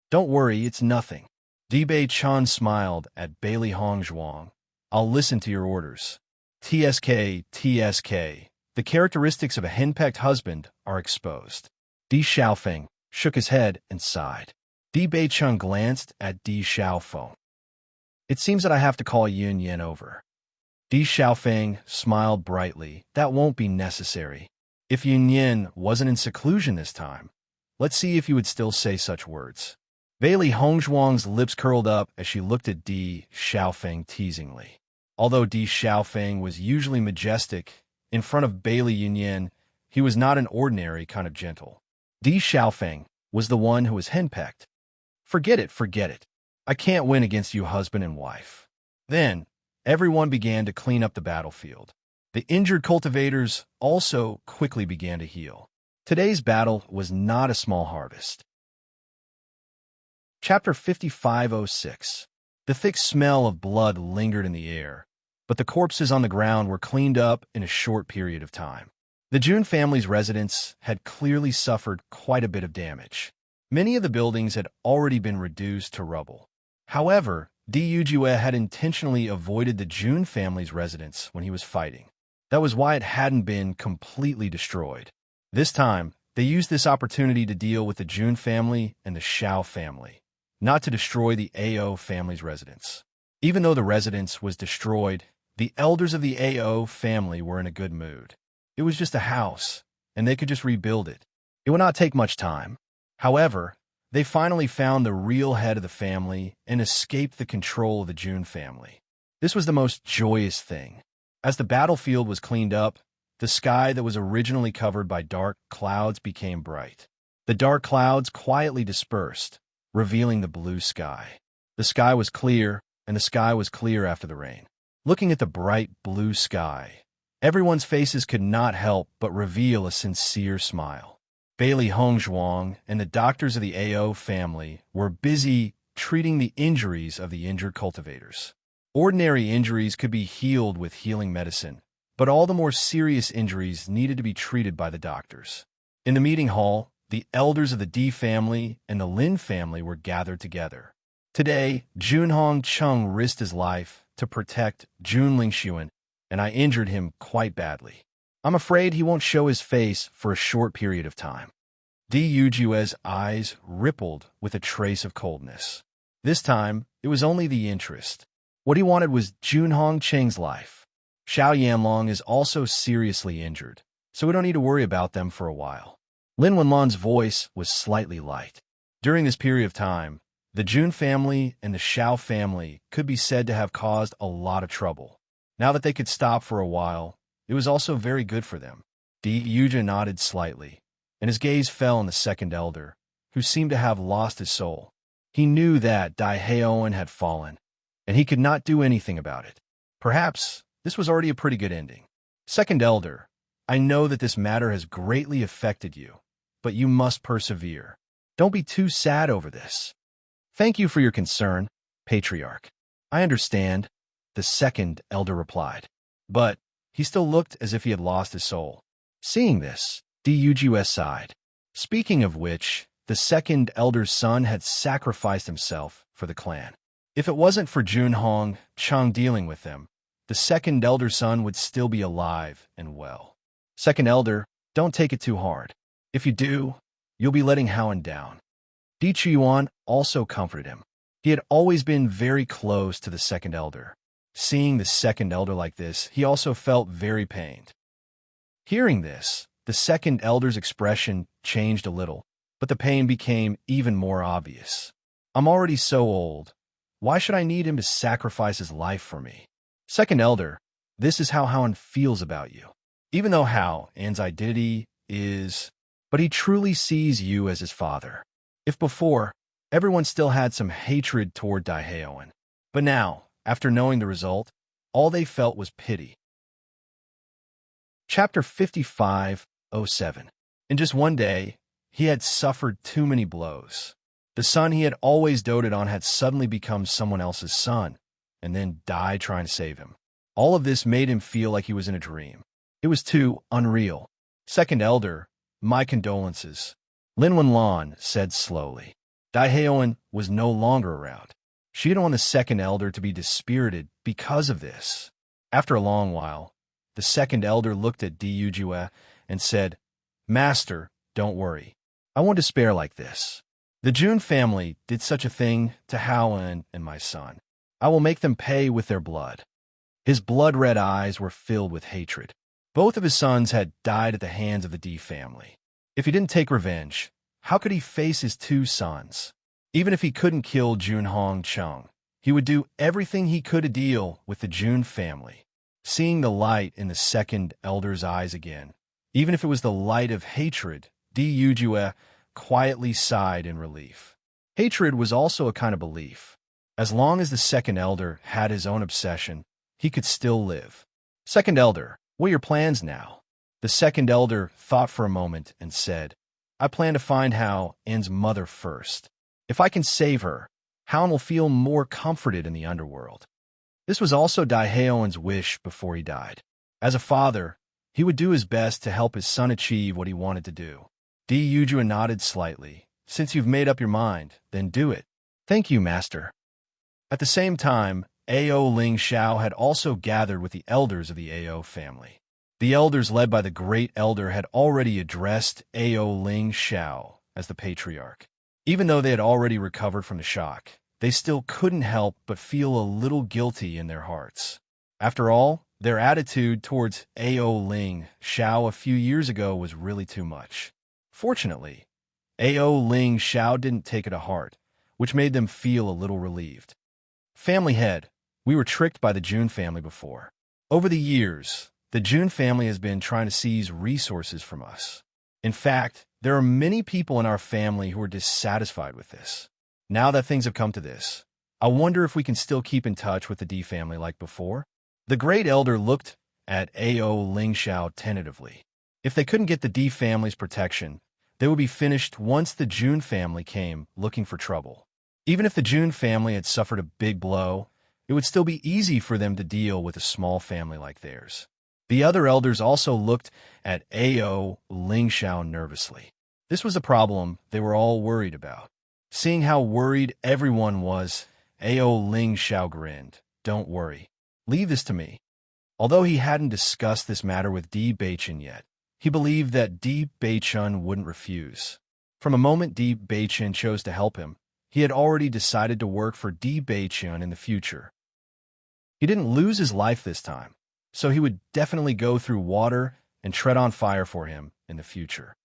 "Don't worry, it's nothing." Di Beichen smiled at Bailey Hong Zhuang. "I'll listen to your orders." TSK. The characteristics of a henpecked husband are exposed. Di Xiaofeng shook his head and sighed. Di Beicheng glanced at Di Xiaofeng. "It seems that I have to call Yun Yen over." Di Xiaofeng smiled brightly. "That won't be necessary. If Yun Yen wasn't in seclusion this time, let's see if you would still say such words." Bailey Hongzhuang's lips curled up as she looked at Di Xiaofeng teasingly. Although Di Xiaofeng was usually majestic, in front of Bailey Yunyan, he was not an ordinary kind of gentle. Di Xiaofeng was the one who was henpecked. Forget it. I can't win against you, husband and wife." Then, everyone began to clean up the battlefield. The injured cultivators also quickly began to heal. Today's battle was not a small harvest. Chapter 5506. The thick smell of blood lingered in the air, but the corpses on the ground were cleaned up in a short period of time. The Jun family's residence had clearly suffered quite a bit of damage. Many of the buildings had already been reduced to rubble. However, Di Yujue had intentionally avoided the Jun family's residence when he was fighting. That was why it hadn't been completely destroyed. This time, they used this opportunity to deal with the Jun family and the Xiao family, not to destroy the Ao family's residence. Even though the residence was destroyed, The elders of the AO family were in a good mood. It was just a house, and they could just rebuild it. It would not take much time. However, they finally found the real head of the family and escaped the control of the June family. This was the most joyous thing. As the battlefield was cleaned up, the sky that was originally covered by dark clouds became bright. The dark clouds quietly dispersed, revealing the blue sky. The sky was clear, and the sky was clear after the rain. Looking at the bright blue sky, everyone's faces could not help but reveal a sincere smile. Bailey Hongzhuang and the doctors of the AO family were busy treating the injuries of the injured cultivators. Ordinary injuries could be healed with healing medicine, but all the more serious injuries needed to be treated by the doctors. In the meeting hall, the elders of the D family and the Lin family were gathered together. Today, Junhong Chung risked his life to protect Jun Lingxuan, and I injured him quite badly. I'm afraid he won't show his face for a short period of time. Di Yujue's eyes rippled with a trace of coldness. This time, it was only the interest. What he wanted was Junhong Cheng's life. Xiao Yanlong is also seriously injured, so we don't need to worry about them for a while. Lin Wenlan's voice was slightly light. During this period of time, the Jun family and the Xiao family could be said to have caused a lot of trouble. Now that they could stop for a while, it was also very good for them. Di Yujie nodded slightly, and his gaze fell on the second elder, who seemed to have lost his soul. He knew that Dai Haoan had fallen, and he could not do anything about it. Perhaps this was already a pretty good ending. Second elder, I know that this matter has greatly affected you, but you must persevere. Don't be too sad over this. Thank you for your concern, Patriarch. I understand, the second elder replied. But he still looked as if he had lost his soul. Seeing this, Di Yujie sighed. Speaking of which, the second elder's son had sacrificed himself for the clan. If it wasn't for Junhong Chung dealing with them, the second elder's son would still be alive and well. Second elder, don't take it too hard. If you do, you'll be letting Howen down. Di Chuan also comforted him. He had always been very close to the second elder. Seeing the second elder like this, he also felt very pained. Hearing this, the second elder's expression changed a little, but the pain became even more obvious. I'm already so old. Why should I need him to sacrifice his life for me? Second elder, this is how Howen feels about you. Even though Howen's identity is, but he truly sees you as his father. If before, everyone still had some hatred toward Dai Haoan, but now, after knowing the result, all they felt was pity. Chapter 55:07. In just one day, he had suffered too many blows. The son he had always doted on had suddenly become someone else's son, and then died trying to save him. All of this made him feel like he was in a dream. It was too unreal. Second elder, my condolences. Lin Wenlan said slowly. Dai Haoan was no longer around. She didn't want the second elder to be dispirited because of this. After a long while, the second elder looked at Di Yujie and said, Master, don't worry. I won't despair like this. The Jun family did such a thing to Howen and my son. I will make them pay with their blood. His blood-red eyes were filled with hatred. Both of his sons had died at the hands of the D family. If he didn't take revenge, how could he face his two sons? Even if he couldn't kill Junhong Chung, he would do everything he could to deal with the Jun family. Seeing the light in the second elder's eyes again, even if it was the light of hatred, Di Yujie quietly sighed in relief. Hatred was also a kind of belief. As long as the second elder had his own obsession, he could still live. Second elder, what are your plans now? The second elder thought for a moment and said, I plan to find Howen's mother first. If I can save her, Howen will feel more comforted in the underworld. This was also Dai Haoan's wish before he died. As a father, he would do his best to help his son achieve what he wanted to do. Di Yujie nodded slightly. Since you've made up your mind, then do it. Thank you, Master. At the same time, Ao Ling Xiao had also gathered with the elders of the Ao family. The elders led by the great elder had already addressed Ao Ling Xiao as the patriarch. Even though they had already recovered from the shock, they still couldn't help but feel a little guilty in their hearts. After all, their attitude towards Ao Ling Xiao a few years ago was really too much. Fortunately, Ao Ling Xiao didn't take it to heart, which made them feel a little relieved. Family head, we were tricked by the Jun family before. Over the years, the Jun family has been trying to seize resources from us. In fact, there are many people in our family who are dissatisfied with this. Now that things have come to this, I wonder if we can still keep in touch with the D family like before? The Great Elder looked at Ao Ling Xiao tentatively. If they couldn't get the D family's protection, they would be finished once the Jun family came looking for trouble. Even if the Jun family had suffered a big blow, it would still be easy for them to deal with a small family like theirs. The other elders also looked at Ao Ling Xiao nervously. This was a problem they were all worried about. Seeing how worried everyone was, Ao Ling Xiao grinned. Don't worry. Leave this to me. Although he hadn't discussed this matter with Di Beichen yet, he believed that Di Beichen wouldn't refuse. From a moment Di Beichen chose to help him, he had already decided to work for Di Beichen in the future. He didn't lose his life this time, so he would definitely go through water and tread on fire for him in the future.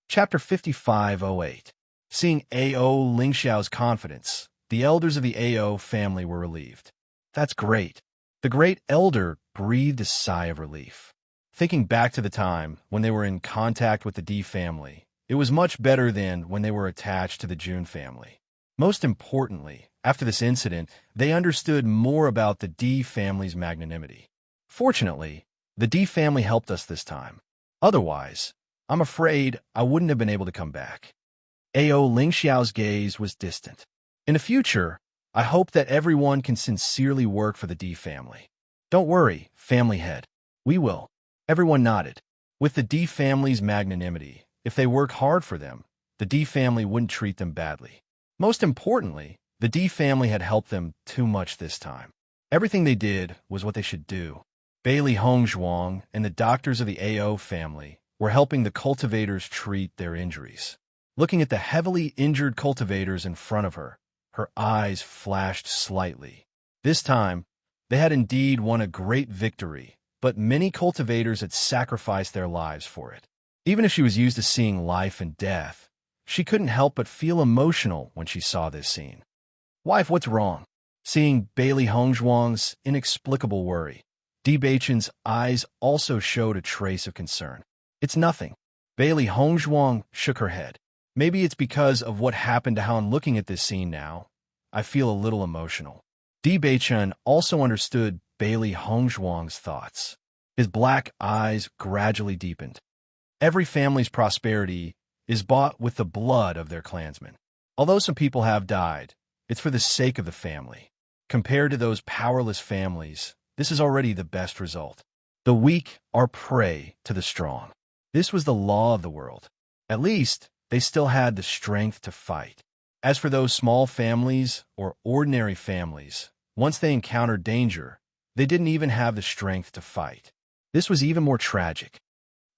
Chapter 5508. Seeing Ao Ling Xiao's confidence, the elders of the Ao family were relieved. That's great. The Great Elder breathed a sigh of relief. Thinking back to the time when they were in contact with the D family, it was much better than when they were attached to the Jun family. Most importantly, after this incident, they understood more about the D family's magnanimity. Fortunately, the D family helped us this time. Otherwise, I'm afraid I wouldn't have been able to come back. Ao Ling Xiao's gaze was distant. In the future, I hope that everyone can sincerely work for the D family. Don't worry, family head. We will. Everyone nodded. With the D family's magnanimity, if they work hard for them, the D family wouldn't treat them badly. Most importantly, the D family had helped them too much this time. Everything they did was what they should do. Bailey Hongzhuang and the doctors of the Ao family were helping the cultivators treat their injuries. Looking at the heavily injured cultivators in front of her, her eyes flashed slightly. This time, they had indeed won a great victory, but many cultivators had sacrificed their lives for it. Even if she was used to seeing life and death, she couldn't help but feel emotional when she saw this scene. Wife, what's wrong? Seeing Bailey Hongzhuang's inexplicable worry, Di Beichen's eyes also showed a trace of concern. It's nothing. Bailey Hongzhuang shook her head. Maybe it's because of what happened to how I'm looking at this scene now. I feel a little emotional. Di Beichen also understood Bailey Hongzhuang's thoughts. His black eyes gradually deepened. Every family's prosperity is bought with the blood of their clansmen. Although some people have died, it's for the sake of the family. Compared to those powerless families, this is already the best result. The weak are prey to the strong. This was the law of the world. At least, they still had the strength to fight. As for those small families or ordinary families, once they encountered danger, they didn't even have the strength to fight. This was even more tragic.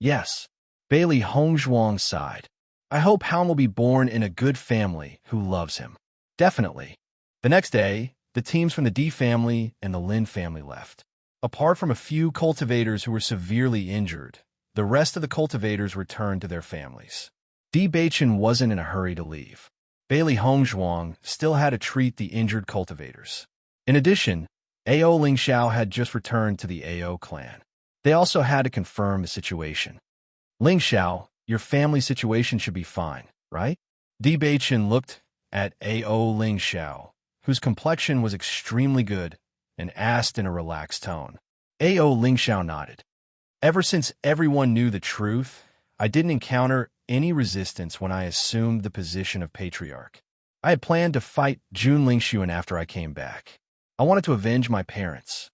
Yes, Bailey Hongzhuang sighed. I hope Han will be born in a good family who loves him. Definitely. The next day, the teams from the D family and the Lin family left. Apart from a few cultivators who were severely injured, the rest of the cultivators returned to their families. Di Beichen wasn't in a hurry to leave. Bailey Hongzhuang still had to treat the injured cultivators. In addition, Ao Ling Xiao had just returned to the Ao clan. They also had to confirm the situation. Ling Xiao, your family situation should be fine, right? Di Beichen looked at Ao Ling Xiao, whose complexion was extremely good, and asked in a relaxed tone. Ao Ling Xiao nodded. Ever since everyone knew the truth, I didn't encounter any resistance when I assumed the position of patriarch. I had planned to fight Jun Lingxuan after I came back. I wanted to avenge my parents.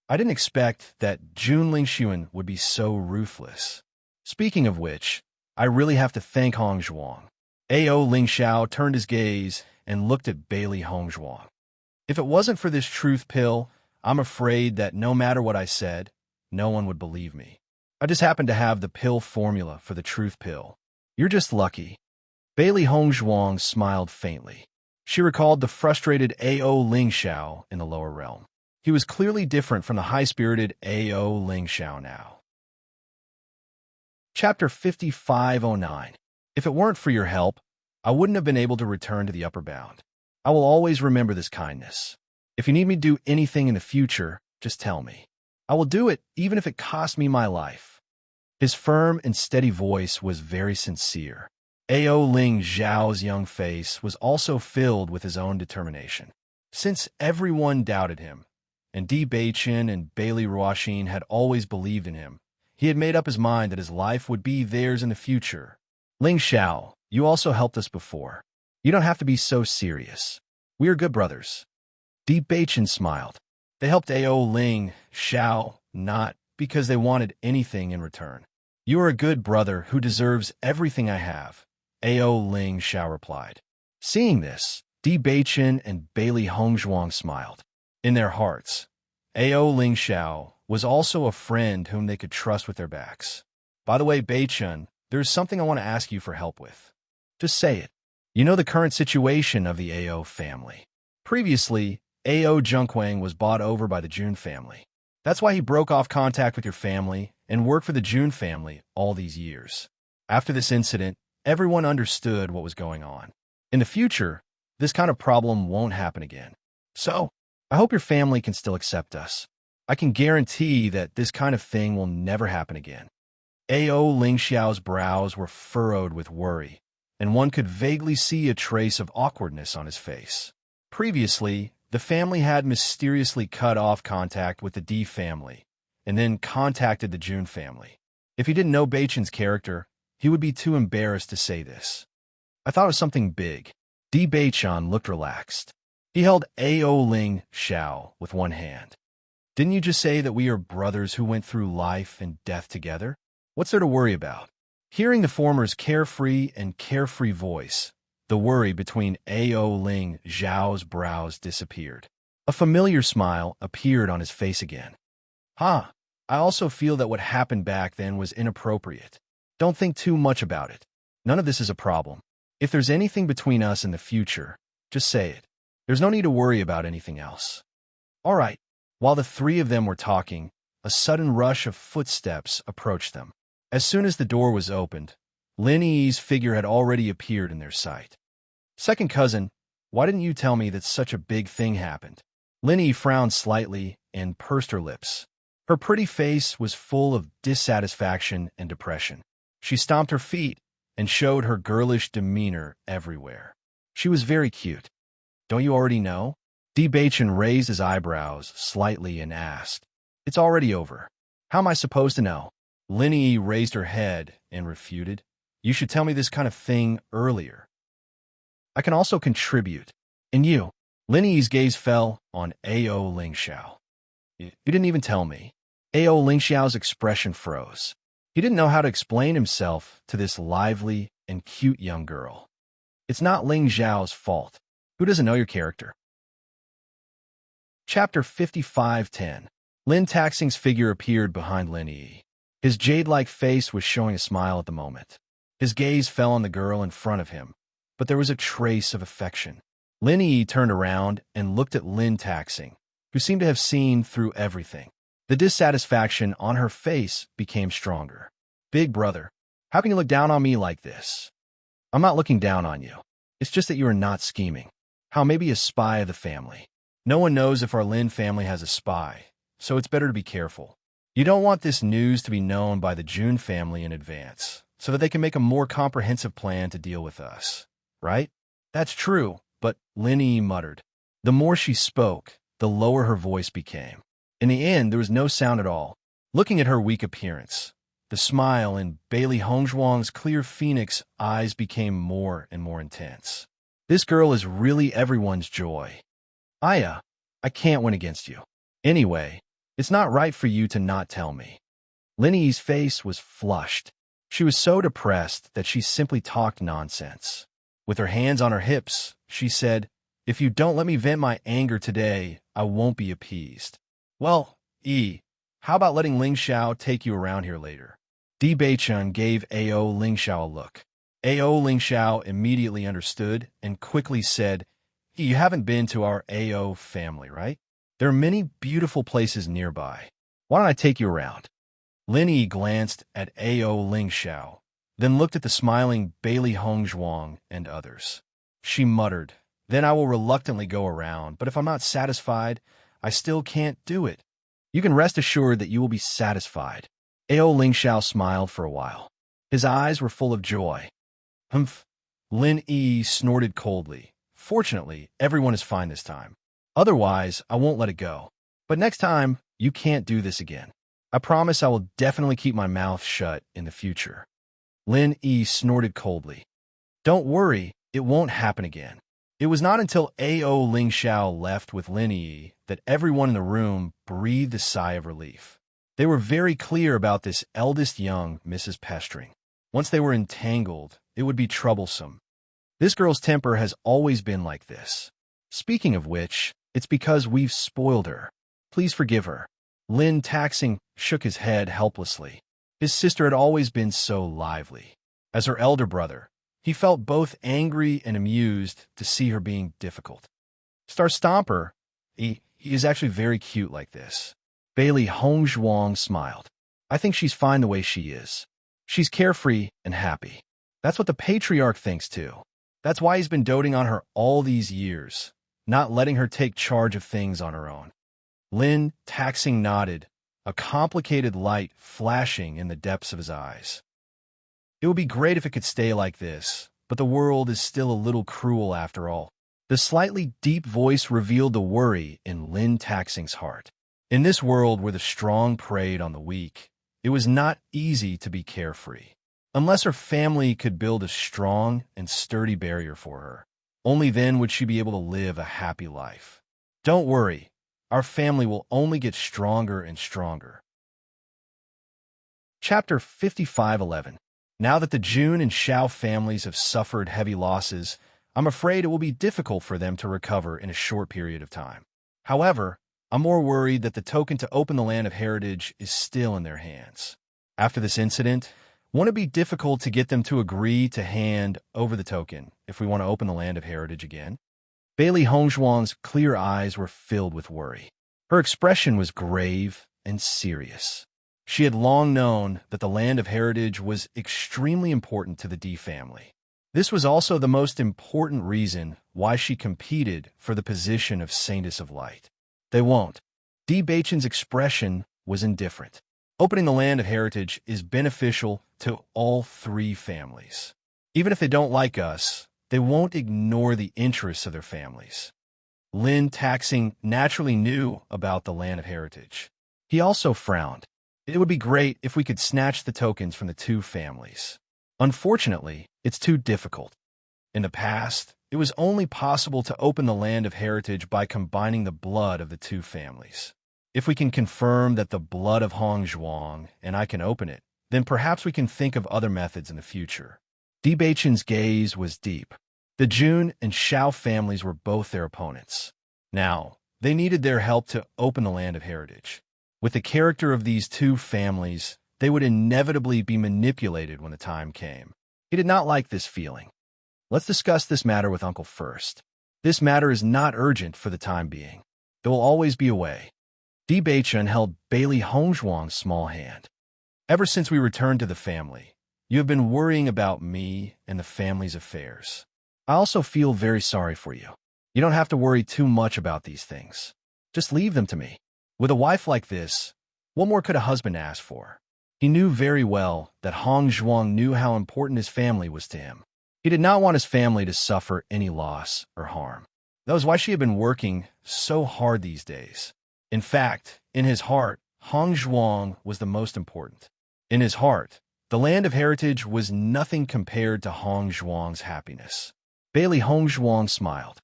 I didn't expect that Jun Lingxuan would be so ruthless. Speaking of which, I really have to thank Hongzhuang. Ao Ling Xiao turned his gaze and looked at Bailey Hongzhuang. If it wasn't for this truth pill, I'm afraid that no matter what I said, no one would believe me. I just happen to have the pill formula for the truth pill. You're just lucky. Bailey Hongzhuang smiled faintly. She recalled the frustrated Ao Ling Xiao in the lower realm. He was clearly different from the high-spirited A.O. Ling Xiao now. Chapter 5509. If it weren't for your help, I wouldn't have been able to return to the upper bound. I will always remember this kindness. If you need me to do anything in the future, just tell me. I will do it, even if it costs me my life. His firm and steady voice was very sincere. A.O. Ling Xiao's young face was also filled with his own determination. Since everyone doubted him, and Di Beichen and Bailey Ruoxin had always believed in him, he had made up his mind that his life would be theirs in the future. Ling Xiao, you also helped us before. You don't have to be so serious. We are good brothers. Di Beichen smiled. They helped A.O. Ling Xiao not because they wanted anything in return. You are a good brother who deserves everything I have, A.O. Ling Xiao replied. Seeing this, Di Beichen and Bailey Hongzhuang smiled. In their hearts, A.O. Ling Xiao was also a friend whom they could trust with their backs. By the way, Beichen, there's something I want to ask you for help with. Just say it. You know the current situation of the A.O. family. Previously, A.O. Zhengquang was bought over by the Jun family. That's why he broke off contact with your family and worked for the Jun family all these years. After this incident, everyone understood what was going on. In the future, this kind of problem won't happen again. So, I hope your family can still accept us. I can guarantee that this kind of thing will never happen again. A.O. Ling Xiao's brows were furrowed with worry, and one could vaguely see a trace of awkwardness on his face. Previously, the family had mysteriously cut off contact with the Di family, and then contacted the Jun family. If he didn't know Beichen's character, he would be too embarrassed to say this. I thought it was something big. Di Beichen looked relaxed. He held A.O. Ling Xiao with one hand. Didn't you just say that we are brothers who went through life and death together? What's there to worry about? Hearing the former's carefree voice, the worry between A.O. Ling Xiao's brows disappeared. A familiar smile appeared on his face again. I also feel that what happened back then was inappropriate. Don't think too much about it. None of this is a problem. If there's anything between us in the future, just say it. There's no need to worry about anything else. All right. While the three of them were talking, a sudden rush of footsteps approached them. As soon as the door was opened, Lin Yi's figure had already appeared in their sight. Second cousin, why didn't you tell me that such a big thing happened? Lin Yi frowned slightly and pursed her lips. Her pretty face was full of dissatisfaction and depression. She stomped her feet and showed her girlish demeanor everywhere. She was very cute. Don't you already know? Di Beichen raised his eyebrows slightly and asked. It's already over. How am I supposed to know? Lin Yi raised her head and refuted. You should tell me this kind of thing earlier. I can also contribute. And you? Lin Yi's gaze fell on A.O. Ling Xiao. You didn't even tell me. A.O. Ling Xiao's expression froze. He didn't know how to explain himself to this lively and cute young girl. It's not Ling Xiao's fault. Who doesn't know your character? Chapter 5510. Lin Taxing's figure appeared behind Lin Yi. His jade-like face was showing a smile at the moment. His gaze fell on the girl in front of him, but there was a trace of affection. Lin Yi turned around and looked at Lin Taxing, who seemed to have seen through everything. The dissatisfaction on her face became stronger. Big brother, how can you look down on me like this? I'm not looking down on you. It's just that you are not scheming. How may be a spy of the family. No one knows if our Lin family has a spy, so it's better to be careful. You don't want this news to be known by the Jun family in advance, so that they can make a more comprehensive plan to deal with us, right? That's true, but Lin Yi muttered. The more she spoke, the lower her voice became. In the end, there was no sound at all. Looking at her weak appearance, the smile in Bailey Hongzhuang's clear phoenix eyes became more and more intense. This girl is really everyone's joy. I can't win against you. Anyway, it's not right for you to not tell me. Lin Yi's face was flushed. She was so depressed that she simply talked nonsense. With her hands on her hips, she said, If you don't let me vent my anger today, I won't be appeased. Well, how about letting Ling Xiao take you around here later? Di Beichen gave A.O. Ling Xiao a look. A.O. Ling Xiao immediately understood and quickly said, You haven't been to our A.O. family, right? There are many beautiful places nearby. Why don't I take you around? Lin Yi glanced at A.O. Ling Xiao, then looked at the smiling Bailey Hongzhuang and others. She muttered, "Then I will reluctantly go around, but if I'm not satisfied, I still can't do it." "You can rest assured that you will be satisfied." A.O. Ling Xiao smiled for a while. His eyes were full of joy. "Humph." Lin Yi snorted coldly. "Fortunately, everyone is fine this time. Otherwise, I won't let it go. But next time, you can't do this again. I promise I will definitely keep my mouth shut in the future." Lin Yi snorted coldly. "Don't worry, it won't happen again." It was not until A.O. Ling Xiao left with Lin Yi that everyone in the room breathed a sigh of relief. They were very clear about this eldest young Mrs. Pestering. Once they were entangled, it would be troublesome. This girl's temper has always been like this. Speaking of which, it's because we've spoiled her. Please forgive her. Lin Taxing shook his head helplessly. His sister had always been so lively. As her elder brother, he felt both angry and amused to see her being difficult. Star Stomper, he is actually very cute like this. Bailey Hongzhuang smiled. "I think she's fine the way she is. She's carefree and happy. That's what the patriarch thinks too. That's why he's been doting on her all these years, not letting her take charge of things on her own." Lin Taxing nodded, a complicated light flashing in the depths of his eyes. "It would be great if it could stay like this, but the world is still a little cruel after all." The slightly deep voice revealed the worry in Lin Taxing's heart. In this world where the strong preyed on the weak, it was not easy to be carefree. Unless her family could build a strong and sturdy barrier for her, only then would she be able to live a happy life. "Don't worry, our family will only get stronger and stronger." Chapter 55:11. Now that the Jun and Xiao families have suffered heavy losses, I'm afraid it will be difficult for them to recover in a short period of time. However, I'm more worried that the token to open the Land of Heritage is still in their hands. After this incident, won't it be difficult to get them to agree to hand over the token if we want to open the Land of Heritage again? Bailey Hongzhuang's clear eyes were filled with worry. Her expression was grave and serious. She had long known that the Land of Heritage was extremely important to the D family. This was also the most important reason why she competed for the position of Saintess of Light. "They won't." D. Baichen's expression was indifferent. Opening the Land of Heritage is beneficial to all three families. Even if they don't like us, they won't ignore the interests of their families. Lin Taxing naturally knew about the Land of Heritage. He also frowned. It would be great if we could snatch the tokens from the two families. Unfortunately, it's too difficult. In the past, it was only possible to open the Land of Heritage by combining the blood of the two families. If we can confirm that the blood of Hongzhuang and I can open it, then perhaps we can think of other methods in the future. D. Baichen's gaze was deep. The Jun and Xiao families were both their opponents. Now, they needed their help to open the Land of Heritage. With the character of these two families, they would inevitably be manipulated when the time came. He did not like this feeling. "Let's discuss this matter with Uncle first. This matter is not urgent for the time being. There will always be a way." D. Baichen held Bailey Hongzhuang's small hand. "Ever since we returned to the family, you have been worrying about me and the family's affairs. I also feel very sorry for you. You don't have to worry too much about these things. Just leave them to me. With a wife like this, what more could a husband ask for?" He knew very well that Hongzhuang knew how important his family was to him. He did not want his family to suffer any loss or harm. That was why she had been working so hard these days. In fact, in his heart, Hongzhuang was the most important. In his heart, the Land of Heritage was nothing compared to Hongzhuang's happiness. Bailey Hongzhuang smiled.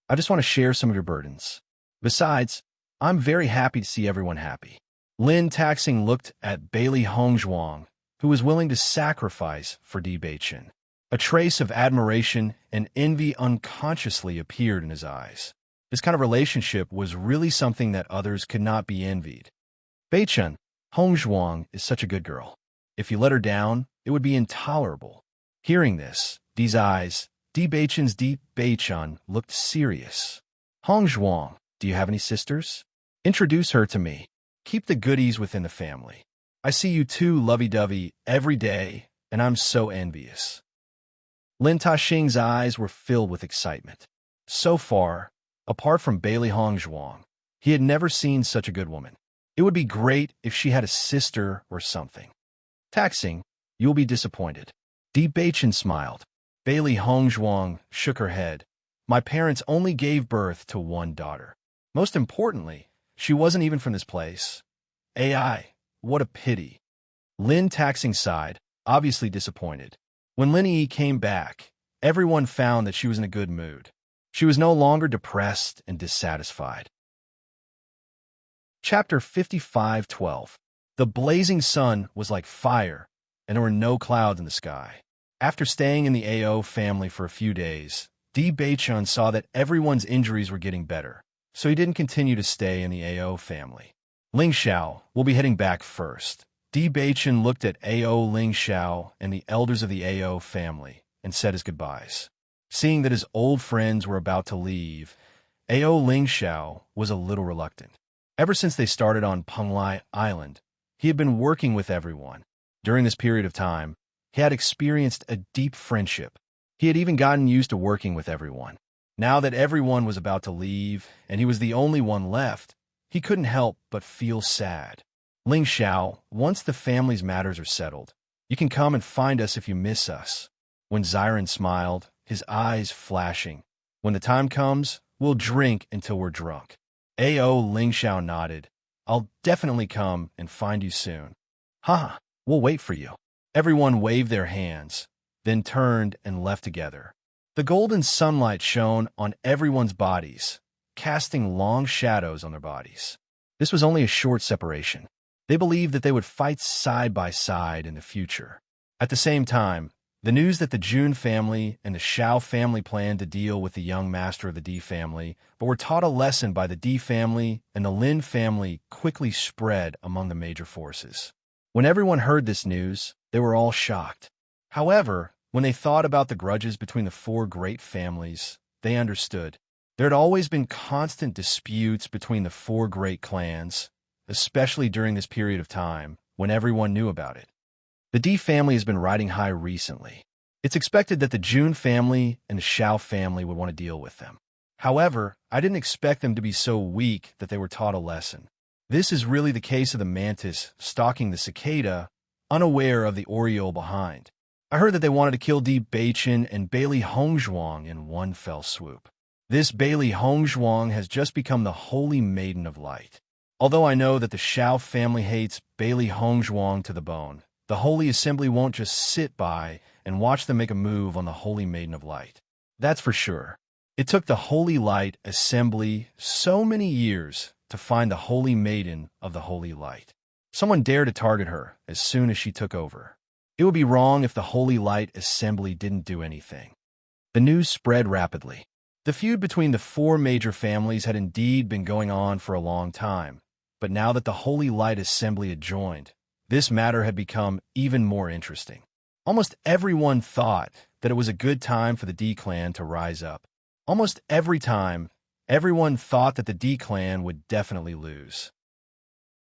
"I just want to share some of your burdens. Besides, I'm very happy to see everyone happy." Lin Taxing looked at Bailey Hongzhuang, who was willing to sacrifice for D. Baichen. A trace of admiration and envy unconsciously appeared in his eyes. This kind of relationship was really something that others could not be envied. "Baichen, Hongzhuang is such a good girl. If you let her down, it would be intolerable." Hearing this, D. Baichen's D. Baichen looked serious. "Hongzhuang, do you have any sisters?" Introduce her to me. Keep the goodies within the family. I see you two lovey-dovey every day, and I'm so envious. Lin Taxing's eyes were filled with excitement. So far, apart from Bailey Hongzhuang, he had never seen such a good woman. It would be great if she had a sister or something. Taxing, you'll be disappointed. Di Beichen smiled. Bailey Hongzhuang shook her head. My parents only gave birth to one daughter. Most importantly, she wasn't even from this place. AI, what a pity. Lin Taxing sighed, obviously disappointed. When Lin Yi came back, everyone found that she was in a good mood. She was no longer depressed and dissatisfied. Chapter 55:12. The blazing sun was like fire, and there were no clouds in the sky. After staying in the AO family for a few days, Di Beichun saw that everyone's injuries were getting better, so he didn't continue to stay in the AO family. Ling Xiao will be heading back first. Di Beichun looked at AO Ling Xiao and the elders of the AO family and said his goodbyes. Seeing that his old friends were about to leave, AO Ling Xiao was a little reluctant. Ever since they started on Penglai Island, he had been working with everyone. During this period of time, he had experienced a deep friendship. He had even gotten used to working with everyone. Now that everyone was about to leave and he was the only one left, he couldn't help but feel sad. Ling Xiao, once the family's matters are settled, you can come and find us if you miss us. When Xiren smiled, his eyes flashing. When the time comes, we'll drink until we're drunk. AO Ling Xiao nodded. I'll definitely come and find you soon. Haha, we'll wait for you. Everyone waved their hands, then turned and left together. The golden sunlight shone on everyone's bodies, casting long shadows on their bodies. This was only a short separation. They believed that they would fight side by side in the future. At the same time, the news that the Jun family and the Xiao family planned to deal with the young master of the Di family, but were taught a lesson by the Di family and the Lin family, quickly spread among the major forces. When everyone heard this news, they were all shocked. However, when they thought about the grudges between the four great families, they understood. There had always been constant disputes between the four great clans, especially during this period of time when everyone knew about it. The Di family has been riding high recently. It's expected that the Jun family and the Xiao family would want to deal with them. However, I didn't expect them to be so weak that they were taught a lesson. This is really the case of the mantis stalking the cicada, unaware of the oriole behind. I heard that they wanted to kill Di Beichen and Bailey Hongzhuang in one fell swoop. This Bailey Hongzhuang has just become the holy maiden of light. Although I know that the Xiao family hates Bailey Hongzhuang to the bone, the Holy Assembly won't just sit by and watch them make a move on the Holy Maiden of Light. That's for sure. It took the Holy Light Assembly so many years to find the Holy Maiden of the Holy Light. Someone dared to target her as soon as she took over. It would be wrong if the Holy Light Assembly didn't do anything. The news spread rapidly. The feud between the four major families had indeed been going on for a long time, but now that the Holy Light Assembly had joined, this matter had become even more interesting. Almost everyone thought that it was a good time for the Di clan to rise up. Almost every time, everyone thought that the Di clan would definitely lose.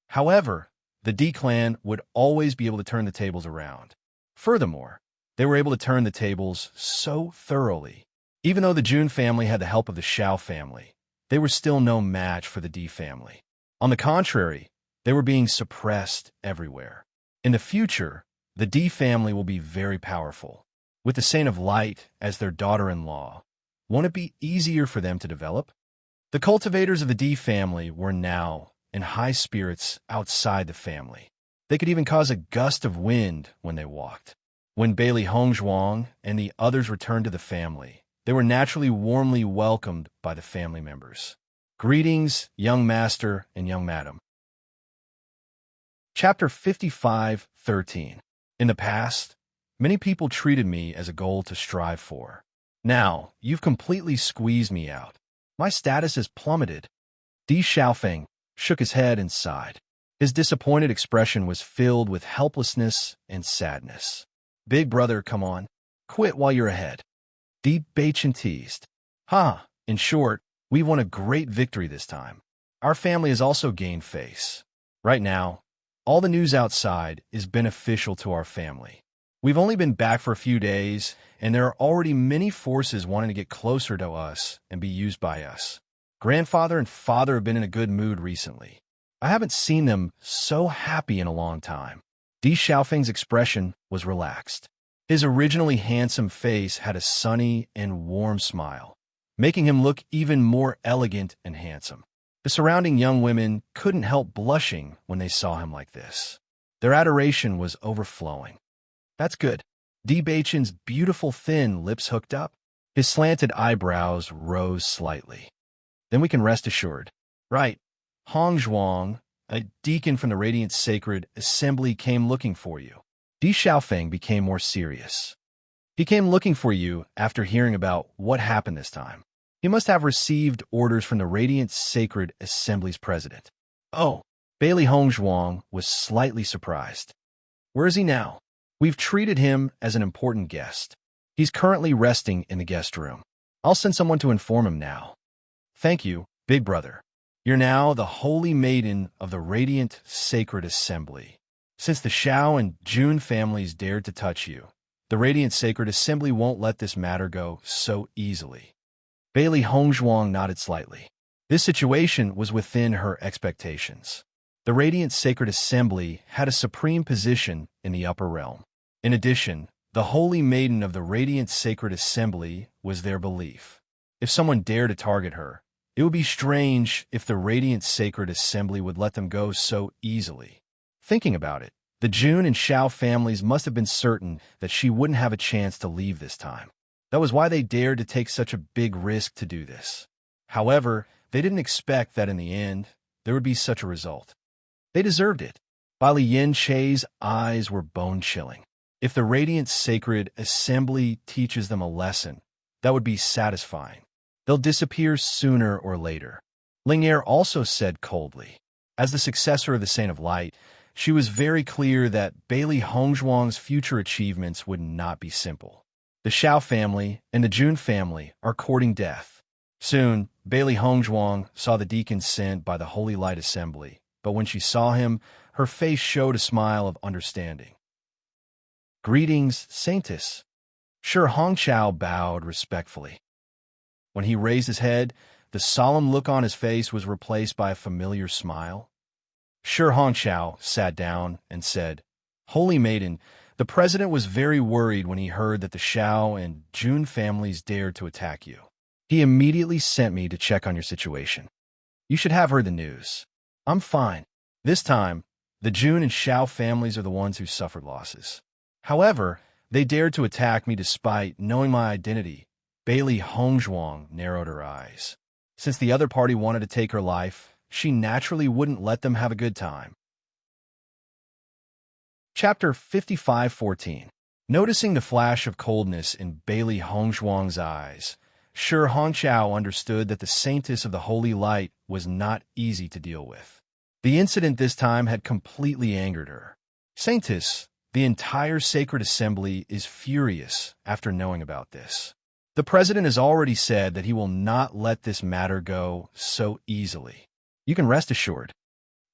However, the Di clan would always be able to turn the tables around. Furthermore, they were able to turn the tables so thoroughly. Even though the Jun family had the help of the Xiao family, they were still no match for the Di family. On the contrary, they were being suppressed everywhere. In the future, the Di family will be very powerful. With the Saint of Light as their daughter-in-law, won't it be easier for them to develop? The cultivators of the Di family were now in high spirits outside the family. They could even cause a gust of wind when they walked. When Bailey Hongzhuang and the others returned to the family, they were naturally warmly welcomed by the family members. Greetings, young master and young madam. Chapter 55:13. In the past, many people treated me as a goal to strive for. Now, you've completely squeezed me out. My status has plummeted. Di Xiaofeng shook his head and sighed. His disappointed expression was filled with helplessness and sadness. Big brother, come on. Quit while you're ahead. Di Beichen teased. In short, we won a great victory this time. Our family has also gained face. Right now, all the news outside is beneficial to our family. We've only been back for a few days, and there are already many forces wanting to get closer to us and be used by us. Grandfather and father have been in a good mood recently. I haven't seen them so happy in a long time. Di Xiaofeng's expression was relaxed. His originally handsome face had a sunny and warm smile, making him look even more elegant and handsome. The surrounding young women couldn't help blushing when they saw him like this. Their adoration was overflowing. That's good. Di Beichen's beautiful thin lips hooked up. His slanted eyebrows rose slightly. Then we can rest assured. Right. Hong Zhuang, a deacon from the Radiant Sacred Assembly, came looking for you. Di Xiaofeng became more serious. He came looking for you after hearing about what happened this time. He must have received orders from the Radiant Sacred Assembly's president. Oh, Bailey Hong Zhuang was slightly surprised. Where is he now? We've treated him as an important guest. He's currently resting in the guest room. I'll send someone to inform him now. Thank you, big brother. You're now the holy maiden of the Radiant Sacred Assembly. Since the Xiao and Jun families dared to touch you, the Radiant Sacred Assembly won't let this matter go so easily. Bailey Hong Zhuang nodded slightly. This situation was within her expectations. The Radiant Sacred Assembly had a supreme position in the upper realm. In addition, the Holy Maiden of the Radiant Sacred Assembly was their belief. If someone dared to target her, it would be strange if the Radiant Sacred Assembly would let them go so easily. Thinking about it, the Jun and Xiao families must have been certain that she wouldn't have a chance to leave this time. That was why they dared to take such a big risk to do this. However, they didn't expect that in the end, there would be such a result. They deserved it. Bali Yin Che's eyes were bone-chilling. If the Radiant Sacred Assembly teaches them a lesson, that would be satisfying. They'll disappear sooner or later. Ling'er also said coldly. As the successor of the Saint of Light, she was very clear that Bailey Hongzhuang's future achievements would not be simple. The Xiao family and the Jun family are courting death. Soon, Bailey Hongzhuang saw the deacon sent by the Holy Light Assembly, but when she saw him, her face showed a smile of understanding. Greetings, Saintess. Shi Hongqiao bowed respectfully. When he raised his head, the solemn look on his face was replaced by a familiar smile. Shi Hongqiao sat down and said, Holy Maiden, the president was very worried when he heard that the Xiao and Jun families dared to attack you. He immediately sent me to check on your situation. You should have heard the news. I'm fine. This time, the Jun and Xiao families are the ones who suffered losses. However, they dared to attack me despite knowing my identity. Bailey Hongzhuang narrowed her eyes. Since the other party wanted to take her life, she naturally wouldn't let them have a good time. Chapter 55:14. Noticing the flash of coldness in Bailey Hongzhuang's eyes, Shi Hongqiao understood that the Saintess of the Holy Light was not easy to deal with. The incident this time had completely angered her. Saintess, the entire Sacred Assembly is furious after knowing about this. The president has already said that he will not let this matter go so easily. You can rest assured.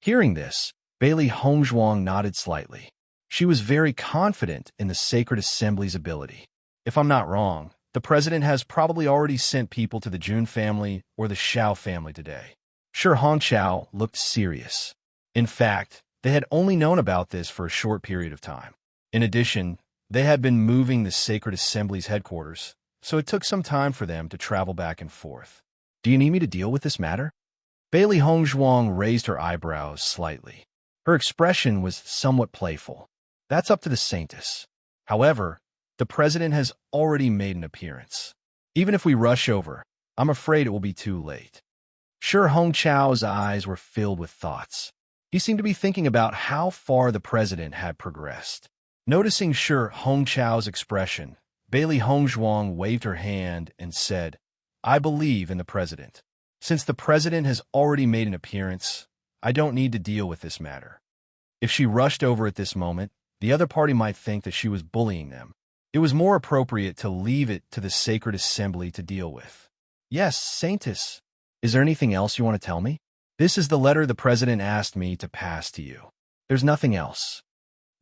Hearing this, Bailey Hongzhuang nodded slightly. She was very confident in the Sacred Assembly's ability. If I'm not wrong, the president has probably already sent people to the Jun family or the Xiao family today. Shi Hongqiao looked serious. In fact, they had only known about this for a short period of time. In addition, they had been moving the Sacred Assembly's headquarters, so it took some time for them to travel back and forth. Do you need me to deal with this matter? Bailey Hongzhuang raised her eyebrows slightly. Her expression was somewhat playful. That's up to the Saintess. However, the president has already made an appearance. Even if we rush over, I'm afraid it will be too late. Shi Hongqiao's eyes were filled with thoughts. He seemed to be thinking about how far the president had progressed. Noticing Shi Hongqiao's expression, Bailey Hongzhuang waved her hand and said, I believe in the president. Since the president has already made an appearance, I don't need to deal with this matter. If she rushed over at this moment, the other party might think that she was bullying them. It was more appropriate to leave it to the Sacred Assembly to deal with. Yes, Saintess. Is there anything else you want to tell me? This is the letter the president asked me to pass to you. There's nothing else.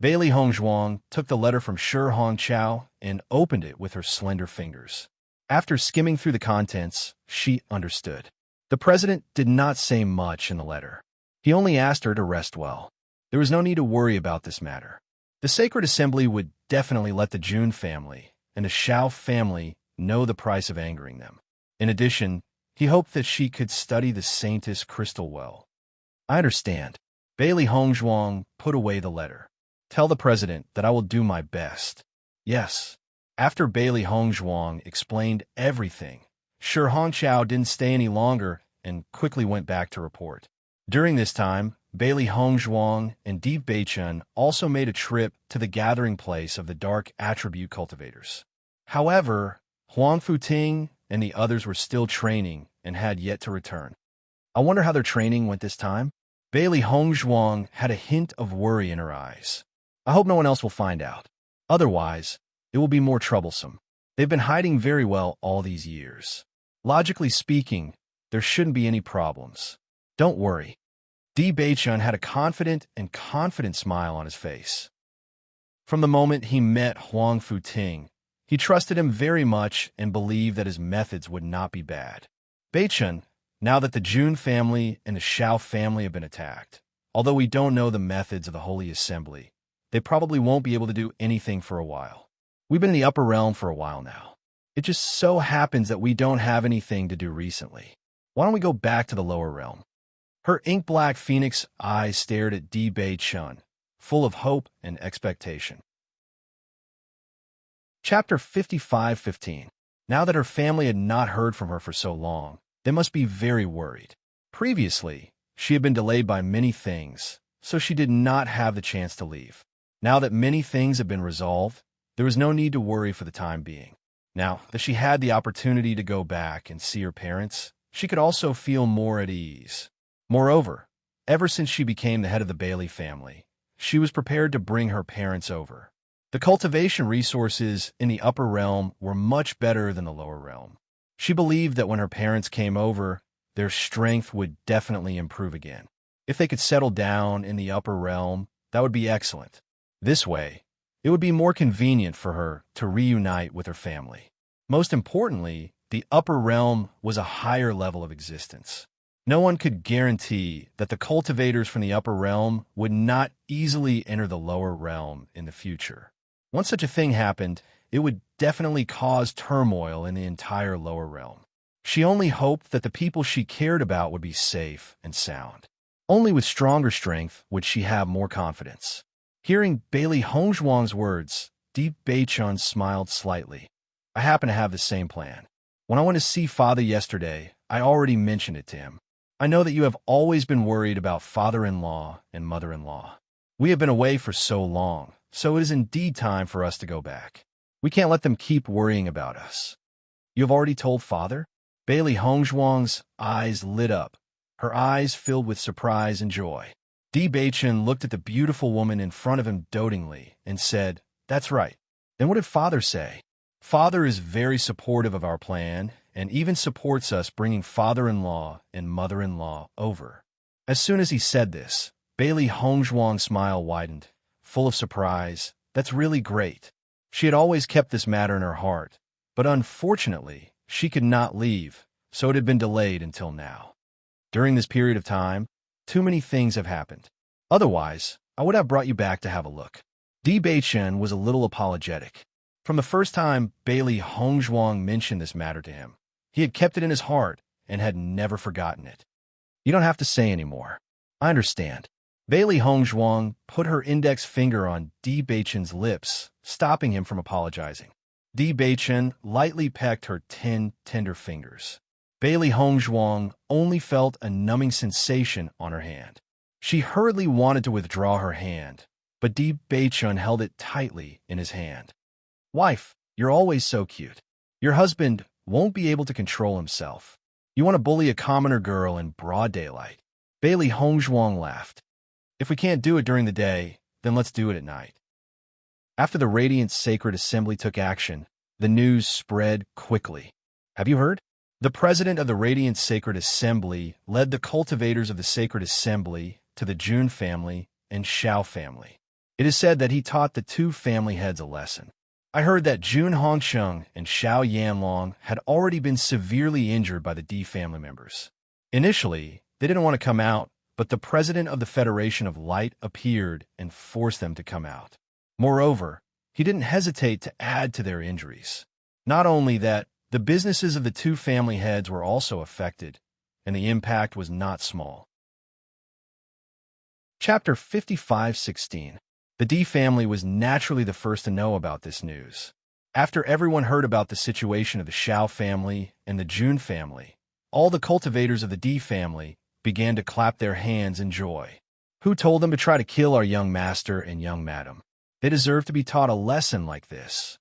Bailey Hongzhuang took the letter from Shi Hongqiao and opened it with her slender fingers. After skimming through the contents, she understood. The president did not say much in the letter. He only asked her to rest well. There was no need to worry about this matter. The Sacred Assembly would definitely let the Jun family and the Xiao family know the price of angering them. In addition, he hoped that she could study the Saintess crystal well. I understand. Bailey Hongzhuang put away the letter. Tell the president that I will do my best. Yes. After Bailey Hongzhuang explained everything, Shi Hongqiao didn't stay any longer and quickly went back to report. During this time, Bailey Hongzhuang and Di Beichun also made a trip to the gathering place of the Dark Attribute Cultivators. However, Huang Futing and the others were still training and had yet to return. I wonder how their training went this time? Bailey Hongzhuang had a hint of worry in her eyes. I hope no one else will find out. Otherwise, it will be more troublesome. They've been hiding very well all these years. Logically speaking, there shouldn't be any problems. Don't worry. Di Beichun had a confident smile on his face. From the moment he met Huang Futing, he trusted him very much and believed that his methods would not be bad. Beichun, now that the Jun family and the Xiao family have been attacked, although we don't know the methods of the Holy Assembly, they probably won't be able to do anything for a while. We've been in the upper realm for a while now. It just so happens that we don't have anything to do recently. Why don't we go back to the lower realm? Her ink-black phoenix eyes stared at Di Beichun, full of hope and expectation. Chapter 55:15. Now that her family had not heard from her for so long, they must be very worried. Previously, she had been delayed by many things, so she did not have the chance to leave. Now that many things have been resolved, there was no need to worry for the time being. Now that she had the opportunity to go back and see her parents, she could also feel more at ease. Moreover, ever since she became the head of the Bailey family, she was prepared to bring her parents over. The cultivation resources in the upper realm were much better than the lower realm. She believed that when her parents came over, their strength would definitely improve again. If they could settle down in the upper realm, that would be excellent. This way, it would be more convenient for her to reunite with her family. Most importantly, the upper realm was a higher level of existence. No one could guarantee that the cultivators from the upper realm would not easily enter the lower realm in the future. Once such a thing happened, it would definitely cause turmoil in the entire lower realm. She only hoped that the people she cared about would be safe and sound. Only with stronger strength would she have more confidence. Hearing Bailey Hongzhuang's words, Di Beichun smiled slightly. I happen to have the same plan. When I went to see Father yesterday, I already mentioned it to him. I know that you have always been worried about father-in-law and mother-in-law. We have been away for so long, so it is indeed time for us to go back. We can't let them keep worrying about us. You have already told Father? Bailey Hongzhuang's eyes lit up, her eyes filled with surprise and joy. Di Beichun looked at the beautiful woman in front of him dotingly and said, "That's right. Then what did Father say?" Father is very supportive of our plan and even supports us bringing father-in-law and mother-in-law over. As soon as he said this, Bailey Hongzhuang's smile widened, full of surprise. That's really great. She had always kept this matter in her heart, but unfortunately, she could not leave, so it had been delayed until now. During this period of time, too many things have happened. Otherwise, I would have brought you back to have a look. Di Beichun was a little apologetic. From the first time Bailey Hongzhuang mentioned this matter to him, he had kept it in his heart and had never forgotten it. You don't have to say any more. I understand. Bailey Hongzhuang put her index finger on Di Beichun's lips, stopping him from apologizing. Di Beichun lightly pecked her 10 tender fingers. Bailey Hongzhuang only felt a numbing sensation on her hand. She hurriedly wanted to withdraw her hand, but Di Beichun held it tightly in his hand. Wife, you're always so cute. Your husband won't be able to control himself. You want to bully a commoner girl in broad daylight. Bailey Hongzhuang laughed. If we can't do it during the day, then let's do it at night. After the Radiant Sacred Assembly took action, the news spread quickly. Have you heard? The president of the Radiant Sacred Assembly led the cultivators of the Sacred Assembly to the Jun family and Xiao family. It is said that he taught the two family heads a lesson. I heard that Jun Hongsheng and Xiao Yanlong had already been severely injured by the D family members. Initially, they didn't want to come out, but the president of the Federation of Light appeared and forced them to come out. Moreover, he didn't hesitate to add to their injuries. Not only that, the businesses of the two family heads were also affected, and the impact was not small. Chapter 55:16. The D family was naturally the first to know about this news. After everyone heard about the situation of the Xiao family and the Jun family, all the cultivators of the D family began to clap their hands in joy. Who told them to try to kill our young master and young madam? They deserve to be taught a lesson like this.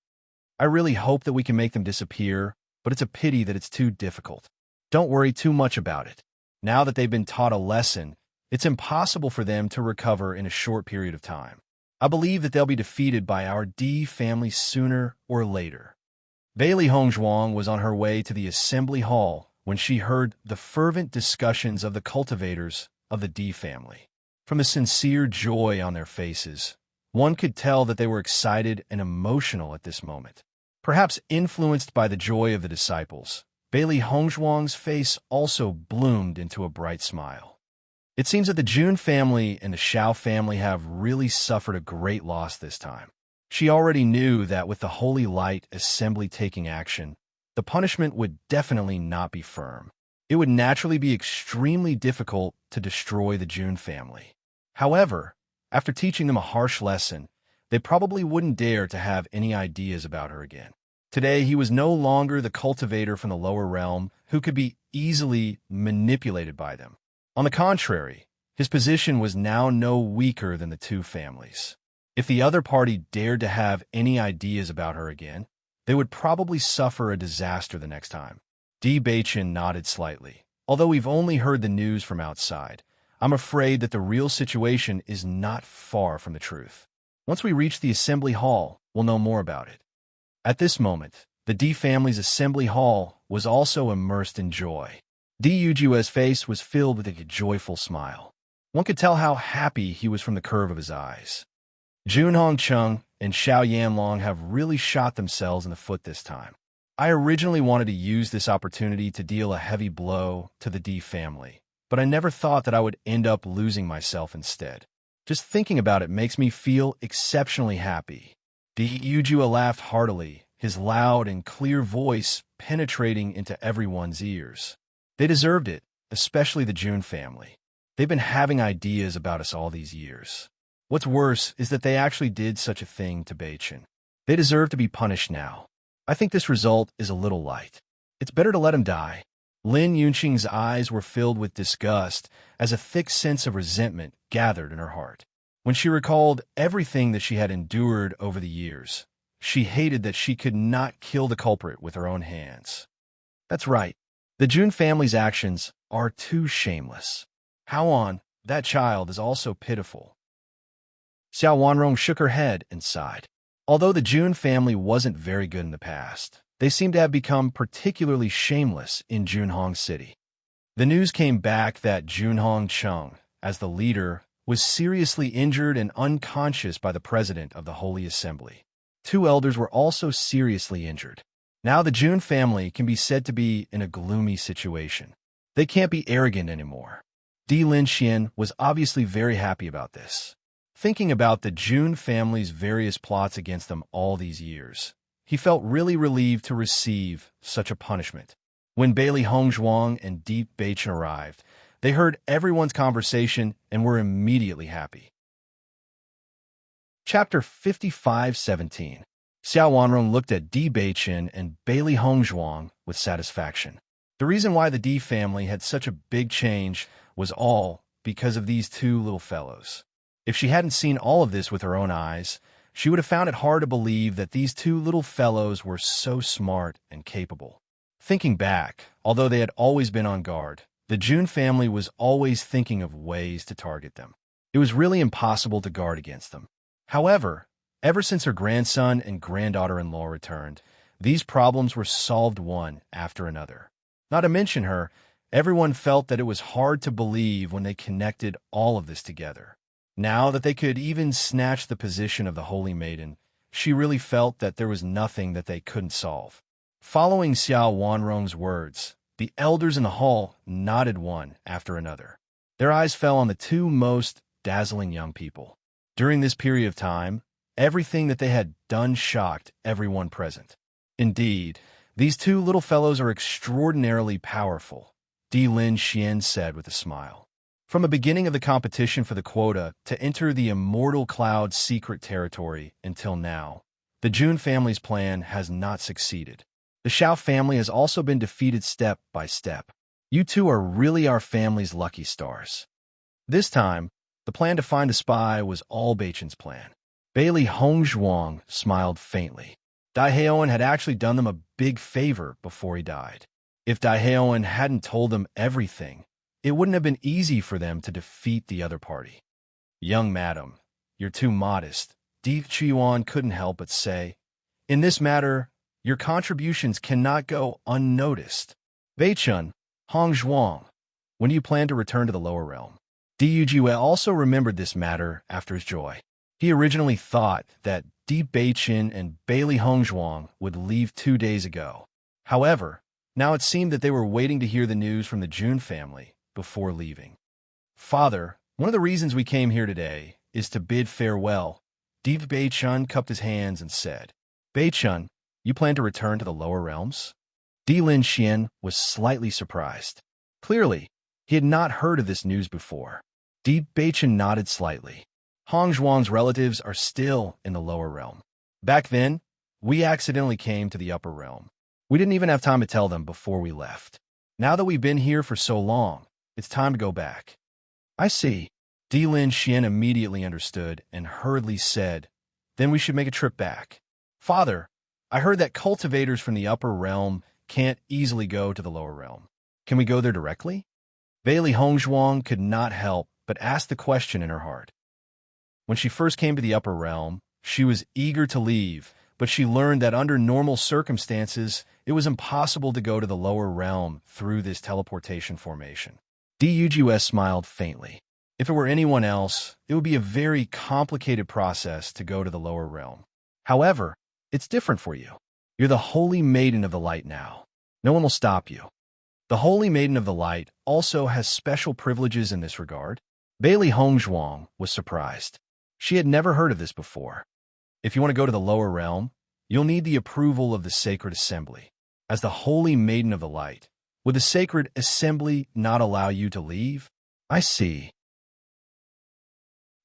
I really hope that we can make them disappear, but it's a pity that it's too difficult. Don't worry too much about it. Now that they've been taught a lesson, it's impossible for them to recover in a short period of time. I believe that they'll be defeated by our D family sooner or later. Bailey Hongzhuang was on her way to the assembly hall when she heard the fervent discussions of the cultivators of the D family. From the sincere joy on their faces, one could tell that they were excited and emotional at this moment. Perhaps influenced by the joy of the disciples, Bailey Hongzhuang's face also bloomed into a bright smile. It seems that the Jun family and the Xiao family have really suffered a great loss this time. She already knew that with the Holy Light Assembly taking action, the punishment would definitely not be firm. It would naturally be extremely difficult to destroy the Jun family. However, after teaching them a harsh lesson, they probably wouldn't dare to have any ideas about her again. Today, he was no longer the cultivator from the lower realm who could be easily manipulated by them. On the contrary, his position was now no weaker than the two families. If the other party dared to have any ideas about her again, they would probably suffer a disaster the next time. Di Beichen nodded slightly. Although we've only heard the news from outside, I'm afraid that the real situation is not far from the truth. Once we reach the assembly hall, we'll know more about it. At this moment, the D family's assembly hall was also immersed in joy. Di Yujua's face was filled with a joyful smile. One could tell how happy he was from the curve of his eyes. Jun Hongcheng and Xiao Yanlong have really shot themselves in the foot this time. I originally wanted to use this opportunity to deal a heavy blow to the D family, but I never thought that I would end up losing myself instead. Just thinking about it makes me feel exceptionally happy. Di Yujua laughed heartily, his loud and clear voice penetrating into everyone's ears. They deserved it, especially the Jun family. They've been having ideas about us all these years. What's worse is that they actually did such a thing to Beichen. They deserve to be punished now. I think this result is a little light. It's better to let him die. Lin Yunqing's eyes were filled with disgust as a thick sense of resentment gathered in her heart. When she recalled everything that she had endured over the years, she hated that she could not kill the culprit with her own hands. That's right. The Jun family's actions are too shameless. How on, that child is also pitiful. Xiao Wanrong shook her head and sighed. Although the Jun family wasn't very good in the past, they seem to have become particularly shameless in Junhong City. The news came back that Junhong Cheng, as the leader, was seriously injured and unconscious by the president of the Holy Assembly. Two elders were also seriously injured. Now the Jun family can be said to be in a gloomy situation. They can't be arrogant anymore. Di Linxian was obviously very happy about this. Thinking about the Jun family's various plots against them all these years, he felt really relieved to receive such a punishment. When Bailey Hongzhuang and Di Beichen arrived, they heard everyone's conversation and were immediately happy. Chapter 55:17. Xiao Wanrong looked at Di Beichen and Bailey Hongzhuang with satisfaction. The reason why the Di family had such a big change was all because of these two little fellows. If she hadn't seen all of this with her own eyes, she would have found it hard to believe that these two little fellows were so smart and capable. Thinking back, although they had always been on guard, the Jun family was always thinking of ways to target them. It was really impossible to guard against them. However, ever since her grandson and granddaughter-in-law returned, these problems were solved one after another. Not to mention her, everyone felt that it was hard to believe when they connected all of this together. Now that they could even snatch the position of the Holy Maiden, she really felt that there was nothing that they couldn't solve. Following Xiao Wanrong's words, the elders in the hall nodded one after another. Their eyes fell on the two most dazzling young people. During this period of time, everything that they had done shocked everyone present. Indeed, these two little fellows are extraordinarily powerful, Di Lin Xian said with a smile. From the beginning of the competition for the quota to enter the Immortal Cloud's secret territory until now, the Jun family's plan has not succeeded. The Xiao family has also been defeated step by step. You two are really our family's lucky stars. This time, the plan to find a spy was all Beichen's plan. Bailey Hongzhuang smiled faintly. Dai Heoan had actually done them a big favor before he died. If Dai Heoan hadn't told them everything, it wouldn't have been easy for them to defeat the other party. Young madam, you're too modest, Di Qiyuan couldn't help but say. In this matter, your contributions cannot go unnoticed. Beichun, Hongzhuang, when do you plan to return to the lower realm? Di Yujue also remembered this matter after his joy. He originally thought that Di Beichen and Bailey Hongzhuang would leave 2 days ago. However, now it seemed that they were waiting to hear the news from the Jun family before leaving. Father, one of the reasons we came here today is to bid farewell. Di Beichun cupped his hands and said, Beichun, you plan to return to the lower realms? Di Lin Xian was slightly surprised. Clearly, he had not heard of this news before. Di Beichen nodded slightly. Hongzhuang's relatives are still in the lower realm. Back then, we accidentally came to the upper realm. We didn't even have time to tell them before we left. Now that we've been here for so long, it's time to go back. I see. Di Lin Xian immediately understood and hurriedly said, Then we should make a trip back. Father, I heard that cultivators from the upper realm can't easily go to the lower realm. Can we go there directly? Bailey Hongzhuang could not help but ask the question in her heart. When she first came to the upper realm, she was eager to leave, but she learned that under normal circumstances, it was impossible to go to the lower realm through this teleportation formation. DUGUS smiled faintly. If it were anyone else, it would be a very complicated process to go to the lower realm. However, it's different for you. You're the Holy Maiden of the Light now. No one will stop you. The Holy Maiden of the Light also has special privileges in this regard. Bailey Hongzhuang was surprised. She had never heard of this before. If you want to go to the lower realm, you'll need the approval of the Sacred Assembly. As the Holy Maiden of the Light, would the Sacred Assembly not allow you to leave? I see.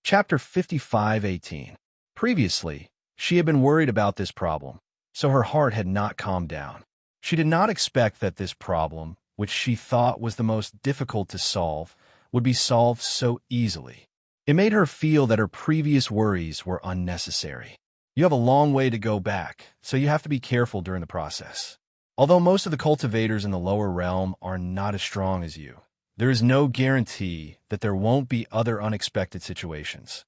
Chapter 55:18. Previously, she had been worried about this problem, so her heart had not calmed down. She did not expect that this problem, which she thought was the most difficult to solve, would be solved so easily. It made her feel that her previous worries were unnecessary. You have a long way to go back, so you have to be careful during the process. Although most of the cultivators in the lower realm are not as strong as you, there is no guarantee that there won't be other unexpected situations.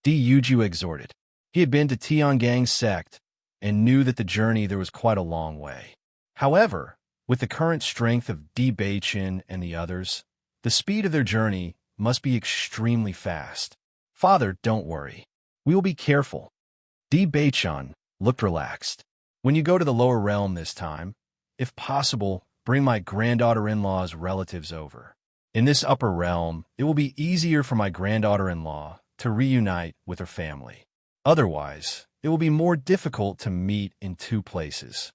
Di Yuju exhorted. He had been to Tiangang's sect and knew that the journey there was quite a long way. However, with the current strength of Di Beichin and the others, the speed of their journey must be extremely fast. Father, don't worry. We will be careful. Di Beichan looked relaxed. When you go to the lower realm this time, if possible, bring my granddaughter-in-law's relatives over. In this upper realm, it will be easier for my granddaughter-in-law to reunite with her family. Otherwise, it will be more difficult to meet in two places.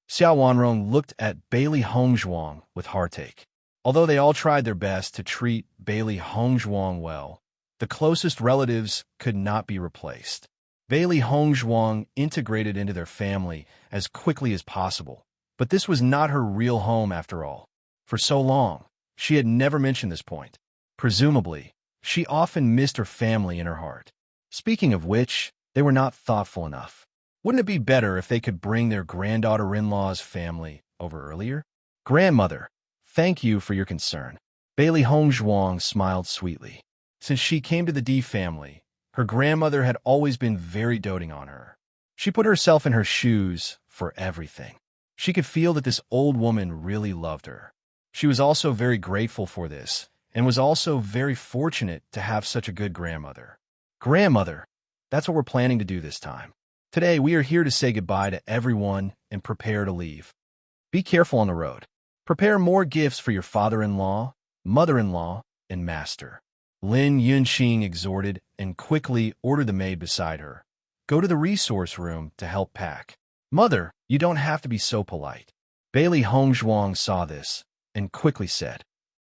Xiao Wanrong looked at Bailey Hongzhuang with heartache. Although they all tried their best to treat Bailey Hongzhuang well, the closest relatives could not be replaced. Bailey Hongzhuang integrated into their family as quickly as possible, but this was not her real home after all. For so long, she had never mentioned this point. Presumably, she often missed her family in her heart. Speaking of which, they were not thoughtful enough. Wouldn't it be better if they could bring their granddaughter-in-law's family over earlier? Grandmother, thank you for your concern. Bailey Hongzhuang smiled sweetly. Since she came to the D family, her grandmother had always been very doting on her. She put herself in her shoes for everything. She could feel that this old woman really loved her. She was also very grateful for this, and was also very fortunate to have such a good grandmother. Grandmother, that's what we're planning to do this time. Today, we are here to say goodbye to everyone and prepare to leave. Be careful on the road. Prepare more gifts for your father-in-law, mother-in-law, and master. Lin Yunqing exhorted and quickly ordered the maid beside her. Go to the resource room to help pack. Mother, you don't have to be so polite. Bailey Hongzhuang saw this and quickly said,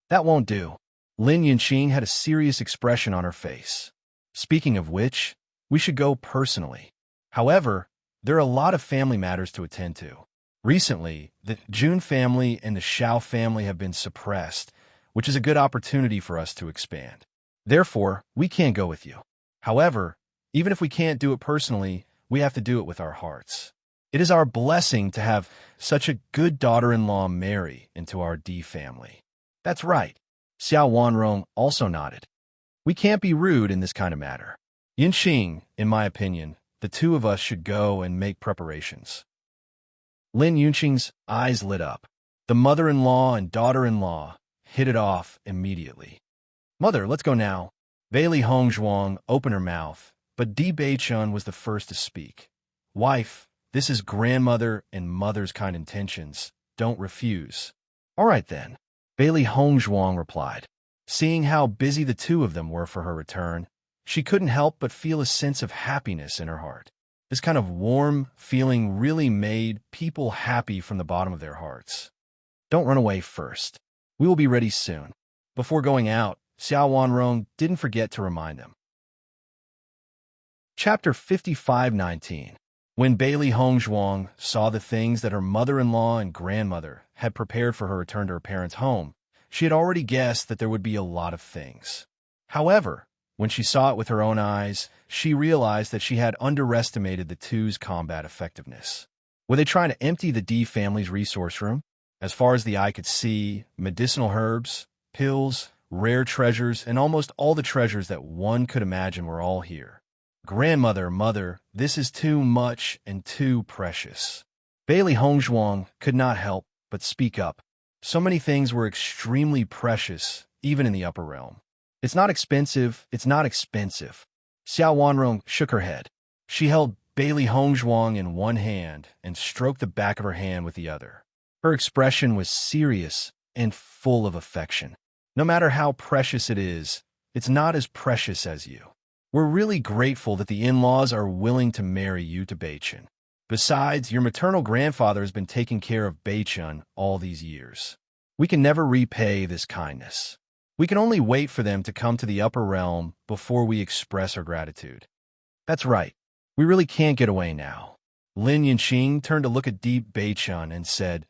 That won't do. Lin Yunqing had a serious expression on her face. Speaking of which, we should go personally. However, there are a lot of family matters to attend to. Recently, the Jun family and the Xiao family have been suppressed, which is a good opportunity for us to expand. Therefore, we can't go with you. However, even if we can't do it personally, we have to do it with our hearts. It is our blessing to have such a good daughter-in-law marry into our D family. That's right. Xiao Wanrong also nodded. We can't be rude in this kind of matter. Yinxing, in my opinion, the two of us should go and make preparations. Lin Yunqing's eyes lit up. The mother-in-law and daughter-in-law hit it off immediately. Mother, let's go now. Bailey Hongzhuang opened her mouth, but Di Beichun was the first to speak. Wife, this is grandmother and mother's kind intentions. Don't refuse. All right then. Bailey Hongzhuang replied. Seeing how busy the two of them were for her return, she couldn't help but feel a sense of happiness in her heart. This kind of warm feeling really made people happy from the bottom of their hearts. Don't run away first. We will be ready soon. Before going out, Xiao Wanrong didn't forget to remind them. Chapter 55:19. When Bailey Hongzhuang saw the things that her mother-in-law and grandmother had prepared for her return to her parents' home, she had already guessed that there would be a lot of things. However, when she saw it with her own eyes, she realized that she had underestimated the two's combat effectiveness. Were they trying to empty the D family's resource room? As far as the eye could see, medicinal herbs, pills, rare treasures, and almost all the treasures that one could imagine were all here. Grandmother, mother, this is too much and too precious. Bailey Hongzhuang could not help but speak up. So many things were extremely precious, even in the upper realm. It's not expensive, it's not expensive. Xiao Wanrong shook her head. She held Bailey Hongzhuang in one hand and stroked the back of her hand with the other. Her expression was serious and full of affection. No matter how precious it is, it's not as precious as you. We're really grateful that the in-laws are willing to marry you to Beichun. Besides, your maternal grandfather has been taking care of Beichun all these years. We can never repay this kindness. We can only wait for them to come to the upper realm before we express our gratitude. That's right. We really can't get away now. Lin Yunqing turned to look at Di Beichun and said,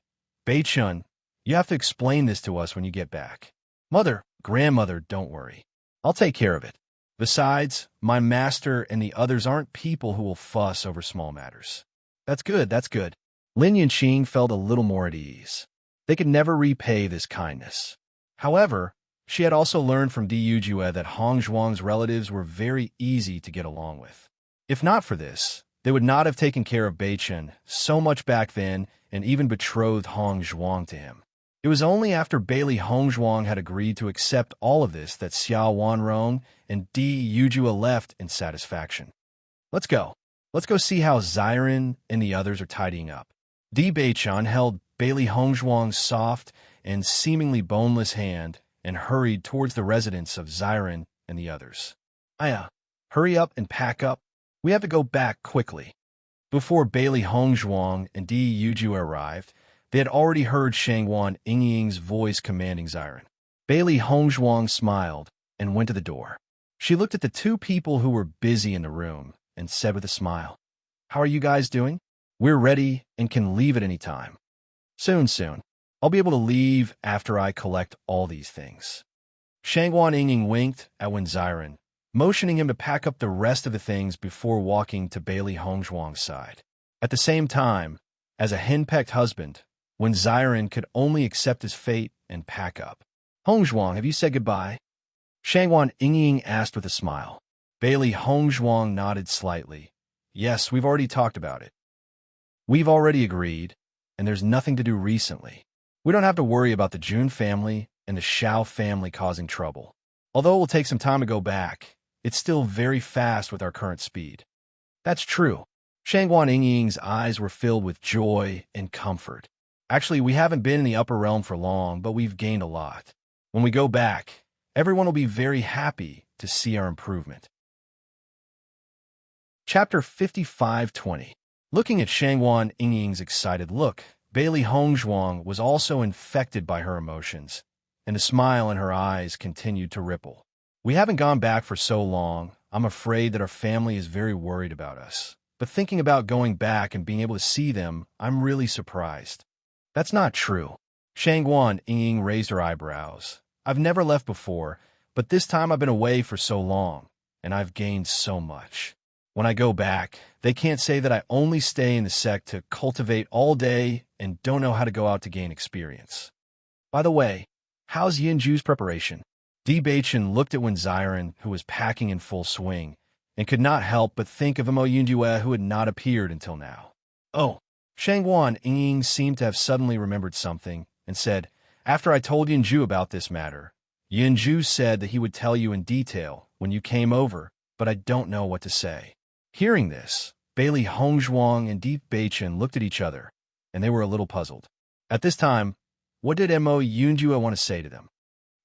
Beichun, you have to explain this to us when you get back. Mother, grandmother, don't worry. I'll take care of it. Besides, my master and the others aren't people who will fuss over small matters. That's good, that's good. Lin Yunqing felt a little more at ease. They could never repay this kindness. However, she had also learned from Di Yujue that Hongzhuang's relatives were very easy to get along with. If not for this, they would not have taken care of Beichun so much back then and even betrothed Hongzhuang to him. It was only after Bailey Hongzhuang had agreed to accept all of this that Xiao Wanrong and Di Yujue left in satisfaction. Let's go. Let's go see how Xiren and the others are tidying up. Di Beichun held Bailey Hongzhuang's soft and seemingly boneless hand and hurried towards the residence of Xiren and the others. Aya, hurry up and pack up. We have to go back quickly. Before Bailey Hongzhuang and Di Yujue arrived, they had already heard Shangwan Yingying's voice commanding Xiren. Bailey Hongzhuang smiled and went to the door. She looked at the two people who were busy in the room and said with a smile, How are you guys doing? We're ready and can leave at any time. Soon. I'll be able to leave after I collect all these things. Shangwan Yingying winked at Wen Xiren, motioning him to pack up the rest of the things before walking to Bailey Hongzhuang's side. At the same time, as a henpecked husband, Wen Xiren could only accept his fate and pack up. Hongzhuang, have you said goodbye? Shangwan Yingying asked with a smile. Bailey Hongzhuang nodded slightly. Yes, we've already talked about it. We've already agreed. and there's nothing to do recently. We don't have to worry about the Jun family and the Xiao family causing trouble. Although it will take some time to go back, it's still very fast with our current speed. That's true. Shangguan Yingying's eyes were filled with joy and comfort. Actually, we haven't been in the upper realm for long, but we've gained a lot. When we go back, everyone will be very happy to see our improvement. Chapter 55:20. Looking at Shangguan Yingying's excited look, Bailey Hongzhuang was also infected by her emotions, and the smile in her eyes continued to ripple. We haven't gone back for so long, I'm afraid that our family is very worried about us. But thinking about going back and being able to see them, I'm really surprised. That's not true. Shangguan Yingying raised her eyebrows. I've never left before, but this time I've been away for so long, and I've gained so much. When I go back, they can't say that I only stay in the sect to cultivate all day and don't know how to go out to gain experience. By the way, how's Yinju's preparation? Di Baichen looked at Wen Ziren, who was packing in full swing, and could not help but think of Mo Yunjue, who had not appeared until now. Oh, Shangguan Yingying seemed to have suddenly remembered something, and said, after I told Yinju about this matter, Yinju said that he would tell you in detail when you came over, but I don't know what to say. Hearing this, Bailey Hongzhuang and Di Baichen looked at each other, and they were a little puzzled. At this time, what did Mo Yunjue want to say to them?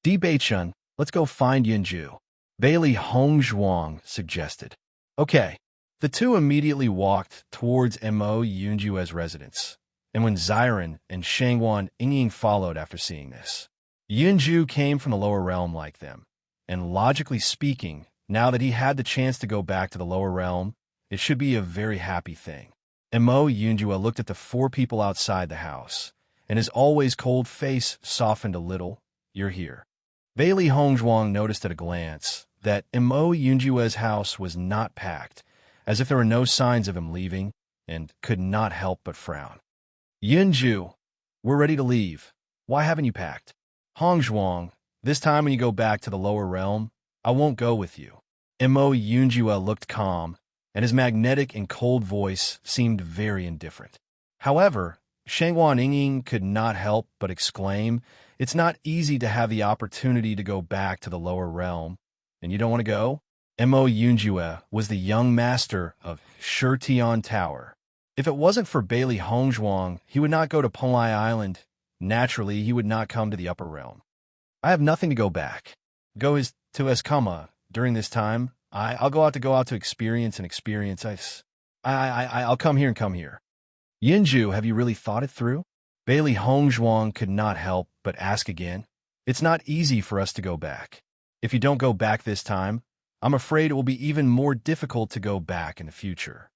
Di Baichen, let's go find Yinju, Bailey Hongzhuang suggested. Okay. The two immediately walked towards Mo Yunjue's residence, and when Ziren and Shangguan Yingying followed after seeing this. Yinju came from the lower realm like them, and logically speaking, now that he had the chance to go back to the lower realm, it should be a very happy thing. Mo Yunjue looked at the four people outside the house, and his always cold face softened a little. You're here. Bailey Hongzhuang noticed at a glance that Mo Yunjue's house was not packed, as if there were no signs of him leaving, and could not help but frown. Yinju, we're ready to leave. Why haven't you packed? Hongzhuang, this time when you go back to the lower realm, I won't go with you. Mo Yunjue looked calm, and his magnetic and cold voice seemed very indifferent. However, Shangguan Yingying could not help but exclaim, it's not easy to have the opportunity to go back to the lower realm, and you don't want to go? Mo Yunjue was the young master of Shitian Tower. If it wasn't for Bailey Hongzhuang, he would not go to Penlai Island. Naturally, he would not come to the upper realm. I have nothing to go back. Go to Eskama. During this time, I'll go out to experience. I'll come here and come here. Yinju, have you really thought it through? Bailey Hongzhuang could not help but ask again. It's not easy for us to go back. If you don't go back this time, I'm afraid it will be even more difficult to go back in the future.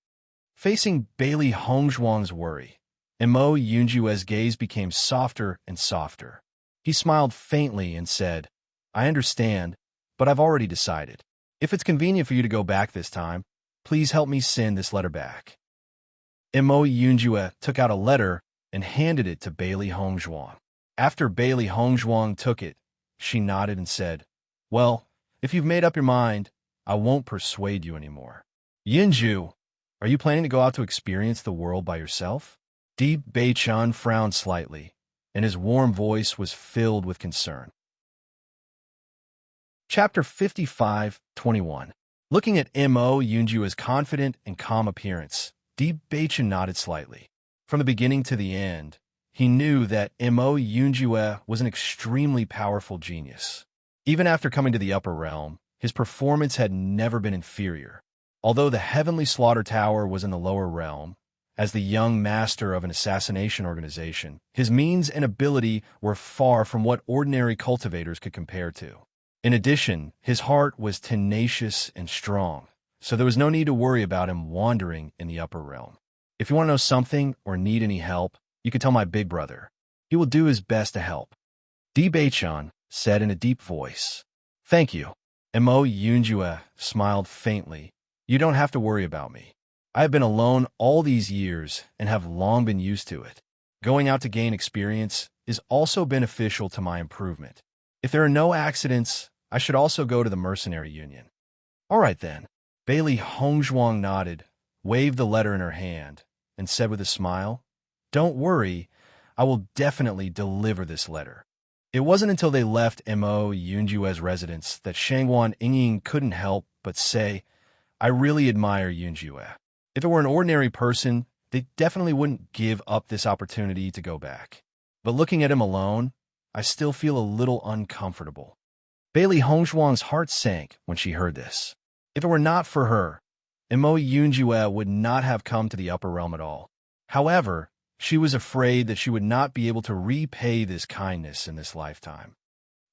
Facing Bailey Hongzhuang's worry, Mo Yunjue's gaze became softer and softer. He smiled faintly and said, I understand, but I've already decided. If it's convenient for you to go back this time, please help me send this letter back. Mo Yunjue took out a letter and handed it to Bailey Hongzhuang. After Bailey Hongzhuang took it, she nodded and said, well, if you've made up your mind, I won't persuade you anymore. Yinju, are you planning to go out to experience the world by yourself? Di Baichen frowned slightly, and his warm voice was filled with concern. Chapter 55:21. Looking at Mo Yunjue's confident and calm appearance, Di Baichen nodded slightly. From the beginning to the end, he knew that Mo Yunjue was an extremely powerful genius. Even after coming to the upper realm, his performance had never been inferior. Although the Heavenly Slaughter Tower was in the lower realm, as the young master of an assassination organization, his means and ability were far from what ordinary cultivators could compare to. In addition, his heart was tenacious and strong, so there was no need to worry about him wandering in the upper realm. If you want to know something or need any help, you can tell my big brother. He will do his best to help. Di Baichen said in a deep voice. Thank you. Mo Yunjue smiled faintly. You don't have to worry about me. I have been alone all these years and have long been used to it. Going out to gain experience is also beneficial to my improvement. If there are no accidents, I should also go to the mercenary union. All right then. Bailey Hongzhuang nodded, waved the letter in her hand, and said with a smile, "Don't worry, I will definitely deliver this letter." It wasn't until they left Mo Yunjue's residence that Shangguan Yingying couldn't help but say, "I really admire Yunjue. If it were an ordinary person, they definitely wouldn't give up this opportunity to go back. But looking at him alone, I still feel a little uncomfortable." Bailey Hongzhuang's heart sank when she heard this. If it were not for her, Mo Yunjue would not have come to the upper realm at all. However, she was afraid that she would not be able to repay this kindness in this lifetime.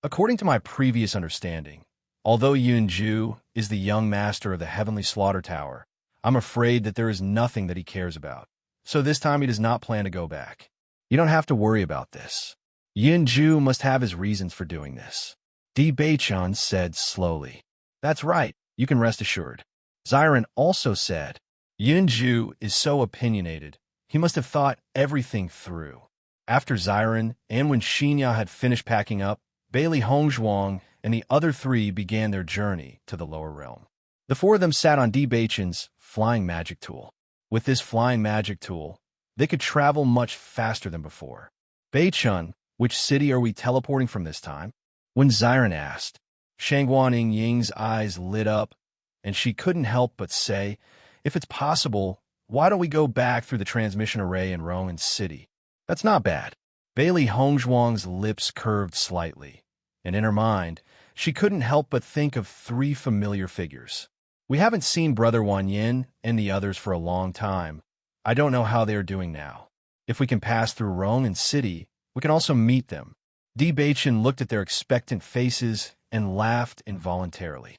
According to my previous understanding, although Yunju is the young master of the Heavenly Slaughter Tower, I'm afraid that there is nothing that he cares about. So this time he does not plan to go back. You don't have to worry about this. Yunju must have his reasons for doing this. Di Beichun said slowly. That's right, you can rest assured. Xiren also said, Yunju is so opinionated, he must have thought everything through. After Xiren, and when Xinya had finished packing up, Bailey Hongzhuang and the other three began their journey to the lower realm. The four of them sat on Di Beichun's flying magic tool. With this flying magic tool, they could travel much faster than before. Beichun, which city are we teleporting from this time? When Xiren asked, Shangguan Yingying's eyes lit up, and she couldn't help but say, if it's possible, why don't we go back through the transmission array in Rowan City? That's not bad. Bailey Hongzhuang's lips curved slightly, and in her mind, she couldn't help but think of three familiar figures. We haven't seen Brother Wanyin and the others for a long time. I don't know how they are doing now. If we can pass through Rowan City, we can also meet them. Di Beichun looked at their expectant faces and laughed involuntarily.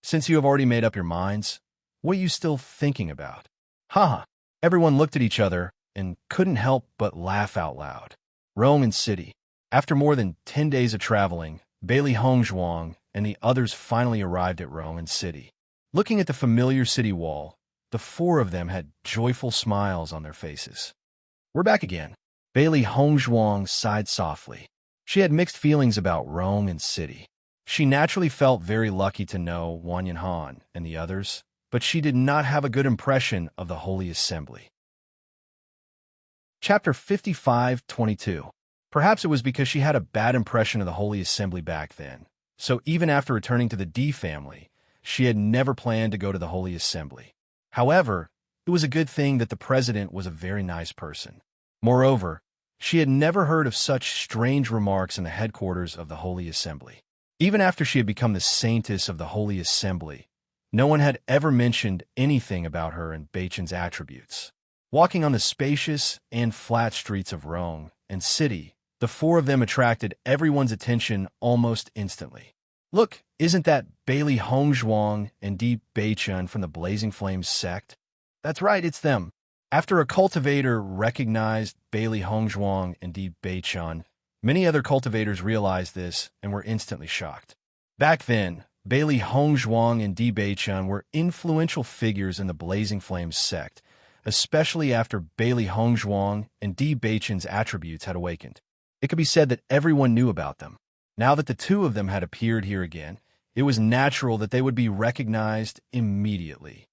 Since you have already made up your minds, what are you still thinking about? Haha. Everyone looked at each other and couldn't help but laugh out loud. Rowan City. After more than 10 days of traveling, Bailey Hongzhuang and the others finally arrived at Rowan City. Looking at the familiar city wall, the four of them had joyful smiles on their faces. We're back again. Bailey Hongzhuang sighed softly. She had mixed feelings about Rowan City. She naturally felt very lucky to know Wanyan Han and the others, but she did not have a good impression of the Holy Assembly. Chapter 55:22. Perhaps it was because she had a bad impression of the Holy Assembly back then, so even after returning to the D family, she had never planned to go to the Holy Assembly. However, it was a good thing that the president was a very nice person. Moreover, she had never heard of such strange remarks in the headquarters of the Holy Assembly. Even after she had become the saintess of the Holy Assembly, no one had ever mentioned anything about her and Beichun's attributes. Walking on the spacious and flat streets of Rome and City, the four of them attracted everyone's attention almost instantly. Look, isn't that Bailey Hongzhuang and Di Beichun from the Blazing Flames sect? That's right, it's them. After a cultivator recognized Bailey Hongzhuang and Di Beichun, many other cultivators realized this and were instantly shocked. Back then, Bailey Hongzhuang and Di Beichun were influential figures in the Blazing Flames sect, especially after Bailey Hongzhuang and Di Beichun's attributes had awakened. It could be said that everyone knew about them. Now that the two of them had appeared here again, it was natural that they would be recognized immediately.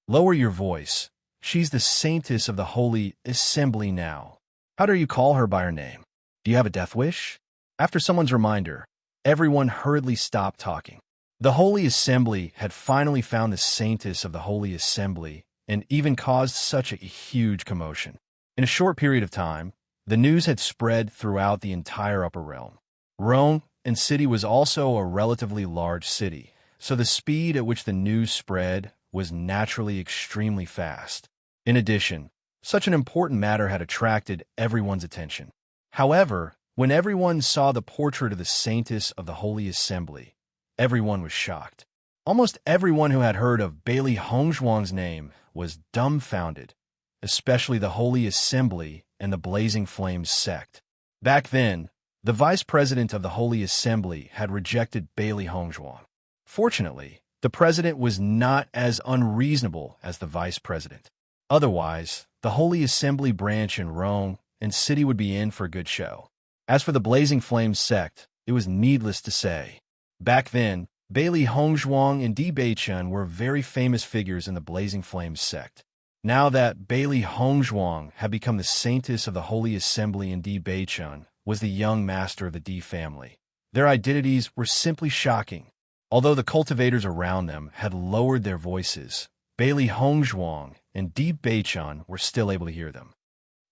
Lower your voice. She's the saintess of the Holy Assembly now. How dare you call her by her name? Do you have a death wish? After someone's reminder, everyone hurriedly stopped talking. The Holy Assembly had finally found the saintess of the Holy Assembly and even caused such a huge commotion. In a short period of time, the news had spread throughout the entire upper realm. Rome and City was also a relatively large city, so the speed at which the news spread was naturally extremely fast. In addition, such an important matter had attracted everyone's attention. However, when everyone saw the portrait of the saintess of the Holy Assembly, everyone was shocked. Almost everyone who had heard of Bailey Hongzhuang's name was dumbfounded, especially the Holy Assembly and the Blazing Flames sect. Back then, the vice president of the Holy Assembly had rejected Bailey Hongzhuang. Fortunately, the president was not as unreasonable as the vice president. Otherwise, the Holy Assembly branch in Rome and City would be in for a good show. As for the Blazing Flames sect, it was needless to say. Back then, Bailey Hongzhuang and Di Beichun were very famous figures in the Blazing Flames sect. Now that Bailey Hongzhuang had become the saintess of the Holy Assembly and Di Beichun was the young master of the Di family. Their identities were simply shocking. Although the cultivators around them had lowered their voices, Bailey Hongzhuang and Di Beichun were still able to hear them.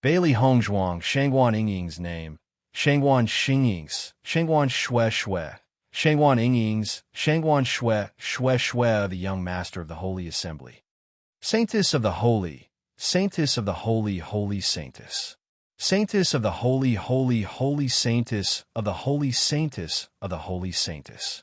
Bailey Hongzhuang, Shangguan Yingying's name, Shangguan Xingying's, Shangguan Shui Shui, Shangguan Yingying's, Shangguan Shui Shui Shui, the young master of the Holy Assembly. Saintess of the Holy, Saintess of the Holy, Holy Saintess. Saintess of the Holy, Holy, Holy Saintess of the Holy Saintess of the Holy Saintess.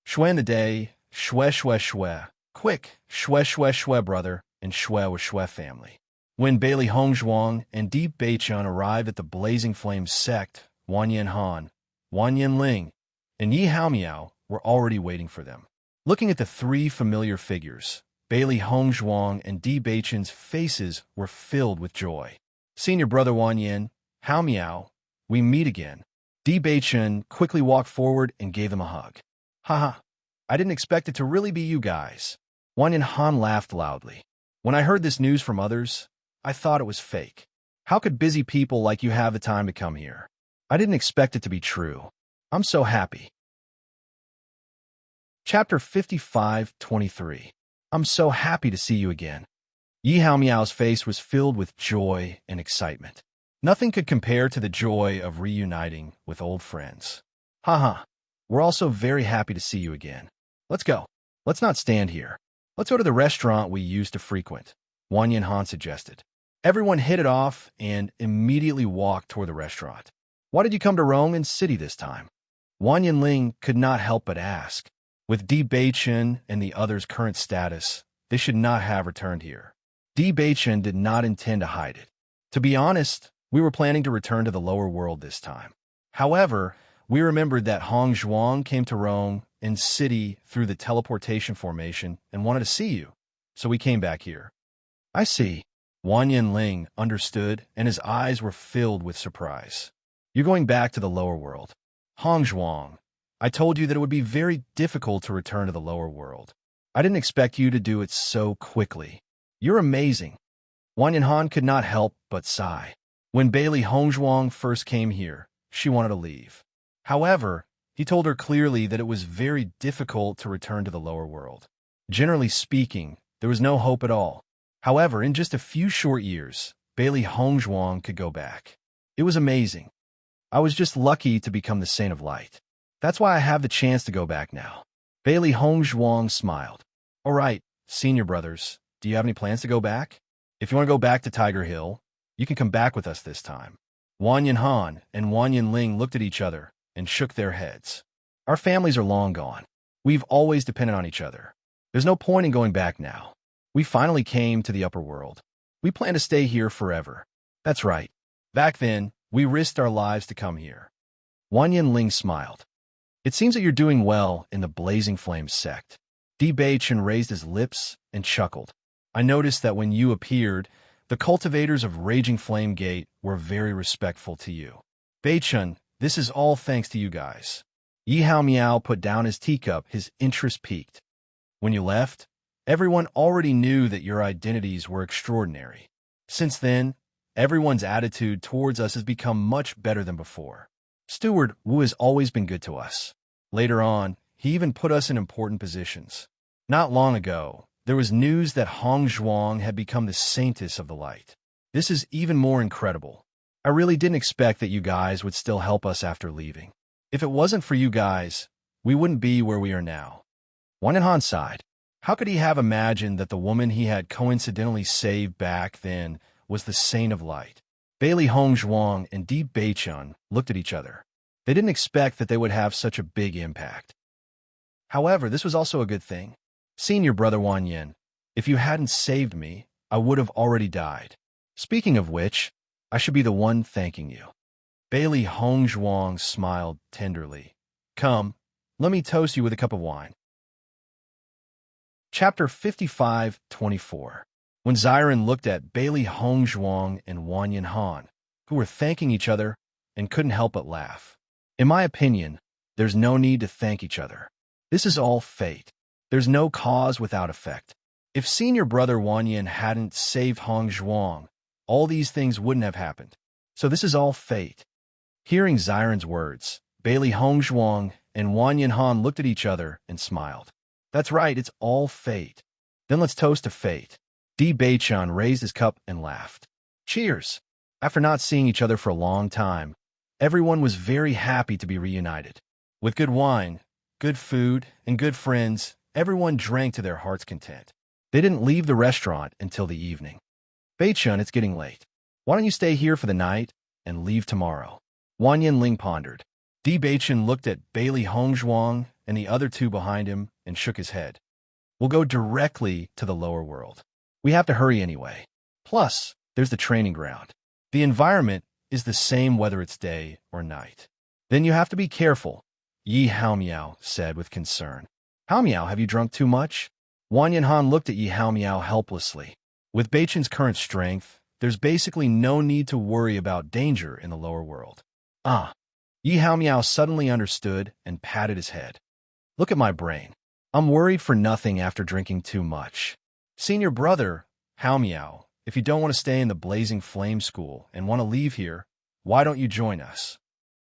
Shui in the day, Shui Shui Shui, quick, Shui Shui Shui brother, and Shui was Shui family. When Bailey Hongzhuang and Di Beichun arrived at the Blazing Flame sect, Wanyan Han, Wanyan Ling, and Yi Haomiao were already waiting for them. Looking at the three familiar figures, Bailey Hongzhuang and Di Beichun's faces were filled with joy. Senior brother Wanyan, Haomiao, we meet again. Di Beichun quickly walked forward and gave them a hug. Haha, I didn't expect it to really be you guys. Wanyan Han laughed loudly. When I heard this news from others, I thought it was fake. How could busy people like you have the time to come here? I didn't expect it to be true. I'm so happy. Chapter 55-23. I'm so happy to see you again. Yi Haomiao's face was filled with joy and excitement. Nothing could compare to the joy of reuniting with old friends. Haha, we're also very happy to see you again. Let's go. Let's not stand here. Let's go to the restaurant we used to frequent, Wanyan Han suggested. Everyone hit it off and immediately walked toward the restaurant. Why did you come to Rong City this time? Wanyan Ling could not help but ask. With Di Beichun and the others' current status, they should not have returned here. Di Beichun did not intend to hide it. To be honest, we were planning to return to the lower world this time. However, we remembered that Hongzhuang came to Rong City through the teleportation formation and wanted to see you, so we came back here. I see. Wanyan Ling understood, and his eyes were filled with surprise. You're going back to the lower world. Hongzhuang, I told you that it would be very difficult to return to the lower world. I didn't expect you to do it so quickly. You're amazing. Wanyan Han could not help but sigh. When Bailey Hongzhuang first came here, she wanted to leave. However, he told her clearly that it was very difficult to return to the lower world. Generally speaking, there was no hope at all. However, in just a few short years, Bailey Hongzhuang could go back. It was amazing. I was just lucky to become the Saint of Light. That's why I have the chance to go back now. Bailey Hongzhuang smiled. All right, senior brothers, do you have any plans to go back? If you want to go back to Tiger Hill, you can come back with us this time. Wanyan Han and Wanyan Ling looked at each other and shook their heads. Our families are long gone. We've always depended on each other. There's no point in going back now. We finally came to the upper world. We plan to stay here forever. That's right. Back then, we risked our lives to come here. Wanyan Ling smiled. It seems that you're doing well in the Blazing Flame sect. Di Beichun raised his lips and chuckled. I noticed that when you appeared, the cultivators of Raging Flame Gate were very respectful to you. Beichun, this is all thanks to you guys. Yi Haomiao put down his teacup, his interest piqued. When you left, everyone already knew that your identities were extraordinary. Since then, everyone's attitude towards us has become much better than before. Steward Wu has always been good to us. Later on, he even put us in important positions. Not long ago, there was news that Hongzhuang had become the Saintess of the Light. This is even more incredible. I really didn't expect that you guys would still help us after leaving. If it wasn't for you guys, we wouldn't be where we are now. Wanyan Han sighed. How could he have imagined that the woman he had coincidentally saved back then was the Saint of Light? Bailey Hongzhuang and Di Beichun looked at each other. They didn't expect that they would have such a big impact. However, this was also a good thing. Senior brother Wanyan, if you hadn't saved me, I would have already died. Speaking of which, I should be the one thanking you. Bailey Hongzhuang smiled tenderly. Come, let me toast you with a cup of wine. Chapter 55-24. When Xiren looked at Bailey Hongzhuang and Wanyan Han, who were thanking each other and couldn't help but laugh. In my opinion, there's no need to thank each other. This is all fate. There's no cause without effect. If senior brother Wan Yin hadn't saved Hong Zhuang, all these things wouldn't have happened. So this is all fate. Hearing Xiren's words, Bailey Hong Zhuang and Wan Yin Han looked at each other and smiled. That's right, it's all fate. Then let's toast to fate. Di Beichun raised his cup and laughed. Cheers! After not seeing each other for a long time, everyone was very happy to be reunited. With good wine, good food, and good friends, everyone drank to their heart's content. They didn't leave the restaurant until the evening. Beichun, it's getting late. Why don't you stay here for the night and leave tomorrow? Wan Yinling pondered. Di Beichun looked at Bailey Hongzhuang and the other two behind him and shook his head. We'll go directly to the lower world. We have to hurry anyway. Plus, there's the training ground. The environment is the same whether it's day or night. Then you have to be careful, Yi Haomiao said with concern. Haomiao, have you drunk too much? Wan Yinhan looked at Yi Haomiao helplessly. With Beichun's current strength, there's basically no need to worry about danger in the lower world. Ah. Yi Haomiao suddenly understood and patted his head. Look at my brain. I'm worried for nothing after drinking too much. Senior brother, Haomiao, if you don't want to stay in the Blazing Flame School and want to leave here, why don't you join us?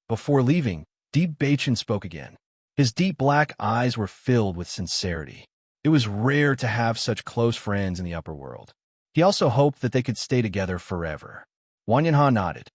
Before leaving, Di Beichun spoke again. His deep black eyes were filled with sincerity. It was rare to have such close friends in the upper world. He also hoped that they could stay together forever. Wan Yinhan nodded.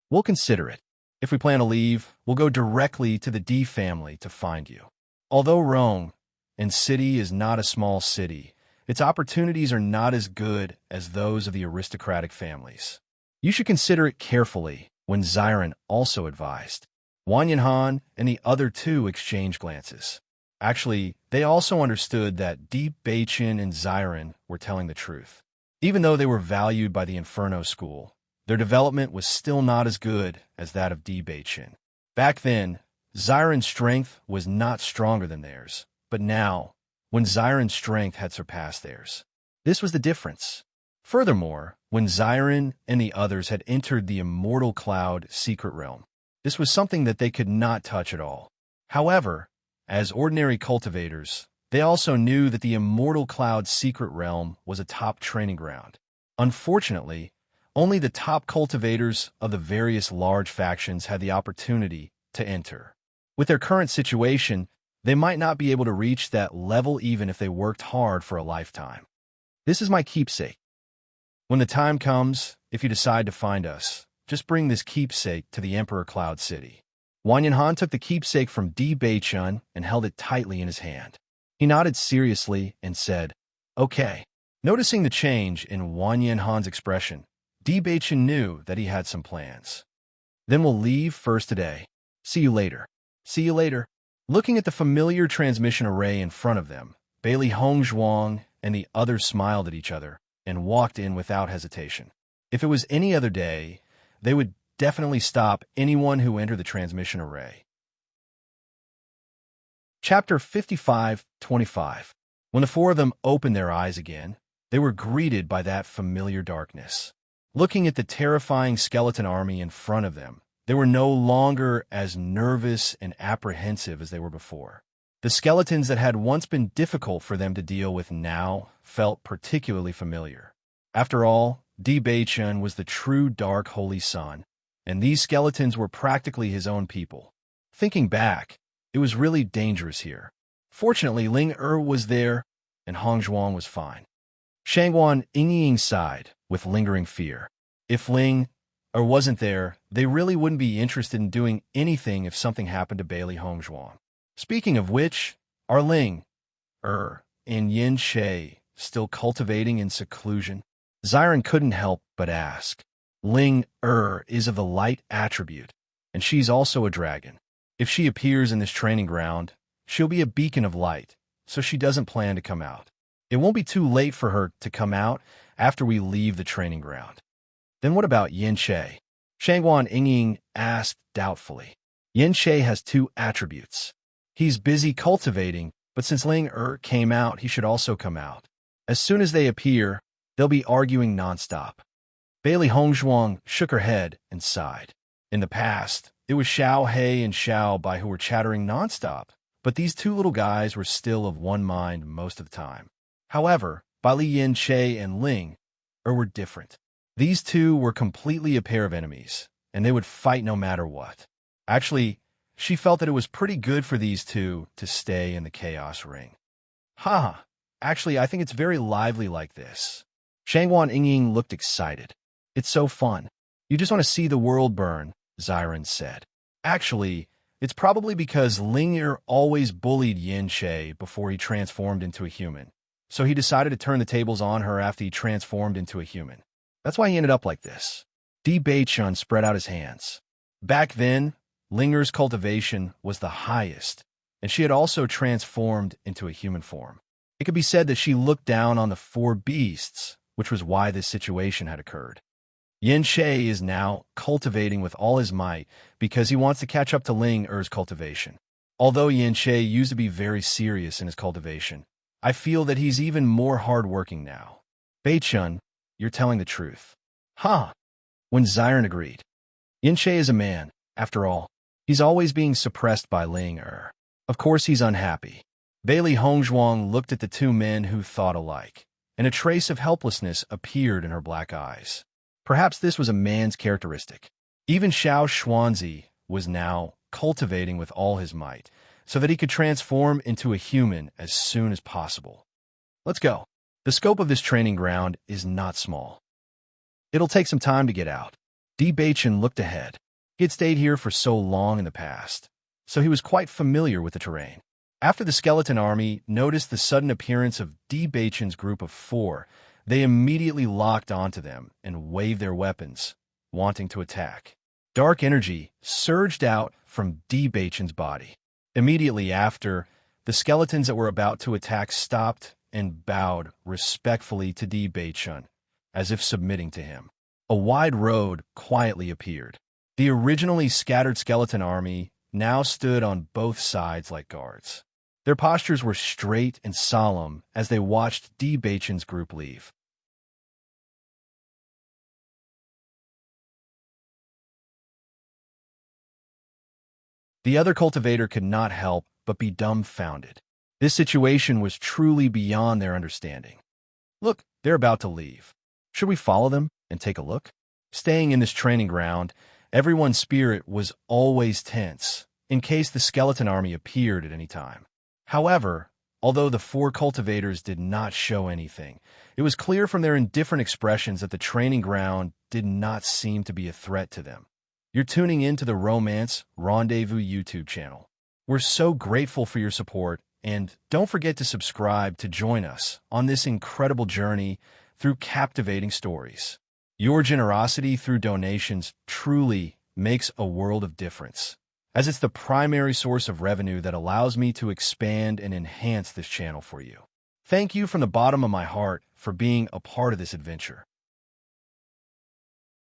We'll consider it. If we plan to leave, we'll go directly to the Di family to find you. Although Rome and city is not a small city, its opportunities are not as good as those of the aristocratic families. You should consider it carefully, when Xiren also advised. Wan Yinhan and the other two exchanged glances. Actually, they also understood that Di Beichun and Xiren were telling the truth. Even though they were valued by the Inferno School, their development was still not as good as that of Di Beichun. Back then, Xiren's strength was not stronger than theirs, but now, when Xiren's strength had surpassed theirs, this was the difference. Furthermore, when Xiren and the others had entered the Immortal Cloud secret realm, this was something that they could not touch at all. However, as ordinary cultivators, they also knew that the Immortal Cloud secret realm was a top training ground. Unfortunately, only the top cultivators of the various large factions had the opportunity to enter. With their current situation, they might not be able to reach that level even if they worked hard for a lifetime. This is my keepsake. When the time comes, if you decide to find us, just bring this keepsake to the Emperor Cloud City. Wan Yinhan took the keepsake from Di Beichun and held it tightly in his hand. He nodded seriously and said, Okay. Noticing the change in Wan Yinhan's expression, Di Beichun knew that he had some plans. Then we'll leave first today. See you later. See you later. Looking at the familiar transmission array in front of them, Bailey Hongzhuang and the others smiled at each other and walked in without hesitation. If it was any other day, they would definitely stop anyone who entered the transmission array. Chapter 55-25. When the four of them opened their eyes again, they were greeted by that familiar darkness. Looking at the terrifying skeleton army in front of them, they were no longer as nervous and apprehensive as they were before. The skeletons that had once been difficult for them to deal with now felt particularly familiar. After all, Di Beichun was the true Dark Holy Sun, and these skeletons were practically his own people. Thinking back, it was really dangerous here. Fortunately, Ling was there, and Hongzhuang was fine. Shangguan Yingying sighed with lingering fear. If Ling wasn't there, they really wouldn't be interested in doing anything if something happened to Bailey Hongzhuang. Speaking of which, are Ling and Yin Shay still cultivating in seclusion? Xiren couldn't help but ask. Ling is of the light attribute, and she's also a dragon. If she appears in this training ground, she'll be a beacon of light, so she doesn't plan to come out. It won't be too late for her to come out after we leave the training ground. Then what about Yin Shay? Shangguan Yingying asked doubtfully. Yin Shay has two attributes. He's busy cultivating, but since Ling came out, he should also come out. As soon as they appear, they'll be arguing nonstop. Bailey Hongzhuang shook her head and sighed. In the past, it was Xiao He and Xiao Bai who were chattering nonstop, but these two little guys were still of one mind most of the time. However, Bali Yin Che and Ling were different. These two were completely a pair of enemies, and they would fight no matter what. Actually, she felt that it was pretty good for these two to stay in the chaos ring. Haha, actually, I think it's very lively like this. Shangwan Yingying looked excited. It's so fun. You just want to see the world burn, Xiren said. Actually, it's probably because Ling'er always bullied Yin Che before he transformed into a human, so he decided to turn the tables on her after he transformed into a human. That's why he ended up like this. Di Beichun spread out his hands. Back then, Ling'er's cultivation was the highest, and she had also transformed into a human form. It could be said that she looked down on the four beasts, which was why this situation had occurred. Yin Che is now cultivating with all his might because he wants to catch up to Ling'er's cultivation. Although Yin Che used to be very serious in his cultivation, I feel that he's even more hardworking now. Beichun, you're telling the truth. Huh? When Xiren agreed. Yin Che is a man, after all. He's always being suppressed by Ling'er. Of course he's unhappy. Bailey Hongzhuang looked at the two men who thought alike, and a trace of helplessness appeared in her black eyes. Perhaps this was a man's characteristic. Even Xiao Xuanzi was now cultivating with all his might, so that he could transform into a human as soon as possible. Let's go. The scope of this training ground is not small. It'll take some time to get out. Di Beichun looked ahead. He had stayed here for so long in the past, so he was quite familiar with the terrain. After the skeleton army noticed the sudden appearance of Di Beichun's group of 4, they immediately locked onto them and waved their weapons, wanting to attack. Dark energy surged out from Di Beichun's body. Immediately after, the skeletons that were about to attack stopped and bowed respectfully to Di Beichun, as if submitting to him. A wide road quietly appeared. The originally scattered skeleton army now stood on both sides like guards. Their postures were straight and solemn as they watched Di Beichun's group leave. The other cultivator could not help but be dumbfounded. This situation was truly beyond their understanding. Look, they're about to leave. Should we follow them and take a look? Staying in this training ground, everyone's spirit was always tense, in case the skeleton army appeared at any time. However, although the 4 cultivators did not show anything, it was clear from their indifferent expressions that the training ground did not seem to be a threat to them. You're tuning in to the Romance Rendezvous YouTube channel. We're so grateful for your support, and don't forget to subscribe to join us on this incredible journey through captivating stories. Your generosity through donations truly makes a world of difference, as it's the primary source of revenue that allows me to expand and enhance this channel for you. Thank you from the bottom of my heart for being a part of this adventure.